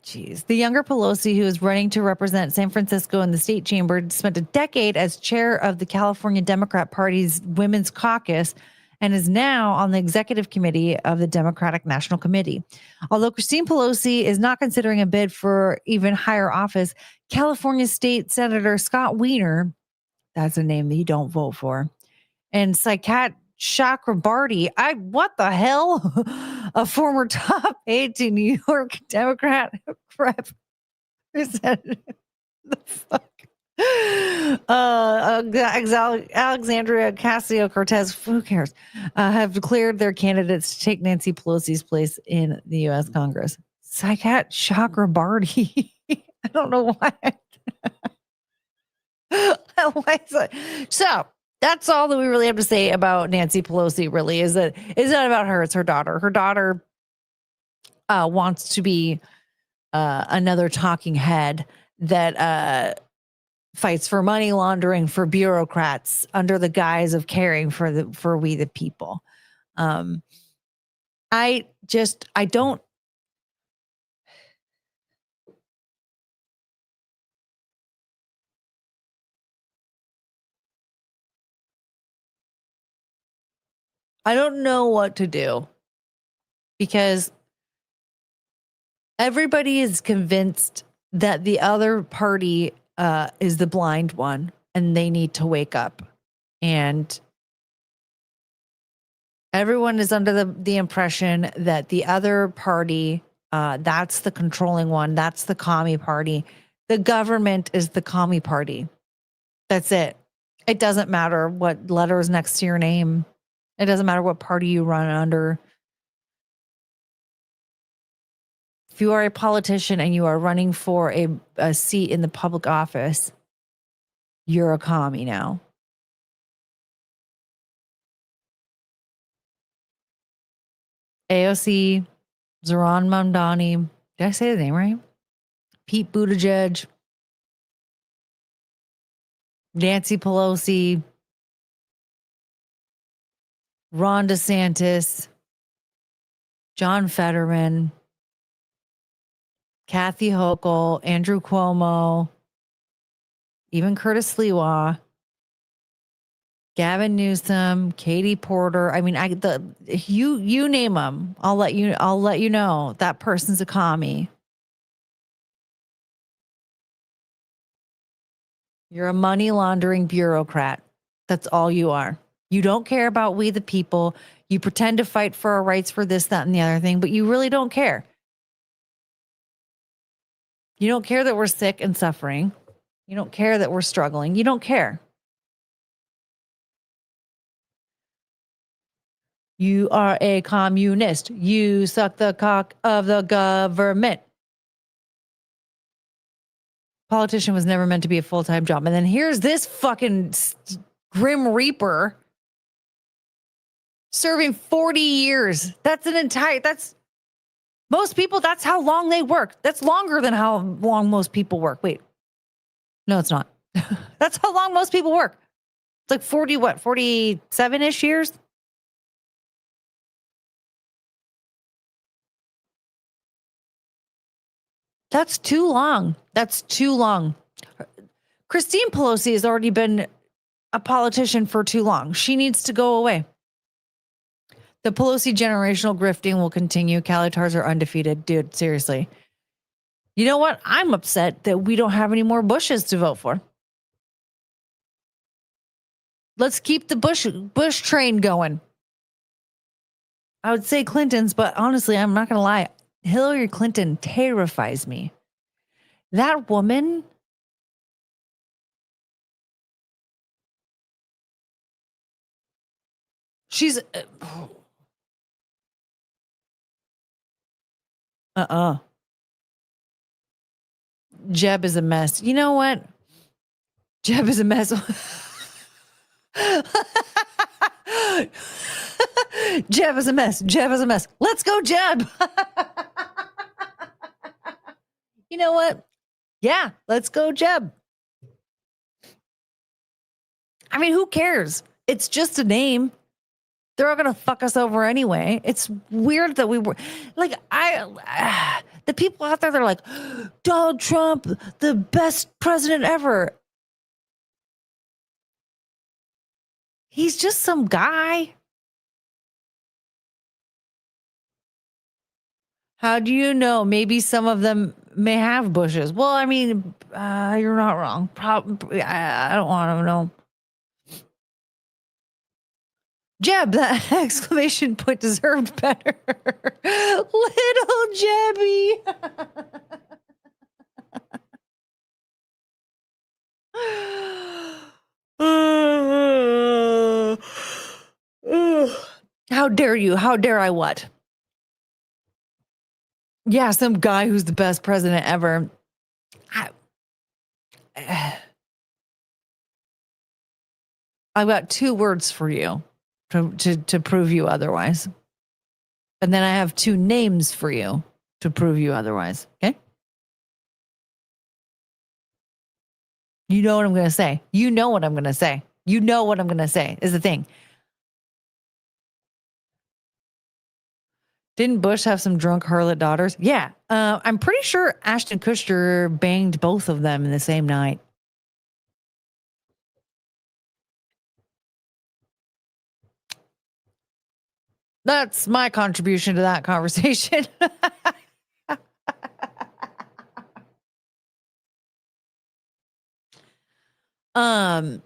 Speaker 9: Jeez. The younger Pelosi, who is running to represent San Francisco in the state chamber, spent a decade as chair of the California Democrat Party's Women's Caucus and is now on the executive committee of the Democratic National Committee. Although Christine Pelosi is not considering a bid for even higher office, California State Senator Scott Wiener, that's a name that you don't vote for, and Saikat Chakrabarty, what the hell? A former top aide to New York Democrat representative. The fuck? Alexandria Ocasio-Cortez, who cares, have declared their candidates to take Nancy Pelosi's place in the U.S. Congress. Saikat Chakrabarty. I don't know why. Why is that? So that's all that we really have to say about Nancy Pelosi, really, is that it's not about her, it's her daughter. Her daughter wants to be another talking head that fights for money laundering for bureaucrats under the guise of caring for we the people. I don't. I don't know what to do because everybody is convinced that the other party is the blind one and they need to wake up. And everyone is under the impression that the other party, that's the controlling one. That's the commie party. The government is the commie party. That's it. It doesn't matter what letter is next to your name. It doesn't matter what party you run under. If you are a politician and you are running for a seat in the public office, you're a commie now. AOC, Zohran Mamdani, did I say the name right? Pete Buttigieg, Nancy Pelosi, Ron DeSantis, John Fetterman, Kathy Hochul, Andrew Cuomo, even Curtis Sliwa, Gavin Newsom, Katie Porter. I mean, you name them. I'll let you know that person's a commie. You're a money laundering bureaucrat. That's all you are. You don't care about we the people. You pretend to fight for our rights for this, that, and the other thing, but you really don't care. You don't care that we're sick and suffering. You don't care that we're struggling. You don't care. You are a communist. You suck the cock of the government. Politician was never meant to be a full-time job. And then here's this fucking Grim Reaper serving 40 years. That's most people, that's how long they work. That's longer than how long most people work. Wait. No, it's not. That's how long most people work. It's like 47-ish years. That's too long. That's too long. Christine Pelosi has already been a politician for too long. She needs to go away. The Pelosi generational grifting will continue. Calitars are undefeated. Dude, seriously. You know what? I'm upset that we don't have any more Bushes to vote for. Let's keep the Bush train going. I would say Clinton's, but honestly, I'm not going to lie. Hillary Clinton terrifies me. That woman, she's Jeb is a mess. You know what? Jeb is a mess. Jeb is a mess. Jeb is a mess. Let's go, Jeb. You know what? Yeah, let's go, Jeb. I mean, who cares? It's just a name. They're all going to fuck us over anyway. It's weird that we were like, the people out there, they're like, Donald Trump, the best president ever. He's just some guy. How do you know? Maybe some of them may have bushes. Well, I mean, you're not wrong. Probably, I don't want to know. Jeb, that exclamation point deserved better. Little Jebby. How dare you? How dare I what? Yeah, some guy who's the best president ever. I've got 2 words for you to prove you otherwise. And then I have 2 names for you to prove you otherwise. Okay? You know what I'm going to say. You know what I'm going to say. You know what I'm going to say is the thing. Didn't Bush have some drunk harlot daughters? Yeah. I'm pretty sure Ashton Kutcher banged both of them in the same night. That's my contribution to that conversation. All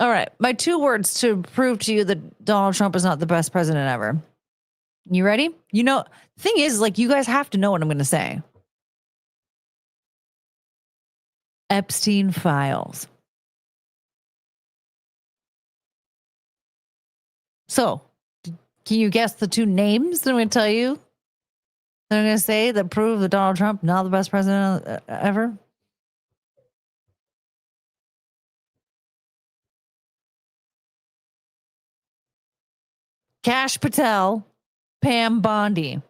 Speaker 9: right. My 2 words to prove to you that Donald Trump is not the best president ever. You ready? You know, the thing is, like, you guys have to know what I'm going to say. Epstein files. So, can you guess the 2 names that I'm going to tell you that I'm going to say that prove that Donald Trump not the best president ever? Kash Patel, Pam Bondi.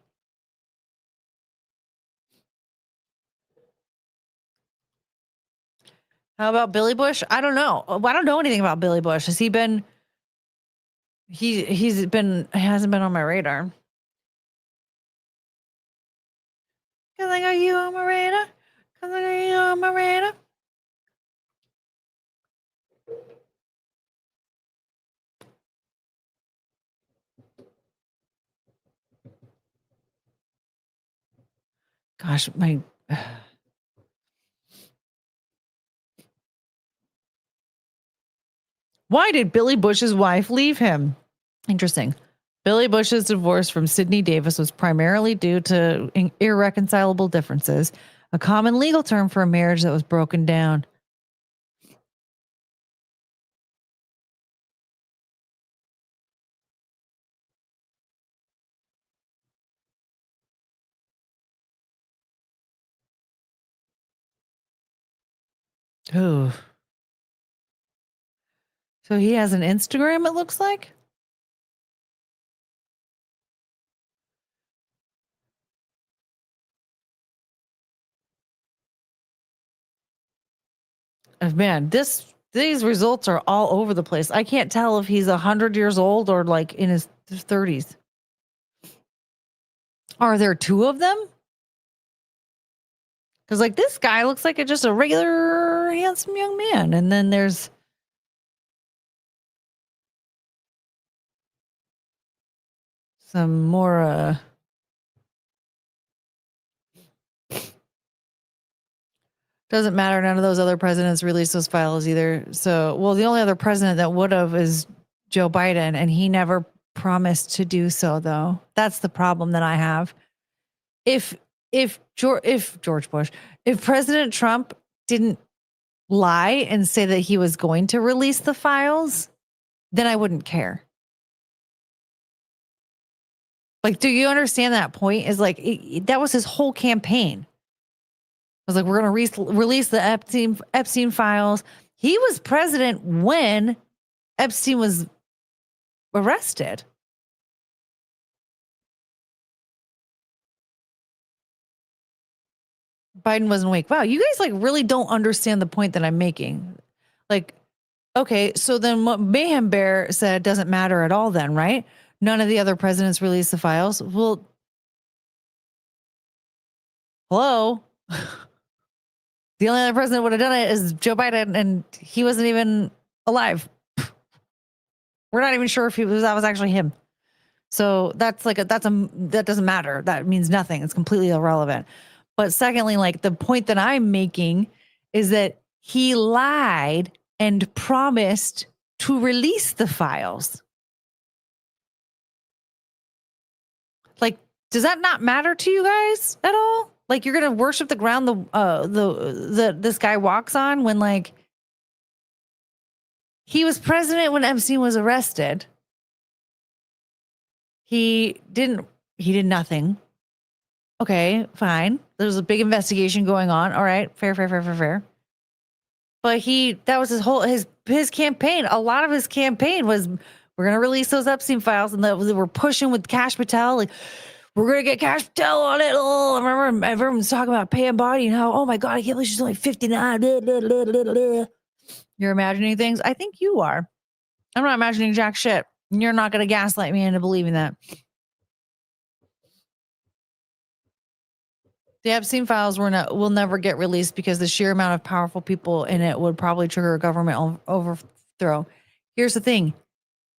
Speaker 9: How about Billy Bush? I don't know. I don't know anything about Billy Bush. Has he been? He hasn't been on my radar. Cause I got you on my radar. Cause I got you on my radar. Gosh, my. Why did Billy Bush's wife leave him? Interesting. Billy Bush's divorce from Sidney Davis was primarily due to irreconcilable differences, a common legal term for a marriage that was broken down. Oh. So he has an Instagram, it looks like? Man, these results are all over the place. I can't tell if he's 100 years old or like in his 30s. Are there 2 of them? Because like this guy looks like just a regular handsome young man. And then there's some more doesn't matter. None of those other presidents released those files either. So, well, the only other president that would have is Joe Biden, and he never promised to do so, though. That's the problem that I have. If George Bush, if President Trump didn't lie and say that he was going to release the files, then I wouldn't care. Like, do you understand that point? Is like that was his whole campaign. I was like, we're going to release the Epstein files. He was president when Epstein was arrested. Biden wasn't awake. Wow, you guys like really don't understand the point that I'm making. Like, okay, so then what Mayhem Bear said doesn't matter at all then, right? None of the other presidents released the files. Well, hello? The only other president would have done it is Joe Biden, and he wasn't even alive. We're not even sure if that was actually him. So that doesn't matter. That means nothing. It's completely irrelevant. But secondly, like the point that I'm making is that he lied and promised to release the files. Like, does that not matter to you guys at all? Like, you're gonna worship the ground this guy walks on when like he was president when Epstein was arrested. He did nothing. Okay, fine. There's a big investigation going on. All right, fair. But that was his campaign. A lot of his campaign was we're gonna release those Epstein files, and that we're pushing with Cash Patel. Like, we're gonna get Cash Patel on it. Oh, I remember everyone's talking about Pam Bondi and how, oh my God, I can't believe she's only 59. You're imagining things. I think you are. I'm not imagining jack shit. You're not gonna gaslight me into believing that. The Epstein files will never get released because the sheer amount of powerful people in it would probably trigger a government overthrow. Here's the thing.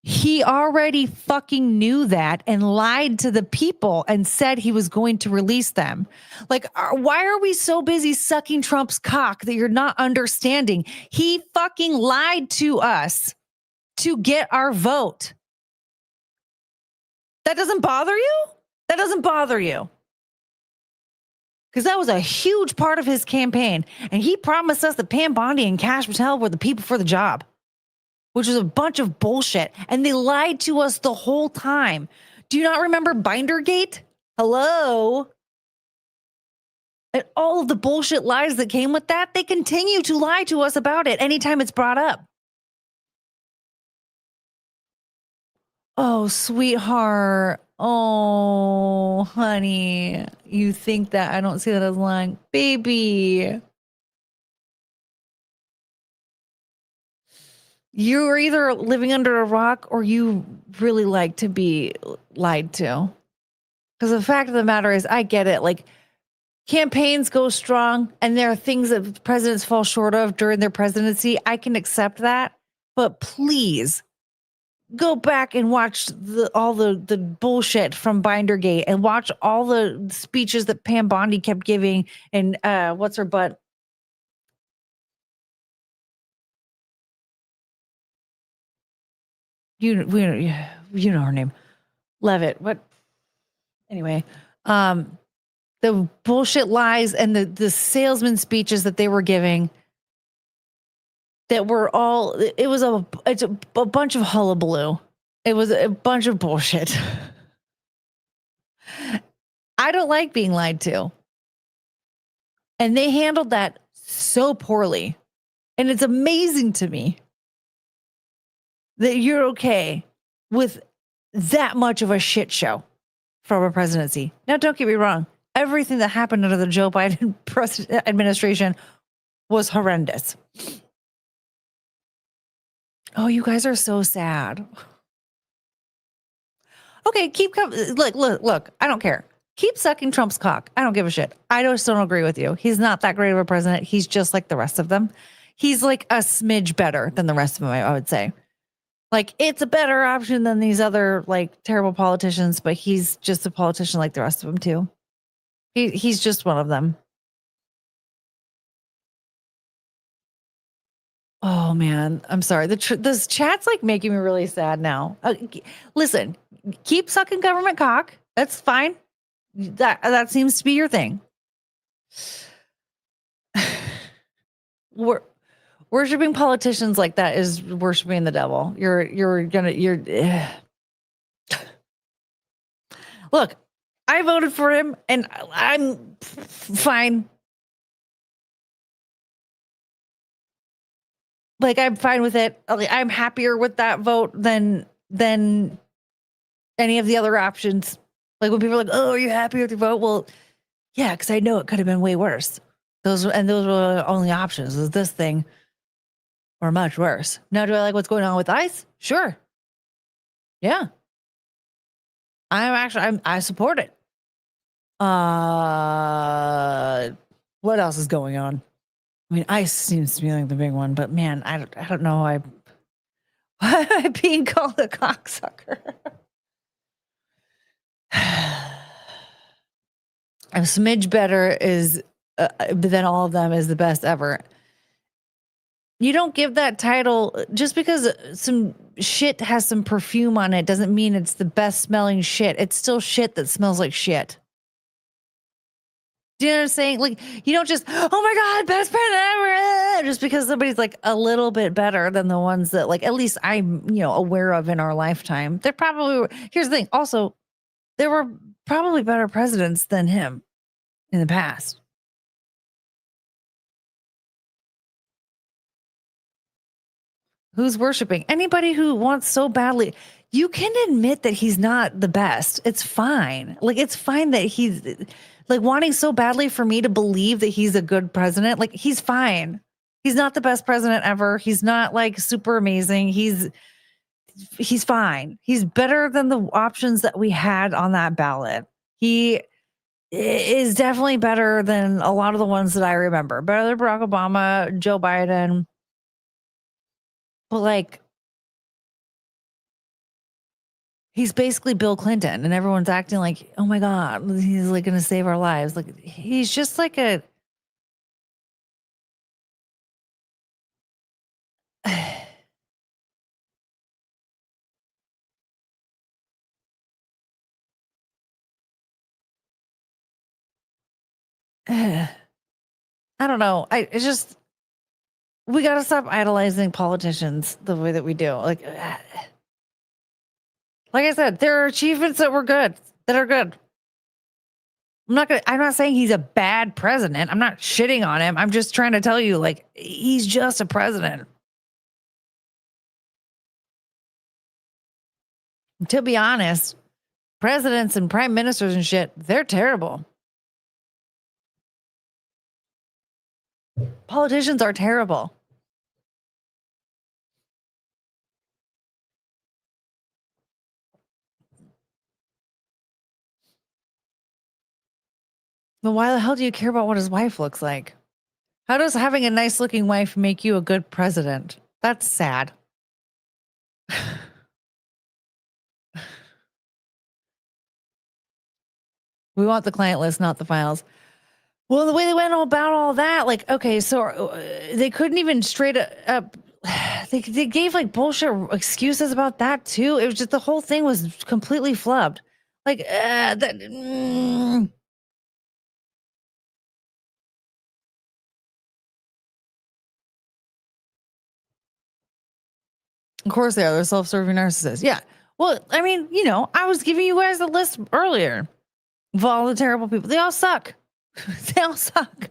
Speaker 9: He already fucking knew that and lied to the people and said he was going to release them. Like, why are we so busy sucking Trump's cock that you're not understanding? He fucking lied to us to get our vote. That doesn't bother you? That doesn't bother you. Because that was a huge part of his campaign. And he promised us that Pam Bondi and Cash Patel were the people for the job, which was a bunch of bullshit. And they lied to us the whole time. Do you not remember Bindergate? Hello? And all of the bullshit lies that came with that, they continue to lie to us about it anytime it's brought up. Oh, sweetheart. Oh, honey. You think that I don't see that as lying. Baby. You are either living under a rock or you really like to be lied to. Because the fact of the matter is, I get it. Like, campaigns go strong and there are things that presidents fall short of during their presidency. I can accept that. But please, go back and watch all the bullshit from Bindergate and watch all the speeches that Pam Bondi kept giving and what's her butt? You know her name. Levitt. What? Anyway, the bullshit lies and the salesman speeches that they were giving that were all, it's a bunch of hullabaloo. It was a bunch of bullshit. I don't like being lied to. And they handled that so poorly. And it's amazing to me that you're okay with that much of a shit show from a presidency. Now, don't get me wrong. Everything that happened under the Joe Biden administration was horrendous. Oh, you guys are so sad. Okay, keep coming. Look, I don't care. keep sucking Trump's cock. I don't give a shit. I just don't agree with you. He's not that great of a president. He's just like the rest of them. He's like a smidge better than the rest of them, I would say. Like, it's a better option than these other like terrible politicians, but he's just a politician like the rest of them too. He's just one of them. Oh man, I'm sorry. This chat's like making me really sad now. Listen, keep sucking government cock. That's fine. That seems to be your thing. Worshipping politicians like that is worshiping the devil. Look, I voted for him and I'm fine. Like, I'm fine with it. I'm happier with that vote than any of the other options. Like, when people are like, "Oh, are you happy with your vote?" Well, yeah, because I know it could have been way worse. Those were the only options. Was this thing or much worse? Now, do I like what's going on with ICE? Sure. Yeah. I support it. What else is going on? I mean, ICE seems to be like the big one, but man, I don't know. Why am I being called a cocksucker? A smidge better is than all of them is the best ever. You don't give that title just because some shit has some perfume on it doesn't mean it's the best smelling shit. It's still shit that smells like shit. Do you know what I'm saying? Like, you don't just, oh my God, best president ever, just because somebody's like a little bit better than the ones that, like, at least I'm, aware of in our lifetime. They're probably, here's the thing. Also, there were probably better presidents than him in the past. Who's worshiping? Anybody who wants so badly. You can admit that he's not the best. It's fine. Like, it's fine that he's like wanting so badly for me to believe that he's a good president. Like, he's fine. He's not the best president ever. He's not like super amazing. He's fine. He's better than the options that we had on that ballot. He is definitely better than a lot of the ones that I remember. Better than Barack Obama, Joe Biden. But like, he's basically Bill Clinton, and everyone's acting like, oh my God, he's like going to save our lives. Like, he's just like a. I don't know. It's just, we got to stop idolizing politicians the way that we do. Like I said, there are achievements that are good. I'm not saying he's a bad president. I'm not shitting on him. I'm just trying to tell you, like, he's just a president. To be honest, presidents and prime ministers and shit, they're terrible. Politicians are terrible. But why the hell do you care about what his wife looks like? How does having a nice looking wife make you a good president? That's sad. We want the client list, not the files. Well, the way they went about all that, like, okay, so they couldn't even straight up. They gave like bullshit excuses about that too. It was just, the whole thing was completely flubbed. Like, of course they are. They're self-serving narcissists. Yeah. Well, I mean, I was giving you guys a list earlier of all the terrible people. They all suck. They all suck.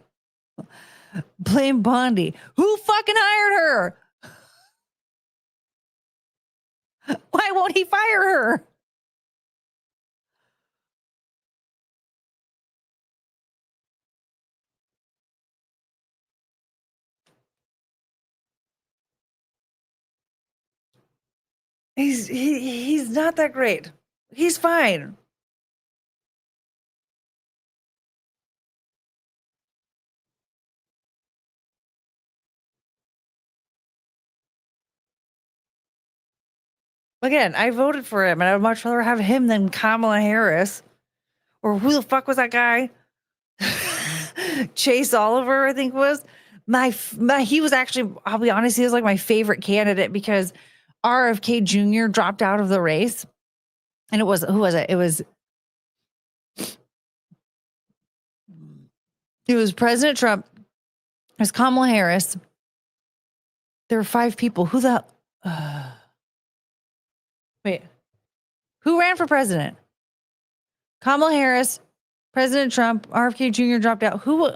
Speaker 9: Blame Bondi. Who fucking hired her? Why won't he fire her? He's not that great. He's fine. Again, I voted for him, and I'd much rather have him than Kamala Harris. Or who the fuck was that guy? Chase Oliver, I think was. He was actually, I'll be honest, he was like my favorite candidate because RFK Jr. dropped out of the race. And who was it? It was President Trump. It was Kamala Harris. There were 5 people. Wait, who ran for president? Kamala Harris, President Trump, RFK Jr. dropped out. Who?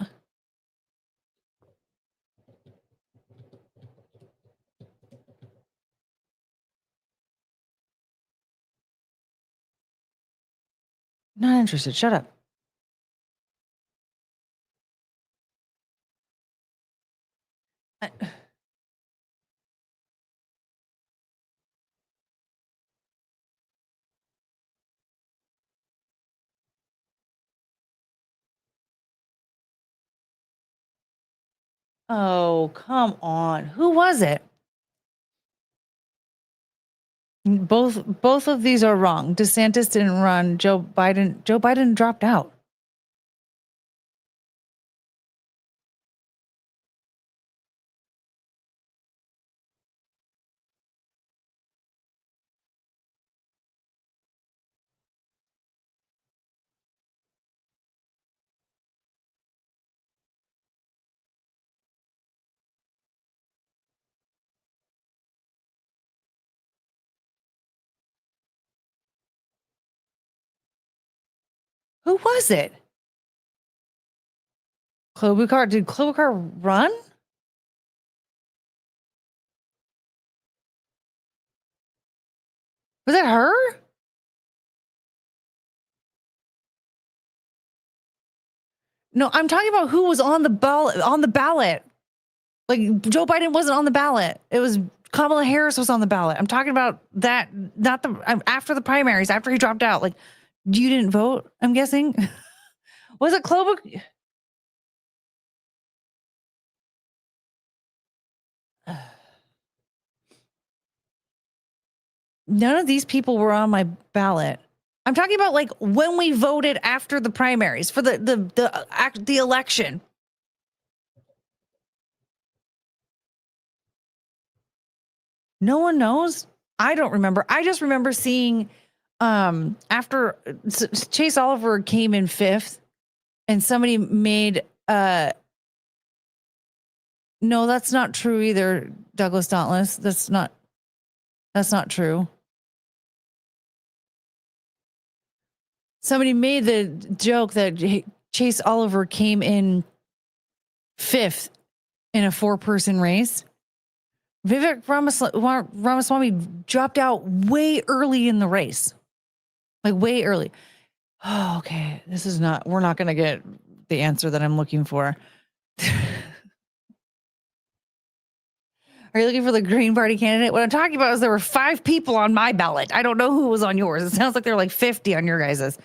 Speaker 9: Not interested. Shut up. Oh, come on. Who was it? Both of these are wrong. DeSantis didn't run. Joe Biden dropped out. Who was it? Klobuchar. Did Klobuchar run? Was that her? No, I'm talking about who was on the ballot. Like Joe Biden wasn't on the ballot. It was Kamala Harris was on the ballot. I'm talking about that, not after the primaries, after he dropped out. Like, you didn't vote, I'm guessing. Was it Klobuchar? None of these people were on my ballot. I'm talking about like when we voted after the primaries for the election. No one knows. I don't remember. I just remember seeing after Chase Oliver came in 5th and somebody made no, that's not true either, Douglas Dauntless. That's not true. Somebody made the joke that Chase Oliver came in 5th in a 4-person race. Vivek Ramaswamy dropped out way early in the race. Like way early. Oh, okay. We're not going to get the answer that I'm looking for. Are you looking for the Green Party candidate? What I'm talking about is there were 5 people on my ballot. I don't know who was on yours. It sounds like there were like 50 on your guys's.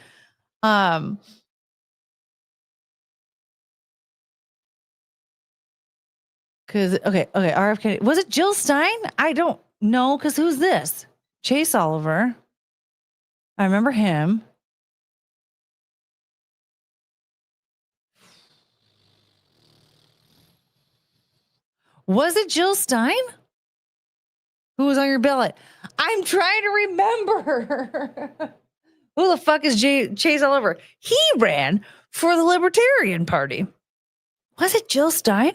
Speaker 9: Because RFK, was it Jill Stein? I don't know, because who's this? Chase Oliver. I remember him. Was it Jill Stein? Who was on your ballot? I'm trying to remember. Who the fuck is Chase Oliver? He ran for the Libertarian Party. Was it Jill Stein?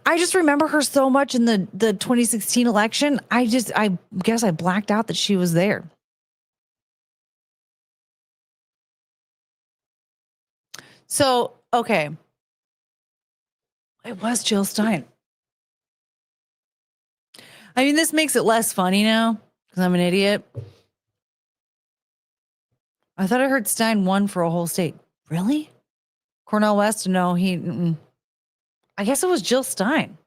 Speaker 9: I just remember her so much in the 2016 election. I guess I blacked out that she was there. So, okay. It was Jill Stein. I mean, this makes it less funny now because I'm an idiot. I thought I heard Stein won for a whole state. Really? Cornel West? No, I guess it was Jill Stein.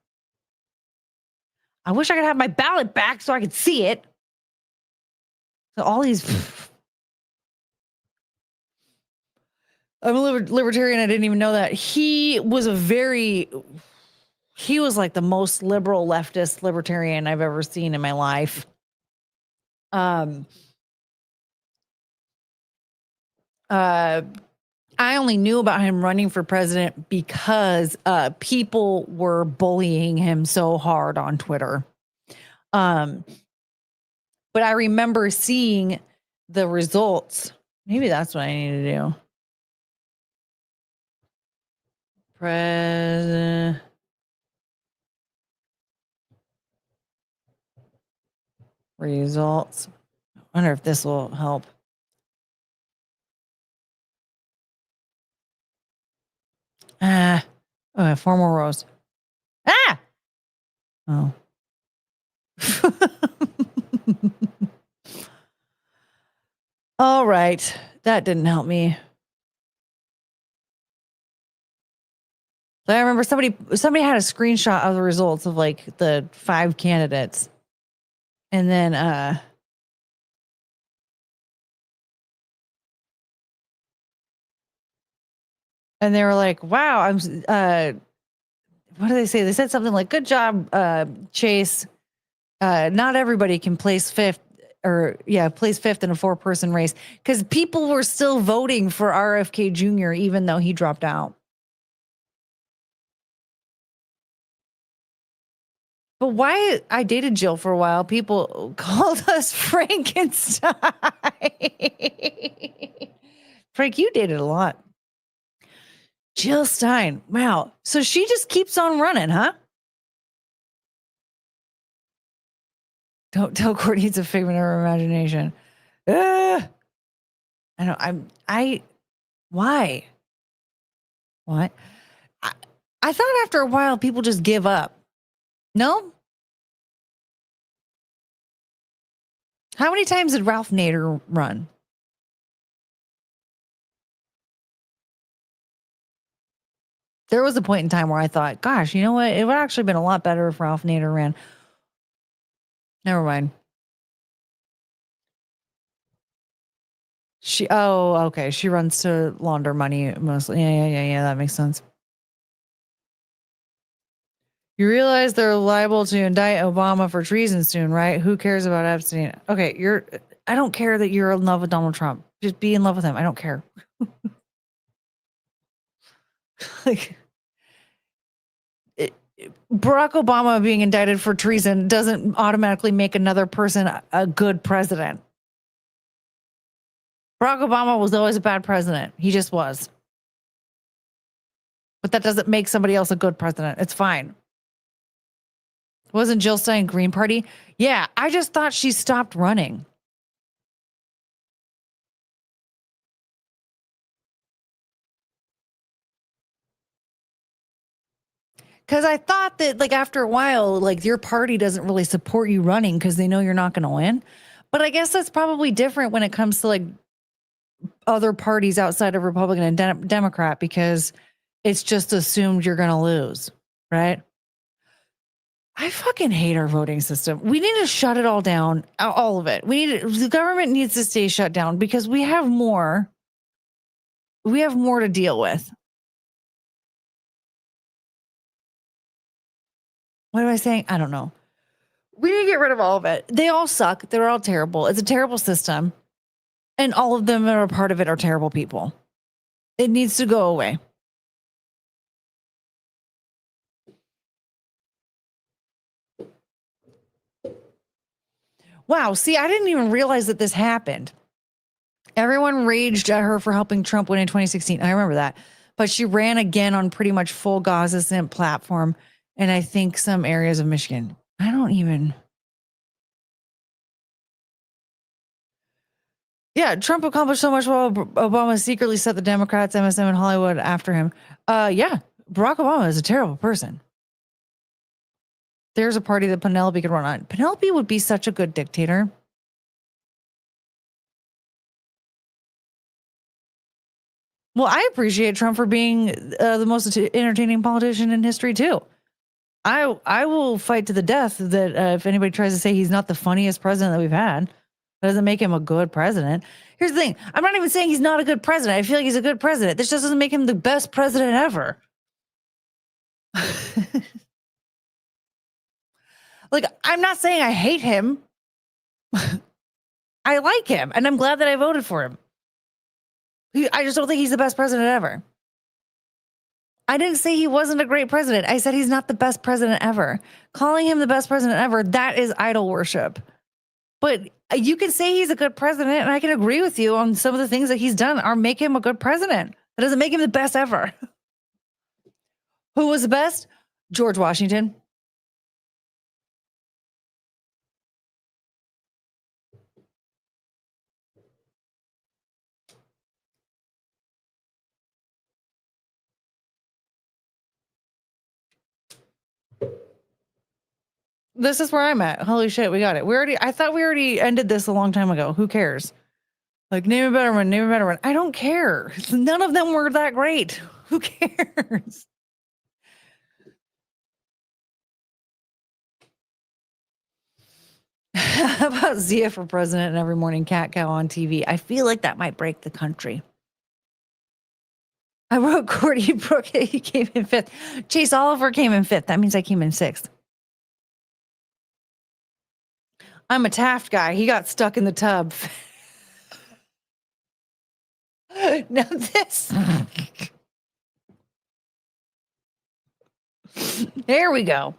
Speaker 9: I wish I could have my ballot back so I could see it. So all these... I'm a libertarian. I didn't even know that. He was a very he was like the most liberal leftist libertarian I've ever seen in my life. I only knew about him running for president because people were bullying him so hard on Twitter. But I remember seeing the results. Maybe that's what I need to do. President. Results. I wonder if this will help. Oh, 4 more rows. Ah! Oh. All right. That didn't help me. So I remember somebody had a screenshot of the results of like the 5 candidates. And then and they were like, wow, I'm what did they say? They said something like, good job, Chase. Not everybody can place 5th place 5th in a 4-person race, because people were still voting for RFK Jr. even though he dropped out. But why I dated Jill for a while, people called us Frankenstein. Frank, you dated a lot. Jill Stein. Wow. So she just keeps on running, huh? Don't tell Courtney it's a figment of her imagination. I know. Why? What? I thought after a while people just give up. No? How many times did Ralph Nader run? There was a point in time where I thought, gosh, you know what? It would actually been a lot better if Ralph Nader ran. Never mind. Okay. She runs to launder money mostly. Yeah. That makes sense. You realize they're liable to indict Obama for treason soon, right? Who cares about Epstein? Okay, I don't care that you're in love with Donald Trump. Just be in love with him. I don't care. Barack Obama being indicted for treason doesn't automatically make another person a good president. Barack Obama was always a bad president. He just was. But that doesn't make somebody else a good president. It's fine. Wasn't Jill Stein Green Party? Yeah, I just thought she stopped running. Because I thought that, like, after a while, like, your party doesn't really support you running because they know you're not going to win. But I guess that's probably different when it comes to, like, other parties outside of Republican and Democrat, because it's just assumed you're going to lose, right? I fucking hate our voting system. We need to shut it all down, all of it. The government needs to stay shut down because we have more to deal with. What am I saying? I don't know. We need to get rid of all of it. They all suck. They're all terrible. It's a terrible system. And all of them that are a part of it are terrible people. It needs to go away. Wow. See, I didn't even realize that this happened. Everyone raged at her for helping Trump win in 2016. I remember that. But she ran again on pretty much full Gaza platform. And I think some areas of Michigan. I don't even. Yeah, Trump accomplished so much while Obama secretly set the Democrats, MSM, and Hollywood after him. Yeah, Barack Obama is a terrible person. There's a party that Penelope could run on. Penelope would be such a good dictator. Well, I appreciate Trump for being the most entertaining politician in history, too. I will fight to the death that if anybody tries to say he's not the funniest president that we've had, that doesn't make him a good president. Here's the thing. I'm not even saying he's not a good president. I feel like he's a good president. This just doesn't make him the best president ever. Like, I'm not saying I hate him. I like him, and I'm glad that I voted for him. I just don't think he's the best president ever. I didn't say he wasn't a great president. I said he's not the best president ever. Calling him the best president ever, that is idol worship. But you can say he's a good president, and I can agree with you on some of the things that he's done or make him a good president. That doesn't make him the best ever. Who was the best? George Washington. This is where I'm at. Holy shit, we got it. I thought we already ended this a long time ago. Who cares? Like, name a better one, name a better one. I don't care. None of them were that great. Who cares? How about Zia for president and every morning cat cow on TV? I feel like that might break the country. I wrote Courtney Brooke. He came in 5th. Chase Oliver came in 5th. That means I came in 6th. I'm a Taft guy. He got stuck in the tub. Now this. There we go.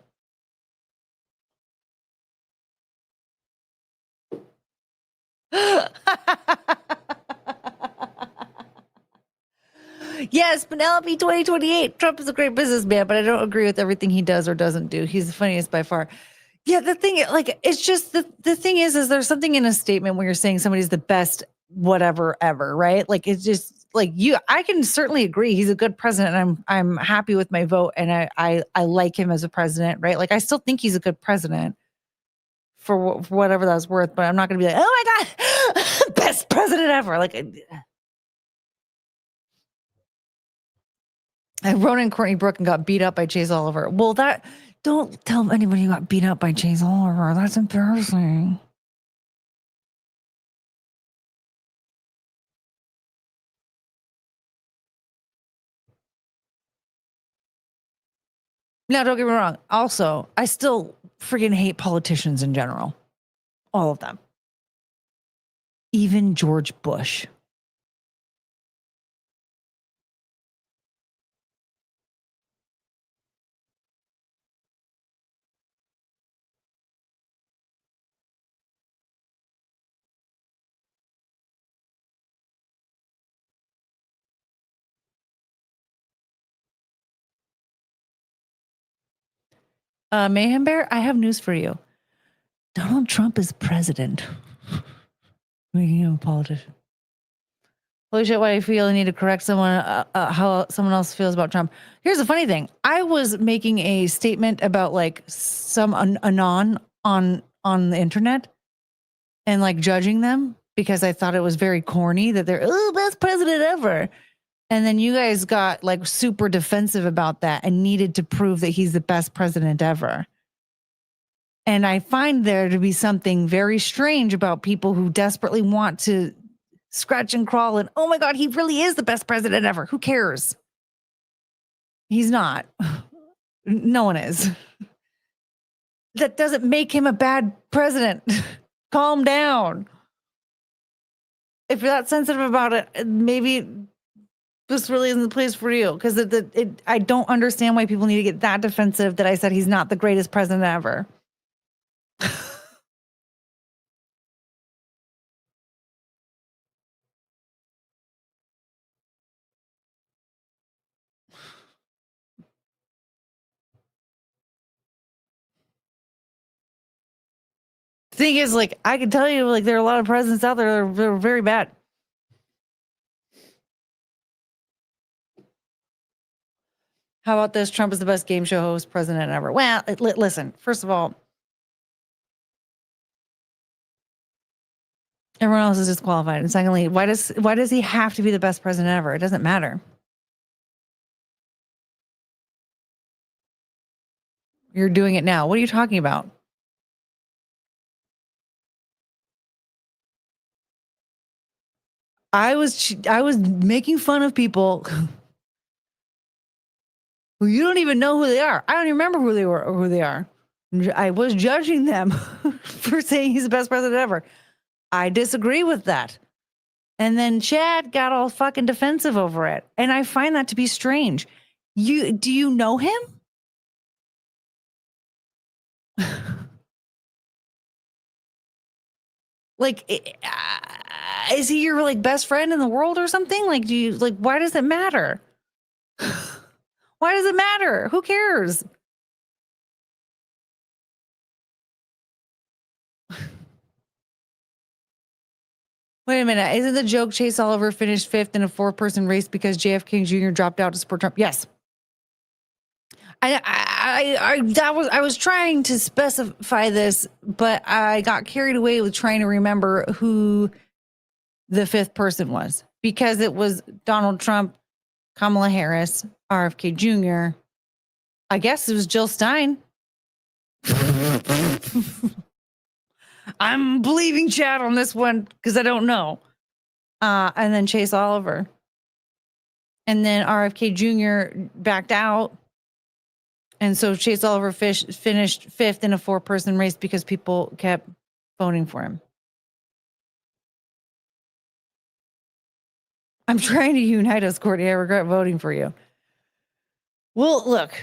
Speaker 9: Yes, Penelope 2028. Trump is a great businessman, but I don't agree with everything he does or doesn't do. He's the funniest by far. Yeah, the thing, like, it's just the thing is there's something in a statement where you're saying somebody's the best whatever ever, right? Like, it's just like I can certainly agree he's a good president, and I'm happy with my vote, and I like him as a president, right? Like, I still think he's a good president for whatever that's worth, but I'm not going to be like, oh my God, best president ever. Like, I wrote in Courtney Brooke and got beat up by Chase Oliver. Well, don't tell anybody you got beat up by Chase Oliver. That's embarrassing. Now, don't get me wrong. Also, I still freaking hate politicians in general. All of them. Even George Bush. Mayhem Bear, I have news for you. Donald Trump is president. Making him a politician. Holy shit, why do you feel the need to correct someone how someone else feels about Trump? Here's the funny thing. I was making a statement about like some anon on the internet and like judging them because I thought it was very corny that they're best president ever. And then you guys got like super defensive about that and needed to prove that he's the best president ever. And I find there to be something very strange about people who desperately want to scratch and crawl and, oh my God, he really is the best president ever. Who cares? He's not. No one is. That doesn't make him a bad president. Calm down. If you're that sensitive about it, maybe this really isn't the place for you, because I don't understand why people need to get that defensive that I said he's not the greatest president ever. Thing is, like, I can tell you, like, there are a lot of presidents out there that are very bad. How about this? Trump is the best game show host president ever. Well, listen, first of all, everyone else is disqualified. And secondly, why does he have to be the best president ever? It doesn't matter. You're doing it now. What are you talking about? I was making fun of people who you don't even know who they are. I don't even remember who they were or who they are. I was judging them for saying he's the best president ever. I disagree with that. And then Chad got all fucking defensive over it. And I find that to be strange. Do you know him? Like, is he your like best friend in the world or something? Like, why does it matter? Why does it matter? Who cares? Wait a minute. Isn't the joke Chase Oliver finished fifth in a 4-person race because JFK Jr. dropped out to support Trump? Yes. I was trying to specify this, but I got carried away with trying to remember who the 5th person was, because it was Donald Trump, Kamala Harris, RFK Jr. I guess it was Jill Stein. I'm believing Chad on this one because I don't know. And then Chase Oliver. And then RFK Jr. backed out. And so Chase Oliver finished 5th in a 4-person race because people kept voting for him. I'm trying to unite us, Courtney. I regret voting for you. Well, look,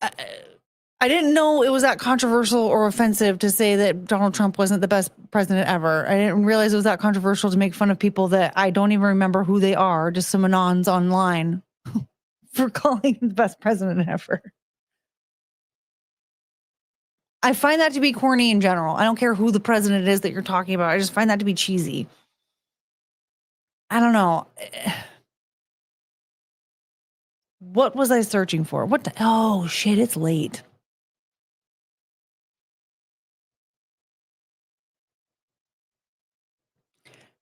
Speaker 9: I didn't know it was that controversial or offensive to say that Donald Trump wasn't the best president ever. I didn't realize it was that controversial to make fun of people that I don't even remember who they are, just some anons online, for calling him the best president ever. I find that to be corny in general. I don't care who the president is that you're talking about. I just find that to be cheesy. I don't know. What was I searching for? Oh, shit, it's late.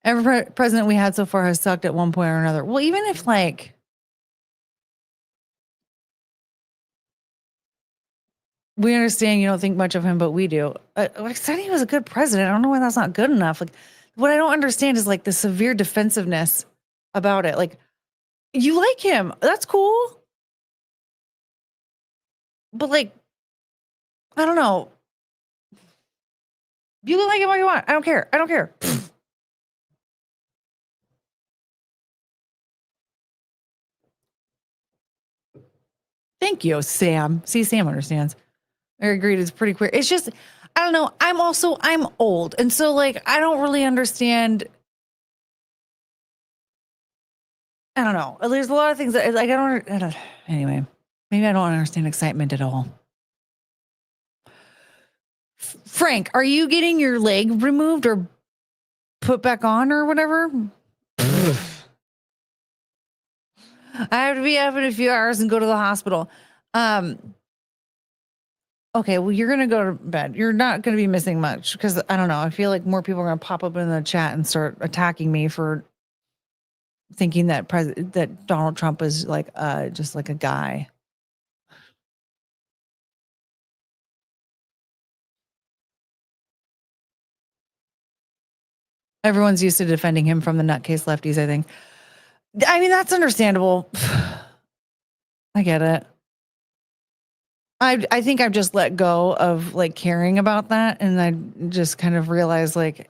Speaker 9: Every president we had so far has sucked at one point or another. Well, even if like we understand you don't think much of him, but we do. I said he was a good president. I don't know why that's not good enough. Like, what I don't understand is like the severe defensiveness about it. Like, you like him. That's cool. But like, I don't know. You can like him all you want. I don't care. I don't care. Thank you, Sam. See, Sam understands. I agreed. It's pretty clear. It's just, I don't know. I'm old. And so like, I don't really understand. I don't know. There's a lot of things that like, I don't anyway, maybe I don't understand excitement at all. Frank, are you getting your leg removed or put back on or whatever? I have to be up in a few hours and go to the hospital. Okay, well, you're going to go to bed. You're not going to be missing much because I don't know. I feel like more people are going to pop up in the chat and start attacking me for thinking that that Donald Trump is like just like a guy. Everyone's used to defending him from the nutcase lefties, I think. I mean, that's understandable. I get it. I think I've just let go of like caring about that. And I just kind of realized like,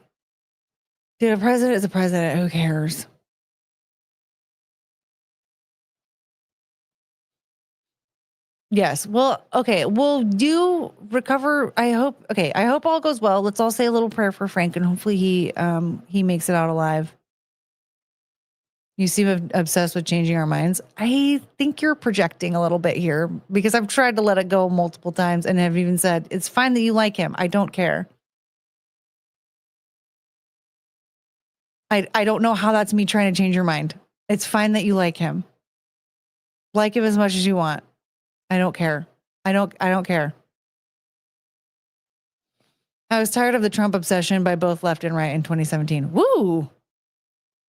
Speaker 9: dude, a president is a president. Who cares? Yes. Well, okay. Will you recover? I hope. Okay. I hope all goes well. Let's all say a little prayer for Frank and hopefully he makes it out alive. You seem obsessed with changing our minds. I think you're projecting a little bit here because I've tried to let it go multiple times and have even said, it's fine that you like him. I don't care. I don't know how that's me trying to change your mind. It's fine that you like him. Like him as much as you want. I don't care. I don't care. I was tired of the Trump obsession by both left and right in 2017. Woo!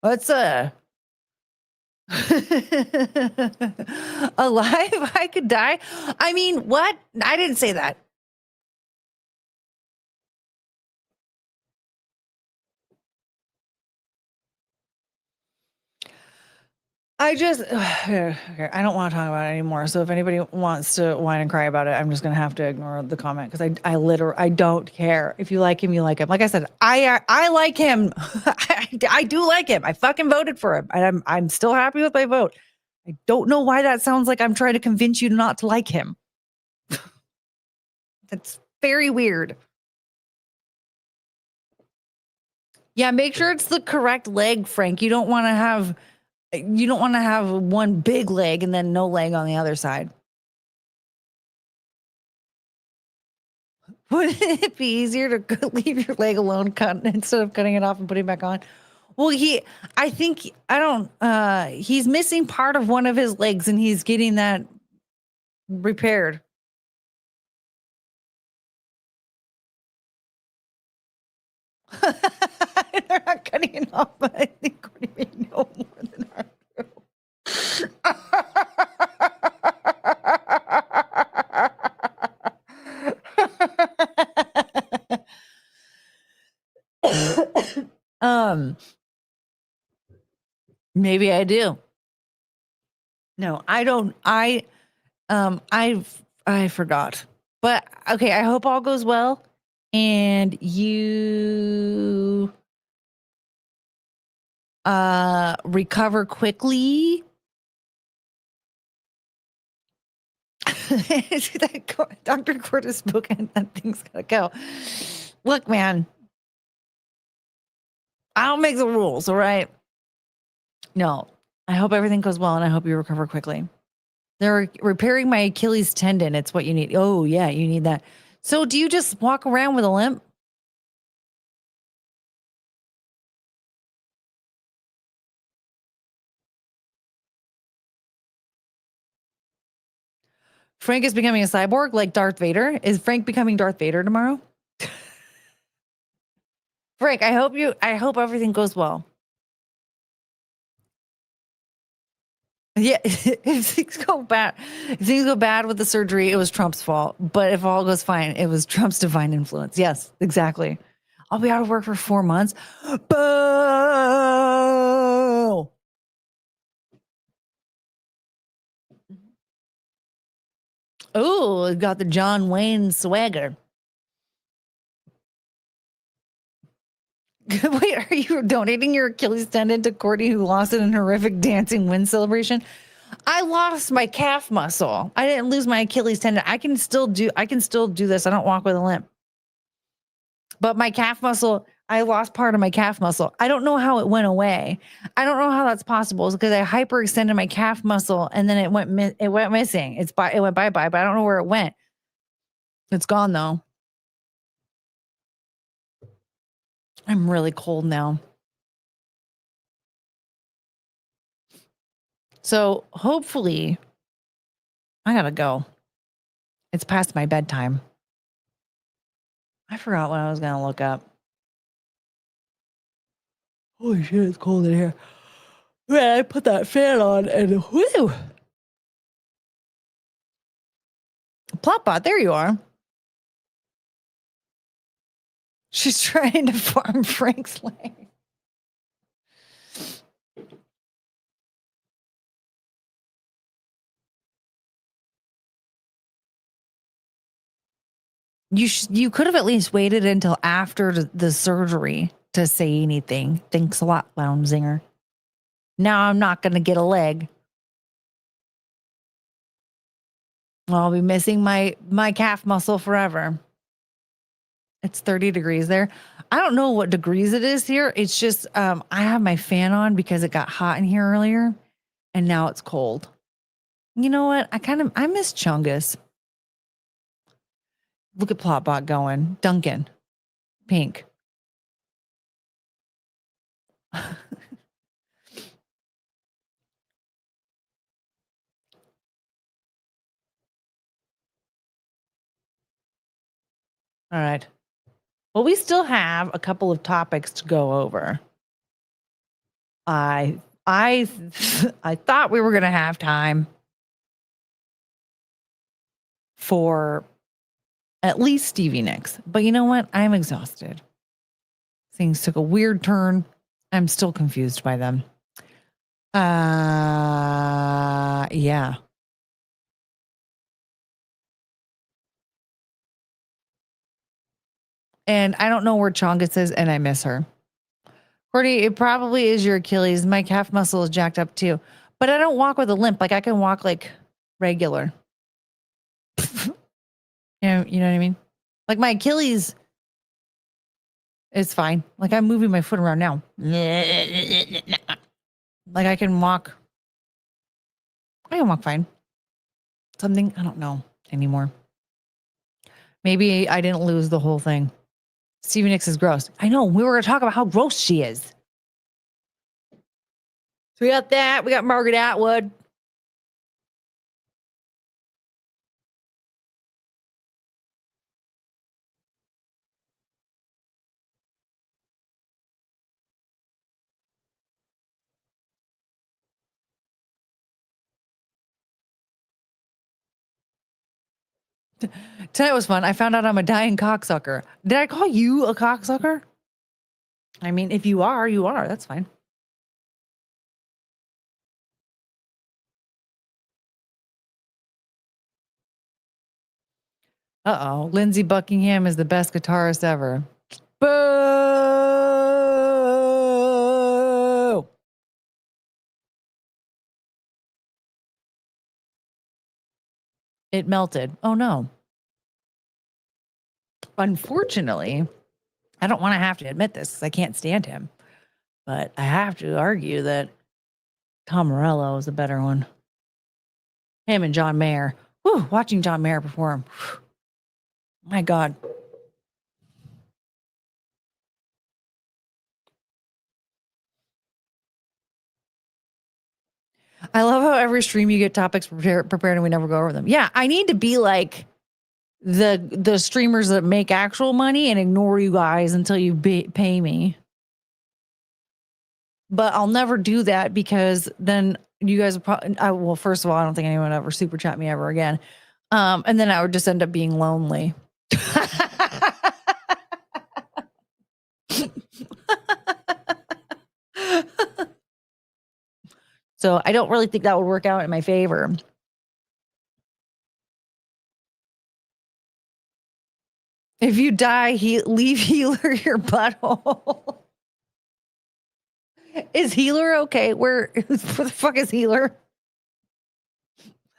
Speaker 9: What's alive? I could die. I mean, what? I didn't say that. I just, okay, I don't want to talk about it anymore. So if anybody wants to whine and cry about it, I'm just going to have to ignore the comment because I literally, I don't care. If you like him, you like him. Like I said, I like him. I do like him. I fucking voted for him. And I'm still happy with my vote. I don't know why that sounds like I'm trying to convince you not to like him. That's very weird. Yeah, make sure it's the correct leg, Frank. You don't want to have one big leg and then no leg on the other side. Wouldn't it be easier to leave your leg alone instead of cutting it off and putting it back on? Well, he's missing part of one of his legs and he's getting that repaired. They're not cutting it off, but I think Courtney may know more than I do. Maybe I do. No, I don't. I forgot. But okay, I hope all goes well and you recover quickly. Dr. Curtis book and that thing's gotta go. Look, man, I don't make the rules, all right? No, I hope everything goes well and I hope you recover quickly. They're repairing my Achilles tendon. It's what you need. Oh, yeah, you need that. So do you just walk around with a limp? Frank is becoming a cyborg like Darth Vader. Is Frank becoming Darth Vader tomorrow? Frank, I hope everything goes well. Yeah, if things go bad with the surgery, it was Trump's fault. But if all goes fine, it was Trump's divine influence. Yes, exactly. I'll be out of work for 4 months. Boo! Oh, got the John Wayne swagger. Wait, are you donating your Achilles tendon to Courtney who lost it in horrific dancing win celebration? I lost my calf muscle. I didn't lose my Achilles tendon. I can still do this. I don't walk with a limp. But my calf muscle, I lost part of my calf muscle. I don't know how it went away. I don't know how that's possible. It's because I hyperextended my calf muscle and then it went missing. It went bye-bye, but I don't know where it went. It's gone though. I'm really cold now. So hopefully, I gotta go. It's past my bedtime. I forgot what I was gonna look up. Holy shit, it's cold in here. Man, I put that fan on and whoo! Plotbot, there you are. She's trying to farm Frank's leg. You could have at least waited until after the surgery to say anything. Thanks a lot, Lounge Zinger. Now I'm not going to get a leg. I'll be missing my calf muscle forever. It's 30 degrees there. I don't know what degrees it is here. It's just I have my fan on because it got hot in here earlier and now it's cold. You know what? I miss Chungus. Look at Plotbot going. Duncan. Pink. All right. Well, we still have a couple of topics to go over. I thought we were going to have time for at least Stevie Nicks. But you know what? I'm exhausted. Things took a weird turn. I'm still confused by them. Yeah. And I don't know where Chongus is, and I miss her. Courtney, it probably is your Achilles. My calf muscle is jacked up too. But I don't walk with a limp. Like I can walk like regular. You know what I mean? Like my Achilles is fine. Like I'm moving my foot around now. Like I can walk fine. Something, I don't know anymore. Maybe I didn't lose the whole thing. Stevie Nicks is gross. I know. We were going to talk about how gross she is. So we got that. We got Margaret Atwood. Tonight was fun. I found out I'm a dying cocksucker. Did I call you a cocksucker? I mean, if you are, you are. That's fine. Uh-oh. Lindsey Buckingham is the best guitarist ever. Boo! It melted. Oh, no. Unfortunately, I don't want to have to admit this because I can't stand him. But I have to argue that Tom Morello is the better one. Him and John Mayer. Whew, watching John Mayer perform. Whew. My God. I love how every stream you get topics prepared and we never go over them. Yeah, I need to be like the streamers that make actual money and ignore you guys until you pay me. But I'll never do that because then you guys will probably, well, first of all, I don't think anyone would ever super chat me ever again. And then I would just end up being lonely. So I don't really think that would work out in my favor. If you die, leave Healer your butthole. Is Healer okay? Where the fuck is Healer?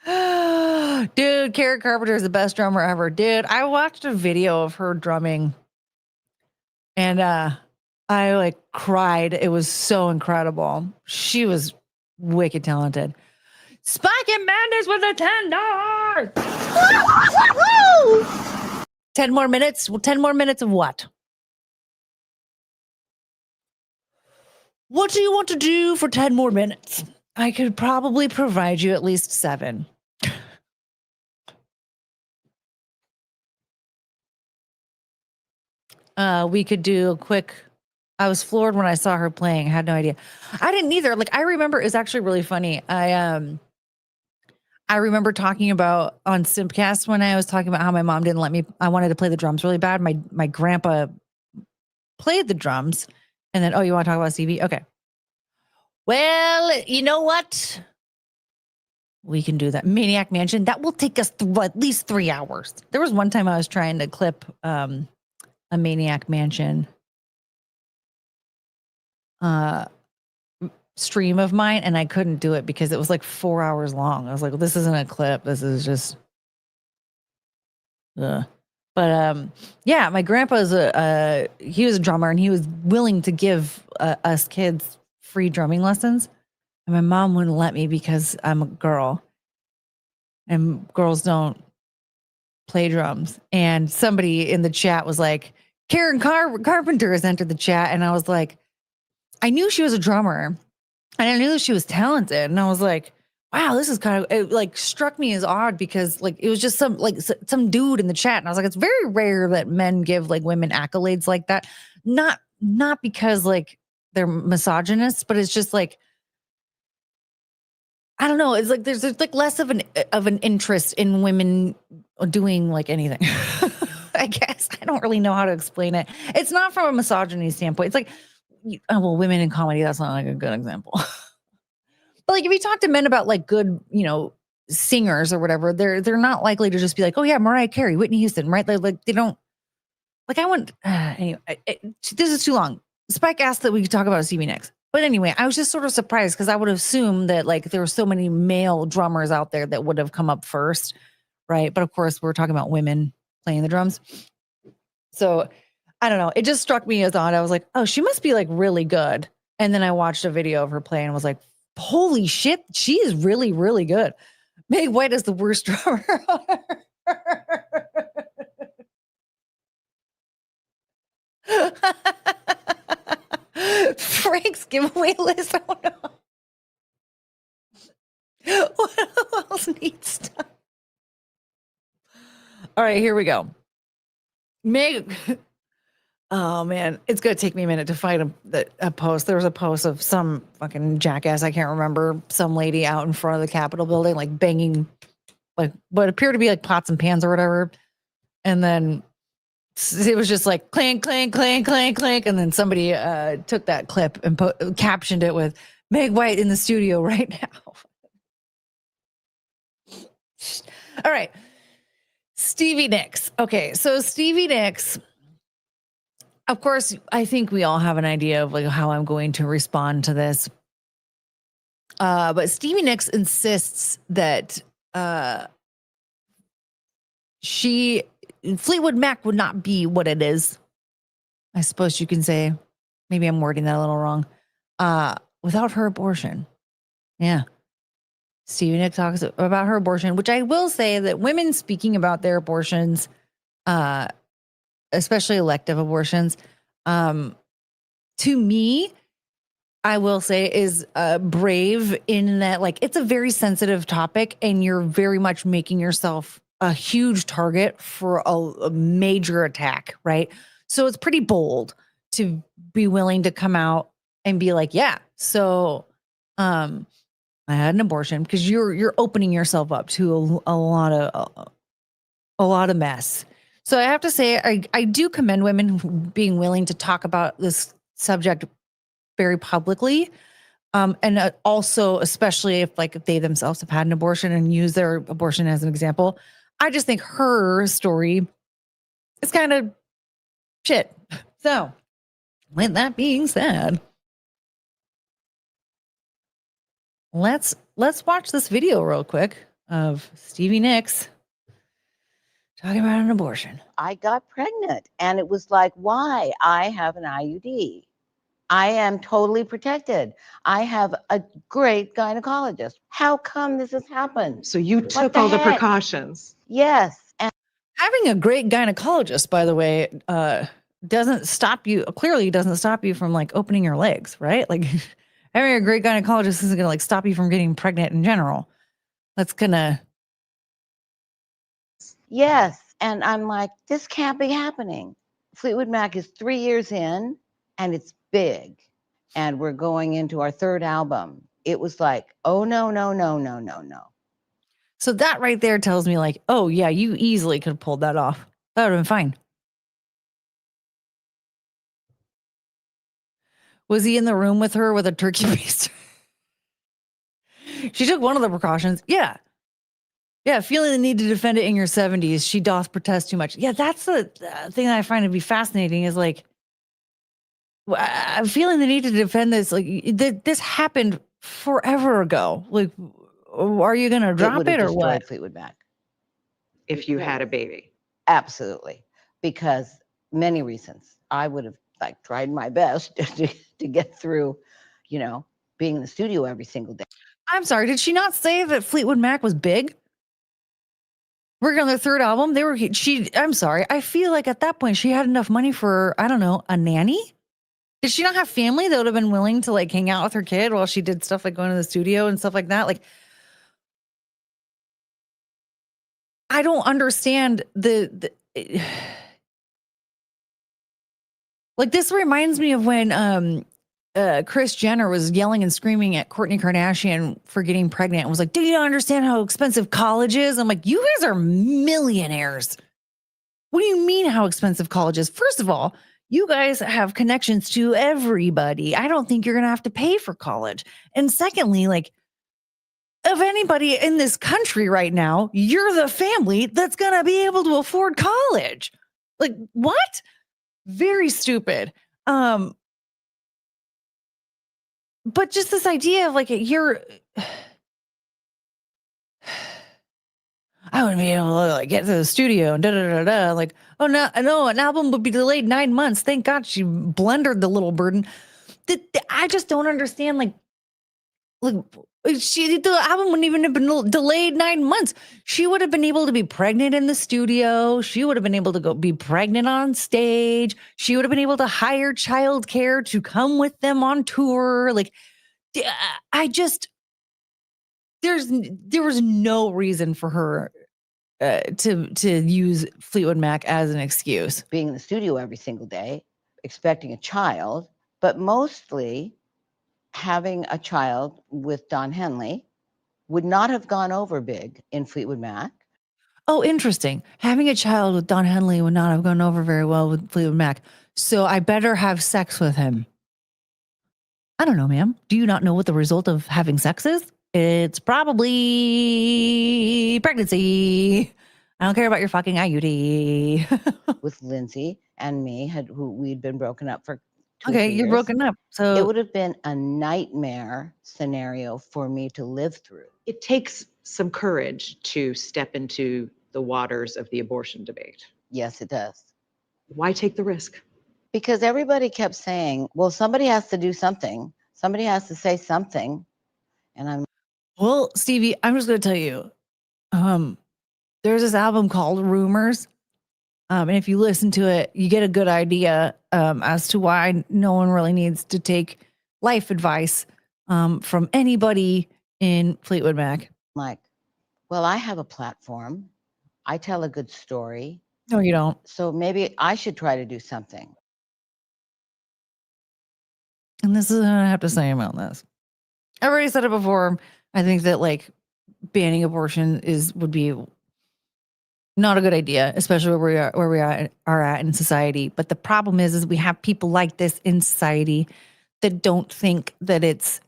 Speaker 9: Dude, Kara Carpenter is the best drummer ever. Dude, I watched a video of her drumming and I like cried. It was so incredible. She was wicked talented. Spike and Madness with a $10. 10 more minutes. Well, 10 more minutes of what? What do you want to do for 10 more minutes? I could probably provide you at least 7. We could do a quick. I was floored when I saw her playing. I had no idea. I didn't either. Like, I remember it's actually really funny. I remember talking about on Simpcast when I was talking about how my mom didn't let me. I wanted to play the drums really bad. My grandpa played the drums, and then you want to talk about CV? Okay. Well, you know what? We can do that. Maniac Mansion. That will take us at least 3 hours. There was one time I was trying to clip a Maniac Mansion stream of mine, and I couldn't do it because it was like 4 hours long. I was like, well, this isn't a clip. This is just But yeah, my grandpa's he was a drummer, and he was willing to give us kids free drumming lessons. And my mom wouldn't let me because I'm a girl, and girls don't play drums. And somebody in the chat was like, Karen Carpenter has entered the chat. And I was like, I knew she was a drummer, and I knew she was talented. And I was like, wow, this is kind of, it like struck me as odd because like it was just some dude in the chat. And I was like, it's very rare that men give like women accolades like that. Not because like they're misogynists, but it's just like, I don't know. It's like there's like less of an interest in women doing like anything. I guess I don't really know how to explain it. It's not from a misogyny standpoint. It's like, well, women in comedy. That's not like a good example. But like if you talk to men about like good, singers or whatever, they're not likely to just be like, oh yeah, Mariah Carey, Whitney Houston, right? Like they don't. Like I want anyway. This is too long. Spike asked that we could talk about Stevie Nicks, but anyway, I was just sort of surprised because I would assume that like there were so many male drummers out there that would have come up first, right? But of course, we're talking about women playing the drums. So I don't know. It just struck me as odd. I was like, oh, she must be like really good. And then I watched a video of her play and was like, holy shit, she is really, really good. Meg White is the worst drummer. Frank's giveaway list. Oh no. What else needs stuff? All right, here we go. Meg. Oh man, it's gonna take me a minute to find a post. There was a post of some fucking jackass, I can't remember, some lady out in front of the Capitol building, like banging, like what appeared to be like pots and pans or whatever. And then it was just like clank, clank, clank, clank, clank. And then somebody took that clip and captioned it with Meg White in the studio right now. All right. Stevie Nicks. Okay, so Stevie Nicks. Of course, I think we all have an idea of like how I'm going to respond to this. But Stevie Nicks insists that Fleetwood Mac would not be what it is. I suppose you can say, maybe I'm wording that a little wrong. Without her abortion. Yeah. Stevie Nicks talks about her abortion, which I will say that women speaking about their abortions, especially elective abortions, to me, I will say is brave in that like it's a very sensitive topic and you're very much making yourself a huge target for a major attack, right? So it's pretty bold to be willing to come out and be like, yeah, so I had an abortion, because you're opening yourself up to a lot of mess. So I have to say, I do commend women being willing to talk about this subject very publicly. And also, especially if they themselves have had an abortion and use their abortion as an example. I just think her story is kind of shit. So with that being said, let's watch this video real quick of Stevie Nicks talking about an abortion.
Speaker 10: I got pregnant and it was like, why? I have an IUD. I am totally protected. I have a great gynecologist. How come this has happened?
Speaker 7: So you took all the precautions.
Speaker 10: Yes. And
Speaker 9: having a great gynecologist, by the way, doesn't stop you from opening your legs, right? Like having a great gynecologist isn't going to stop you from getting pregnant in general. That's gonna.
Speaker 10: Yes. And I'm like, this can't be happening. Fleetwood Mac is 3 years in and it's big. And we're going into our third album. It was like, oh, no.
Speaker 9: So that right there tells me oh yeah, you easily could have pulled that off. That would have been fine. Was he in the room with her with a turkey baster? She took one of the precautions. Yeah. Yeah, feeling the need to defend it in your 70s, she doth protest too much. Yeah, that's the thing that I find to be fascinating is I'm feeling the need to defend this. This happened forever ago. Are you going to drop it or what?
Speaker 10: Fleetwood Mac.
Speaker 7: If you had a baby.
Speaker 10: Absolutely. Because many reasons. I would have tried my best to get through, being in the studio every single day.
Speaker 9: I'm sorry. Did she not say that Fleetwood Mac was big? Working on their third album, I'm sorry. I feel like at that point she had enough money for, I don't know, a nanny. Did she not have family that would have been willing to hang out with her kid while she did stuff like going to the studio and stuff like that? I don't understand this reminds me of when Kris Jenner was yelling and screaming at Courtney Kardashian for getting pregnant and was like, do you understand how expensive college is? I'm like, you guys are millionaires. What do you mean how expensive college is? First of all, you guys have connections to everybody. I don't think you're going to have to pay for college. And secondly, of anybody in this country right now, you're the family that's going to be able to afford college. Like, what? Very stupid. But just this idea of like, I wouldn't be able to like get to the studio and da da da da. Like, oh no, an album would be delayed 9 months. Thank God she blundered the little burden. I just don't understand. Like, the album wouldn't even have been delayed 9 months. She would have been able to be pregnant in the studio. She would have been able to go be pregnant on stage. She would have been able to hire childcare to come with them on tour. Like, there was no reason for her to use Fleetwood Mac as an excuse.
Speaker 10: Being in the studio every single day, expecting a child, but mostly having a child with Don Henley would not have gone over big in Fleetwood Mac.
Speaker 9: Oh, interesting. Having a child with Don Henley would not have gone over very well with Fleetwood Mac. So I better have sex with him. I don't know, ma'am. Do you not know what the result of having sex is? It's probably pregnancy. I don't care about your fucking IUD.
Speaker 10: With Lindsay and me, who we'd been broken up for 2
Speaker 9: Okay,
Speaker 10: years.
Speaker 9: you're broken up. So
Speaker 10: it would have been a nightmare scenario for me to live through.
Speaker 7: It takes some courage to step into the waters of the abortion debate.
Speaker 10: Yes, it does.
Speaker 7: Why take the risk?
Speaker 10: Because everybody kept saying, well, somebody has to do something. Somebody has to say something. And I'm,
Speaker 9: well, Stevie, I'm just going to tell you, there's this album called Rumors. And if you listen to it, you get a good idea as to why no one really needs to take life advice from anybody in Fleetwood Mac.
Speaker 10: like, well, I have a platform. I tell a good story.
Speaker 9: No, you don't.
Speaker 10: So maybe I should try to do something.
Speaker 9: And this is what I have to say about this. I already said it before. I think that like banning abortion would be not a good idea, especially where we are at in society. But the problem is we have people like this in society that don't think that it's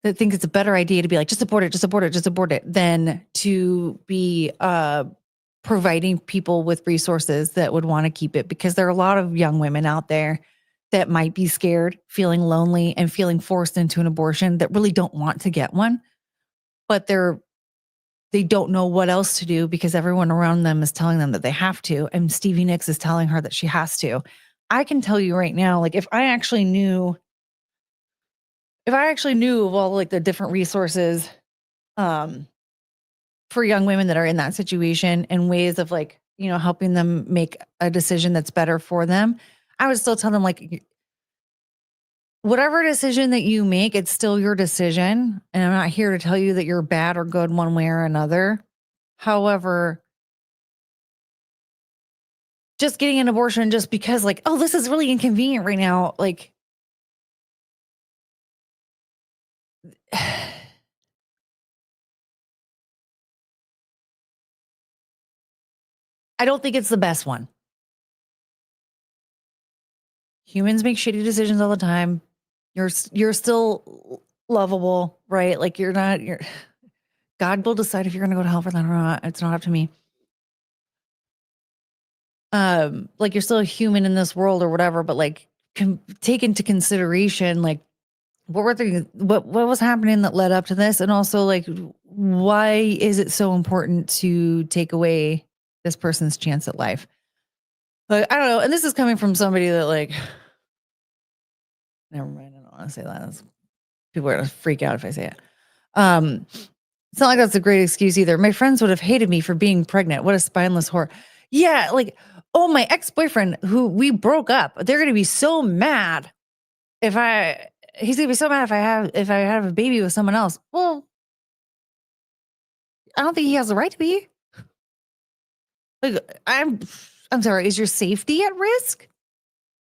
Speaker 9: a better idea to be like, just support it, than to be providing people with resources that would want to keep it. Because there are a lot of young women out there that might be scared, feeling lonely, and feeling forced into an abortion that really don't want to get one, but they don't know what else to do because everyone around them is telling them that they have to. And Stevie Nicks is telling her that she has to. I can tell you right now, like if I actually knew of all like the different resources for young women that are in that situation and ways of like, helping them make a decision that's better for them, I would still tell them like, whatever decision that you make, it's still your decision. And I'm not here to tell you that you're bad or good one way or another. However, just getting an abortion just because like, oh, this is really inconvenient right now. Like, I don't think it's the best one. Humans make shitty decisions all the time. You're still lovable, right? Like God will decide if you're going to go to hell for that or not. It's not up to me. Like you're still a human in this world or whatever, but like take into consideration, like what was happening that led up to this. And also like, why is it so important to take away this person's chance at life? Like, I don't know. And this is coming from somebody that like, never mind. I don't want to say that. People are going to freak out if I say it. It's not like that's a great excuse either. My friends would have hated me for being pregnant. What a spineless whore. Yeah. Like, oh, my ex-boyfriend who we broke up, they're going to be so mad he's going to be so mad if I have a baby with someone else. Well, I don't think he has the right to be. Like, I'm sorry. Is your safety at risk?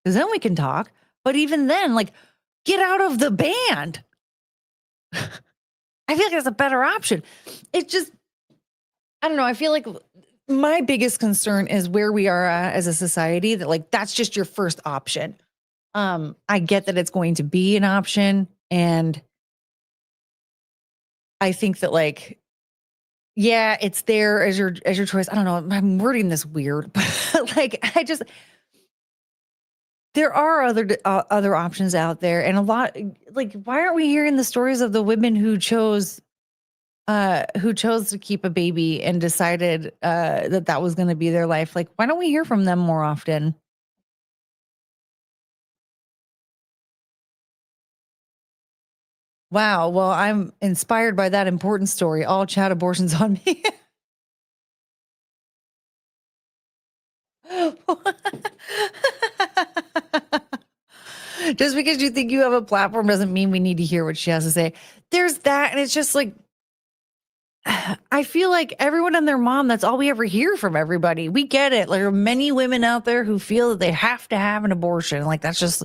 Speaker 9: Because then we can talk. But even then, like, get out of the band. I feel like that's a better option. It just, I don't know. I feel like my biggest concern is where we are at as a society, that like, that's just your first option. I get that it's going to be an option, and I think that like, yeah, it's there as your choice. I don't know. I'm wording this weird, but like, there are other options out there, and a lot. Like, why aren't we hearing the stories of the women who chose to keep a baby and decided that was going to be their life? Like, why don't we hear from them more often? Wow. Well, I'm inspired by that important story. All chat abortions on me. Just because you think you have a platform doesn't mean we need to hear what she has to say. There's that. And it's just like, I feel like everyone and their mom, that's all we ever hear from everybody. We get it. Like, there are many women out there who feel that they have to have an abortion. Like, that's just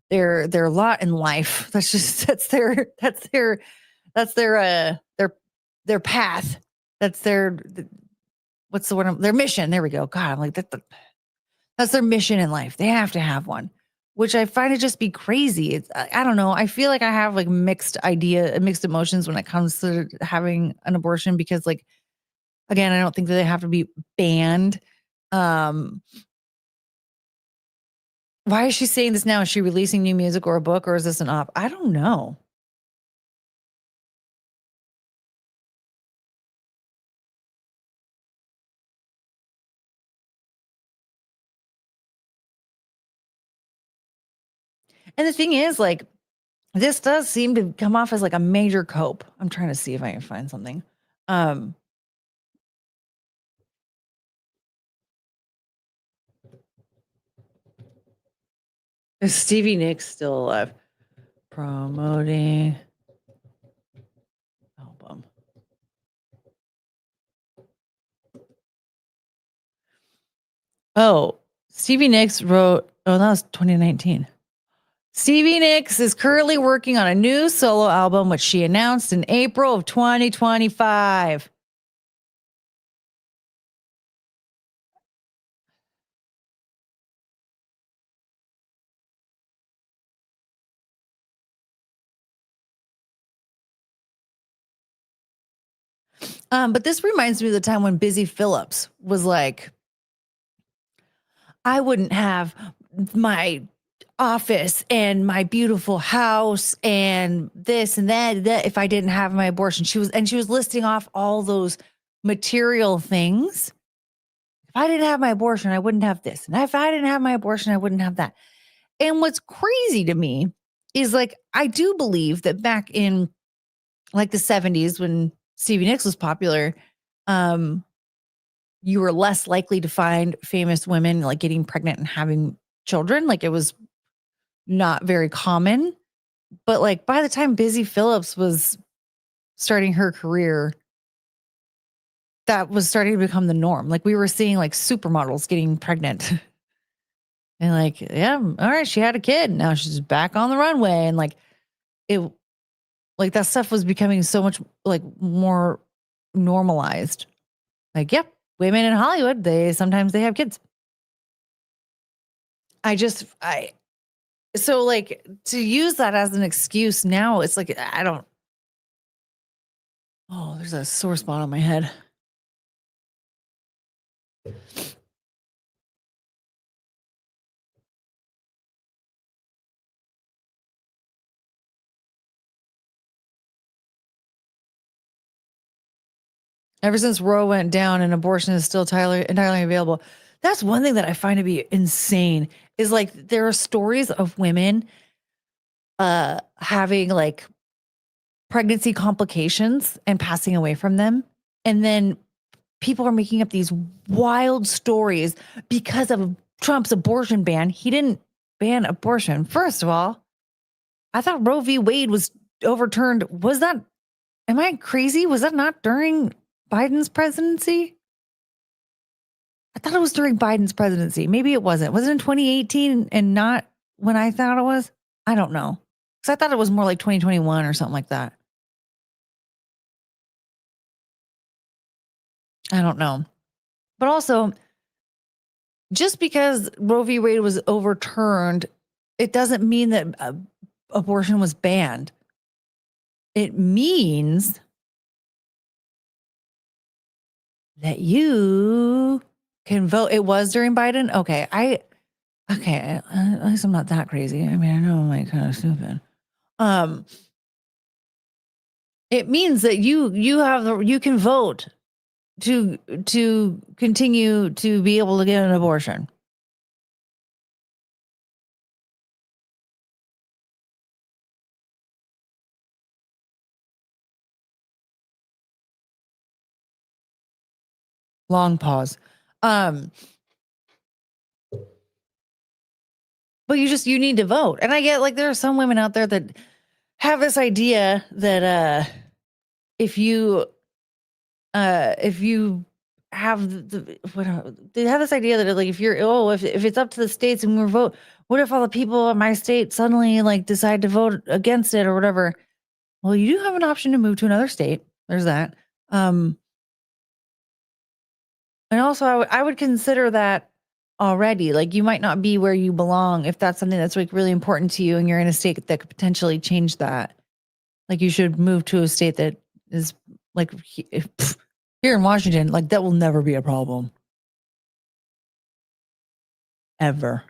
Speaker 9: their lot in life. That's their path. That's what's the word? Their mission. There we go. God, I'm like, that's their mission in life. They have to have one, which I find to just be crazy. I don't know. I feel like I have like mixed emotions when it comes to having an abortion, because like, again, I don't think that they have to be banned. Why is she saying this now? Is she releasing new music or a book, or is this an op? I don't know. And the thing is, like, this does seem to come off as like a major cope. I'm trying to see if I can find something. Is Stevie Nicks still alive? Promoting album. Oh, Stevie Nicks wrote, that was 2019. Stevie Nicks is currently working on a new solo album, which she announced in April of 2025. But this reminds me of the time when Busy Phillips was like, I wouldn't have my office and my beautiful house and this and that if I didn't have my abortion. She was listing off all those material things. If I didn't have my abortion, I wouldn't have this. And if I didn't have my abortion, I wouldn't have that. And what's crazy to me is, like, I do believe that back in like the 70s when Stevie Nicks was popular, you were less likely to find famous women like getting pregnant and having children. Like, it was not very common. But like, by the time Busy Phillips was starting her career, that was starting to become the norm. Like, we were seeing like supermodels getting pregnant. And like, yeah, all right, she had a kid. Now she's back on the runway. And like, that stuff was becoming so much like more normalized. Like, yep, women in Hollywood, sometimes they have kids. So like, to use that as an excuse now, it's like, there's a sore spot on my head. Ever since Roe went down and abortion is still entirely available. That's one thing that I find to be insane, is like, there are stories of women having like pregnancy complications and passing away from them. And then people are making up these wild stories because of Trump's abortion ban. He didn't ban abortion. First of all, I thought Roe v. Wade was overturned. Am I crazy? Was that not during Biden's presidency? I thought it was during Biden's presidency. Maybe it wasn't. Was it in 2018 and not when I thought it was? I don't know. Because I thought it was more like 2021 or something like that. I don't know. But also, just because Roe v. Wade was overturned, it doesn't mean that abortion was banned. It means that you can vote. It was during Biden. Okay. At least I'm not that crazy. I mean, I know I'm like kind of stupid. It means that you can vote to continue to be able to get an abortion. Long pause. But you need to vote. And I get like there are some women out there that have this idea that if you have they have this idea that like if it's up to the states and we vote, what if all the people in my state suddenly like decide to vote against it or whatever? Well, you do have an option to move to another state. There's that. And also I would consider that already. Like you might not be where you belong if that's something that's like really important to you and you're in a state that could potentially change that. Like you should move to a state that is like here in Washington, like that will never be a problem. Ever.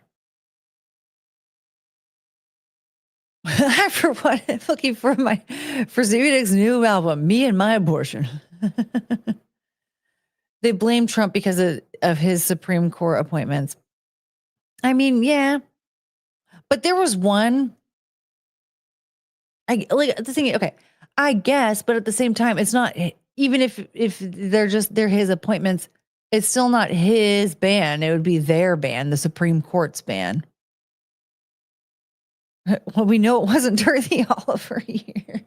Speaker 9: After what? Looking for Zubidic's new album, Me and My Abortion. They blame Trump because of his Supreme Court appointments. I mean, yeah. But there was one. I guess, but at the same time, it's not, even if they're his appointments, it's still not his ban. It would be their ban, the Supreme Court's ban. Well, we know it wasn't during the Oliver years.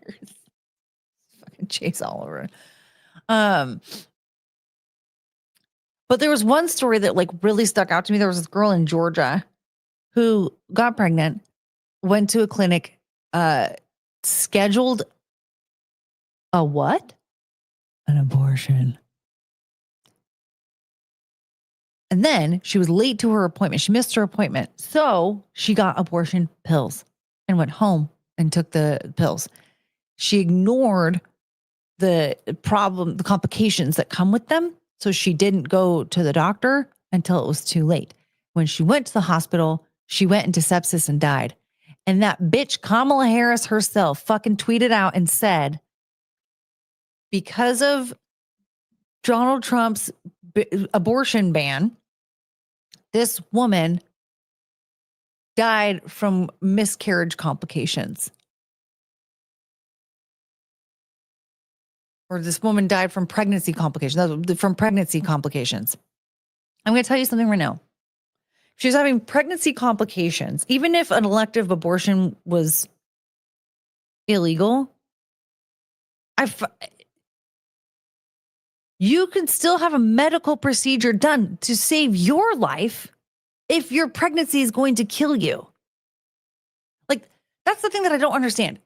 Speaker 9: Fucking Chase Oliver. But there was one story that like really stuck out to me. There was this girl in Georgia who got pregnant, went to a clinic, scheduled a what? An abortion. And then she was late to her appointment. She missed her appointment. So she got abortion pills and went home and took the pills. She ignored the complications that come with them. So she didn't go to the doctor until it was too late. When she went to the hospital, she went into sepsis and died. And that bitch, Kamala Harris herself, fucking tweeted out and said, because of Donald Trump's abortion ban, this woman died from miscarriage complications. Or this woman died from pregnancy complications. I'm going to tell you something right now. She's having pregnancy complications. Even if an elective abortion was illegal, you can still have a medical procedure done to save your life if your pregnancy is going to kill you. Like, that's the thing that I don't understand.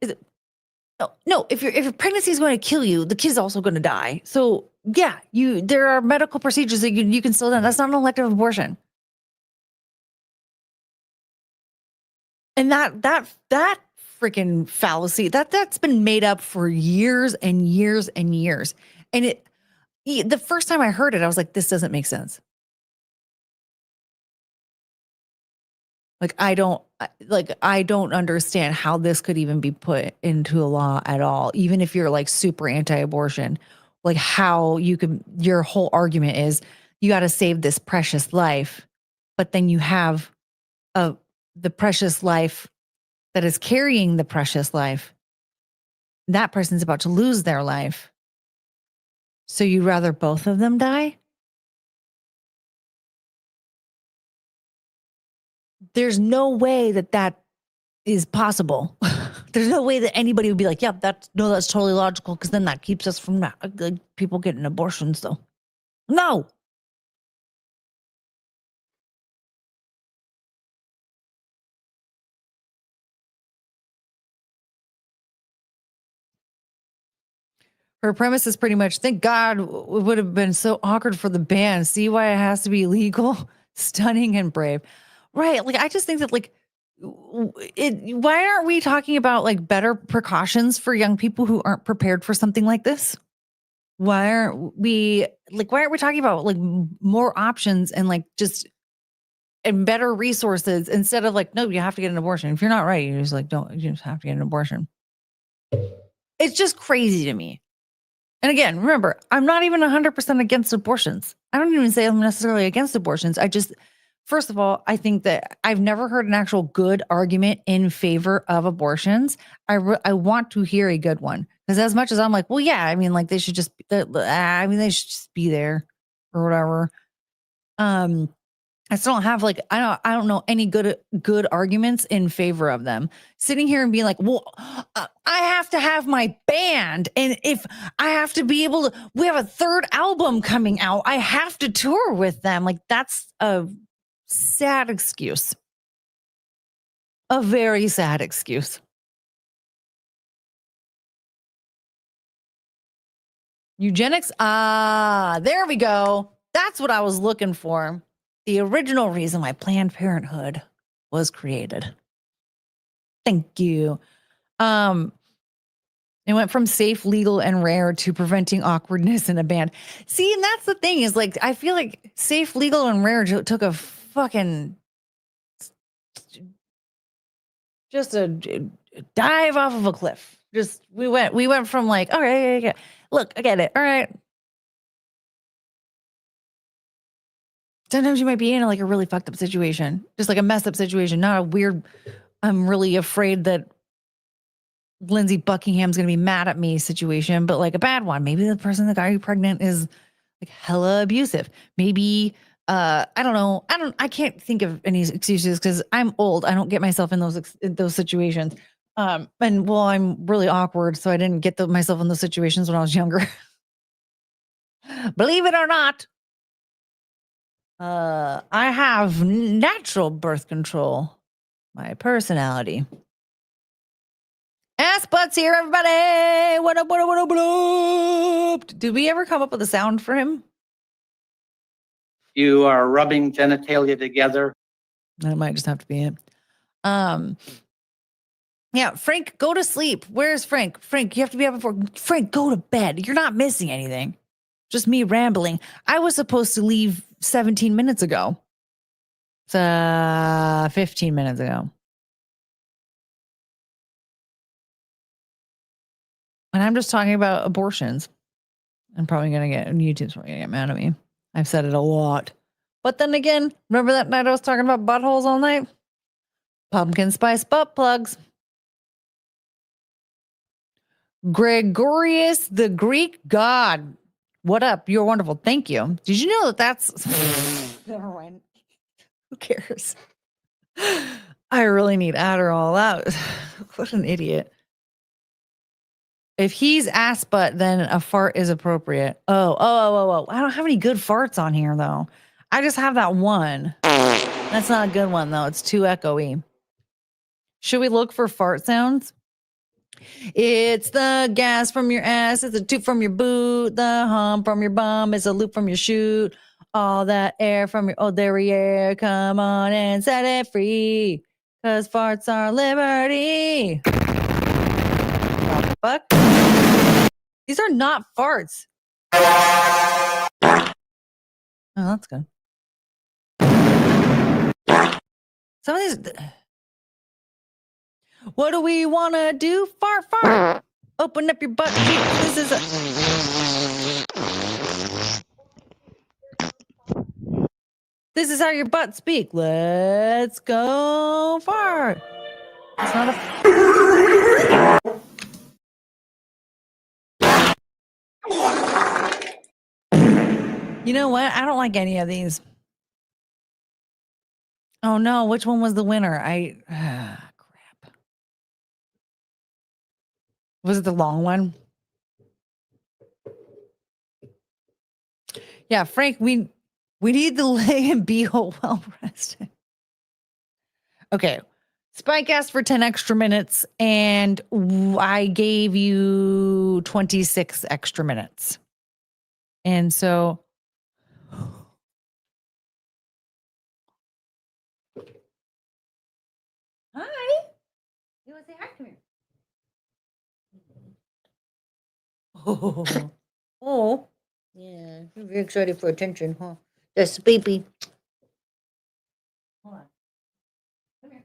Speaker 9: No, if your pregnancy is going to kill you, the kid's also going to die. So yeah, there are medical procedures that you can still do. That's not an elective abortion. And that freaking fallacy, that's been made up for years and years and years. And the first time I heard it, I was like, this doesn't make sense. Like, I don't understand how this could even be put into a law at all. Even if you're like super anti-abortion, like how your whole argument is you got to save this precious life, but then you have the precious life that is carrying the precious life. That person's about to lose their life. So you'd rather both of them die? There's no way that is possible. There's no way that anybody would be like, yeah, that's totally logical, because then that keeps us from people getting abortions, though. No. Her premise is pretty much, thank God it would have been so awkward for the band. See why it has to be legal, stunning, and brave. Right. Like, I just think that, like, why aren't we talking about like better precautions for young people who aren't prepared for something like this? why aren't we talking about like more options and like just and better resources instead of like, no, you have to get an abortion. If you're not ready, you're just like, you just have to get an abortion. It's just crazy to me. And again, remember, I'm not even 100% against abortions. I don't even say I'm necessarily against abortions. First of all, I think that I've never heard an actual good argument in favor of abortions. I want to hear a good one, because as much as I'm like, well, yeah, I mean, like they should just, they should just be there or whatever. I still don't have like, I don't know any good arguments in favor of them. Sitting here and being like, well, I have to have my band, and if I have to be able to, we have a third album coming out, I have to tour with them. Like that's a sad excuse. A very sad excuse. Eugenics? There we go. That's what I was looking for. The original reason why Planned Parenthood was created. Thank you. It went from safe, legal, and rare to preventing awkwardness in a band. See, and that's the thing is like, I feel like safe, legal, and rare took a fucking just a dive off of a cliff. Just we went from like, okay, look, I get it. All right. Sometimes you might be in like a really fucked up situation, just like a messed up situation, not a weird, I'm really afraid that Lindsey Buckingham's going to be mad at me situation, but like a bad one. Maybe the person that got you pregnant is like hella abusive. Maybe, I don't know. I can't think of any excuses because I'm old. I don't get myself in those situations. And well, I'm really awkward. So I didn't get myself in those situations when I was younger. Believe it or not. I have natural birth control, my personality. Ass butts here, everybody. What up, what up, what up, what up? Did we ever come up with a sound for him?
Speaker 11: You are rubbing genitalia together.
Speaker 9: That might just have to be it. Yeah, Frank, go to sleep. Where's Frank? Frank, you have to be up before. Frank, go to bed. You're not missing anything. Just me rambling. I was supposed to leave 17 minutes ago. It's 15 minutes ago. And I'm just talking about abortions. I'm probably going to YouTube's probably going to get mad at me. I've said it a lot. But then again, remember that night I was talking about buttholes all night? Pumpkin spice butt plugs. Gregorius, the Greek god. What up? You're wonderful. Thank you. Did you know that that's... Never mind. Who cares? I really need Adderall out. What an idiot. If he's ass butt, then a fart is appropriate. Oh. I don't have any good farts on here, though. I just have that one. That's not a good one, though. It's too echoey. Should we look for fart sounds? It's the gas from your ass. It's a toot from your boot. The hum from your bum. It's a loop from your chute. All that air from your old derriere. Come on and set it free. Cause farts are liberty. What the fuck? These are not farts. Oh, that's good. Some of these... What do we want to do? Fart. Open up your butt cheek. This is This is how your butt speak. Let's go fart. It's not a... You know what? I don't like any of these. Oh no, which one was the winner? Crap. Was it the long one? Yeah, Frank, we need to lay and be well rested. Okay. Spike asked for 10 extra minutes, and I gave you 26 extra minutes. And so... Hi. You want to say hi? Come here. Oh.
Speaker 1: Oh, yeah. You're very excited for attention, huh? That's the baby. Hold on. Come here.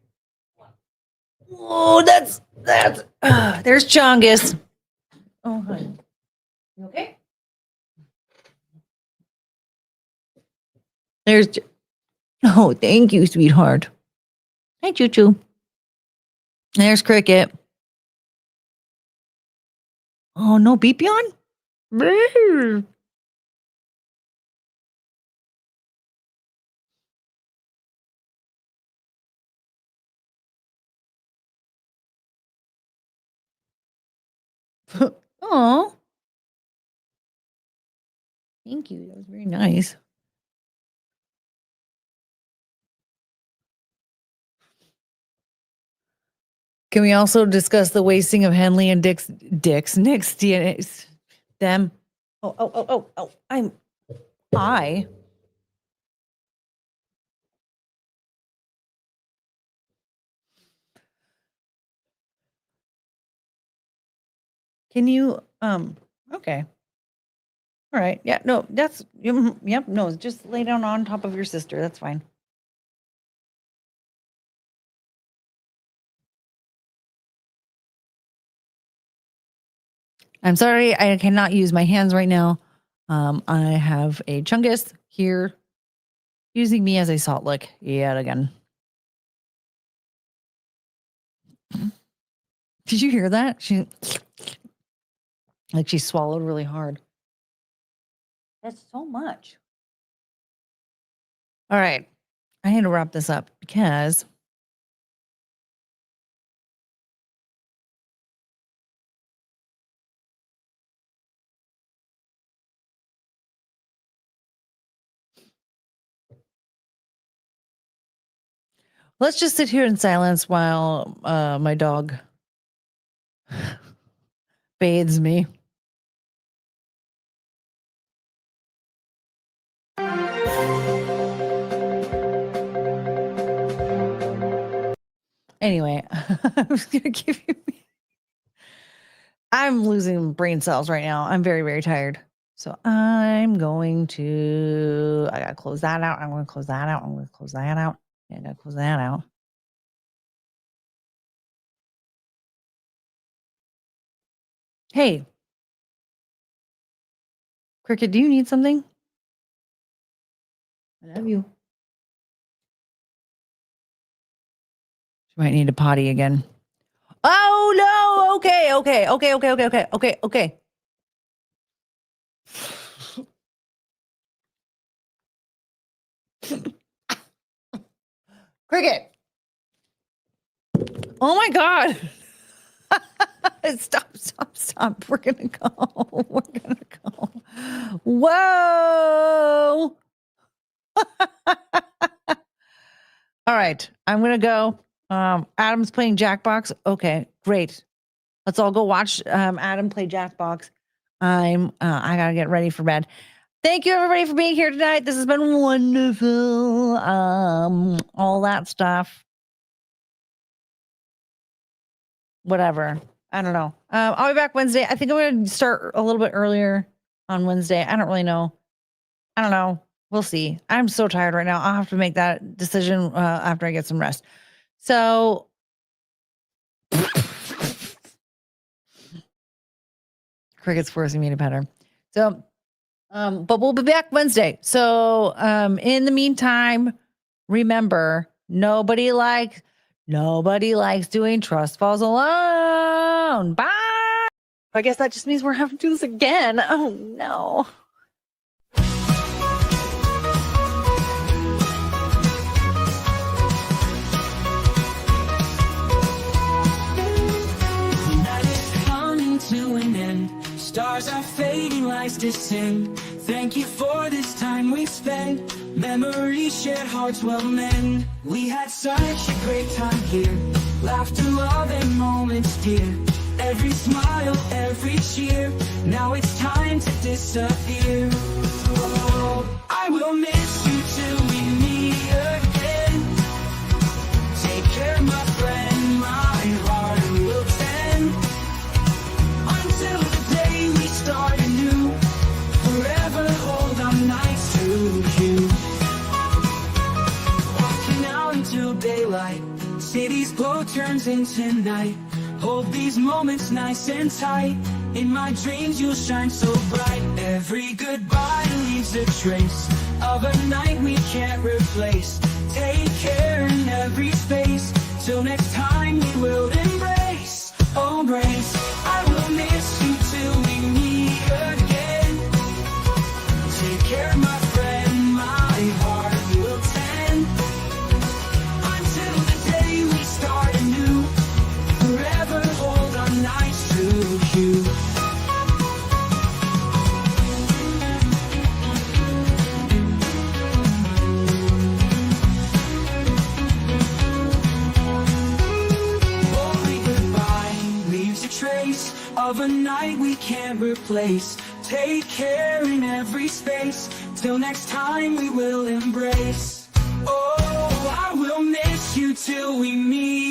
Speaker 1: Oh, that's there's Chongus. Oh, honey. You okay? There's. Oh, thank you, sweetheart. Hi, Choo Choo. There's Cricket. Oh no, Beepion? Brrr. Oh, thank you. That was very nice. Can we also discuss the wasting of Henley and Nick's DNA? Them. Oh. I. Can you, okay. All right. Yeah, no, that's, yep, no, just lay down on top of your sister. That's fine. I'm sorry, I cannot use my hands right now. I have a Chungus here using me as a salt lick yet again. Did you hear that? She swallowed really hard. That's so much. All right. I need to wrap this up because let's just sit here in silence while my dog bathes me. Anyway, I was going to give you. I'm losing brain cells right now. I'm very, very tired. So I'm going to. I got to close that out. I'm going to close that out. I'm going to close that out. Yeah, I got to close that out. Hey, Cricket, do you need something? I love you. She might need a potty again. Oh no! Okay. Cricket. Oh my God. Stop. We're gonna go. Whoa. All right. I'm gonna go. Adam's playing Jackbox. Okay, great. Let's all go watch Adam play Jackbox. I gotta get ready for bed. Thank you everybody for being here tonight. This has been wonderful. All that stuff. Whatever. I don't know. I'll be back Wednesday. I think I'm gonna start a little bit earlier on Wednesday. I don't really know. I don't know. We'll see. I'm so tired right now. I'll have to make that decision after I get some rest. So Cricket's forcing me to pet her. So but we'll be back Wednesday. So in the meantime, remember, nobody likes doing Trust Falls Alone. Bye. I guess that just means we're having to do this again. Oh no.
Speaker 2: To an end, stars are fading, lights descend. Thank you for this time we've spent. Memories shared, hearts will mend. We had such a great time here. Laughter, love, and moments dear. Every smile, every cheer. Now it's time to disappear. Oh, I will miss you till we meet again. Take care, my friend, my heart will tend. Until the day we start anew, daylight. City's glow turns into night. Hold these moments nice and tight. In my dreams you'll shine so bright. Every goodbye leaves a trace of a night we can't replace. Take care in every space. Till next time we will embrace. Oh, embrace. I will miss you till we meet again. Take care, my friend, my heart will tend. Until the day we start anew. Forever hold on nice to you. Only goodbye leaves a trace of a night we can't replace. Take care in every space. Till next time we will embrace. Oh, I will miss you till we meet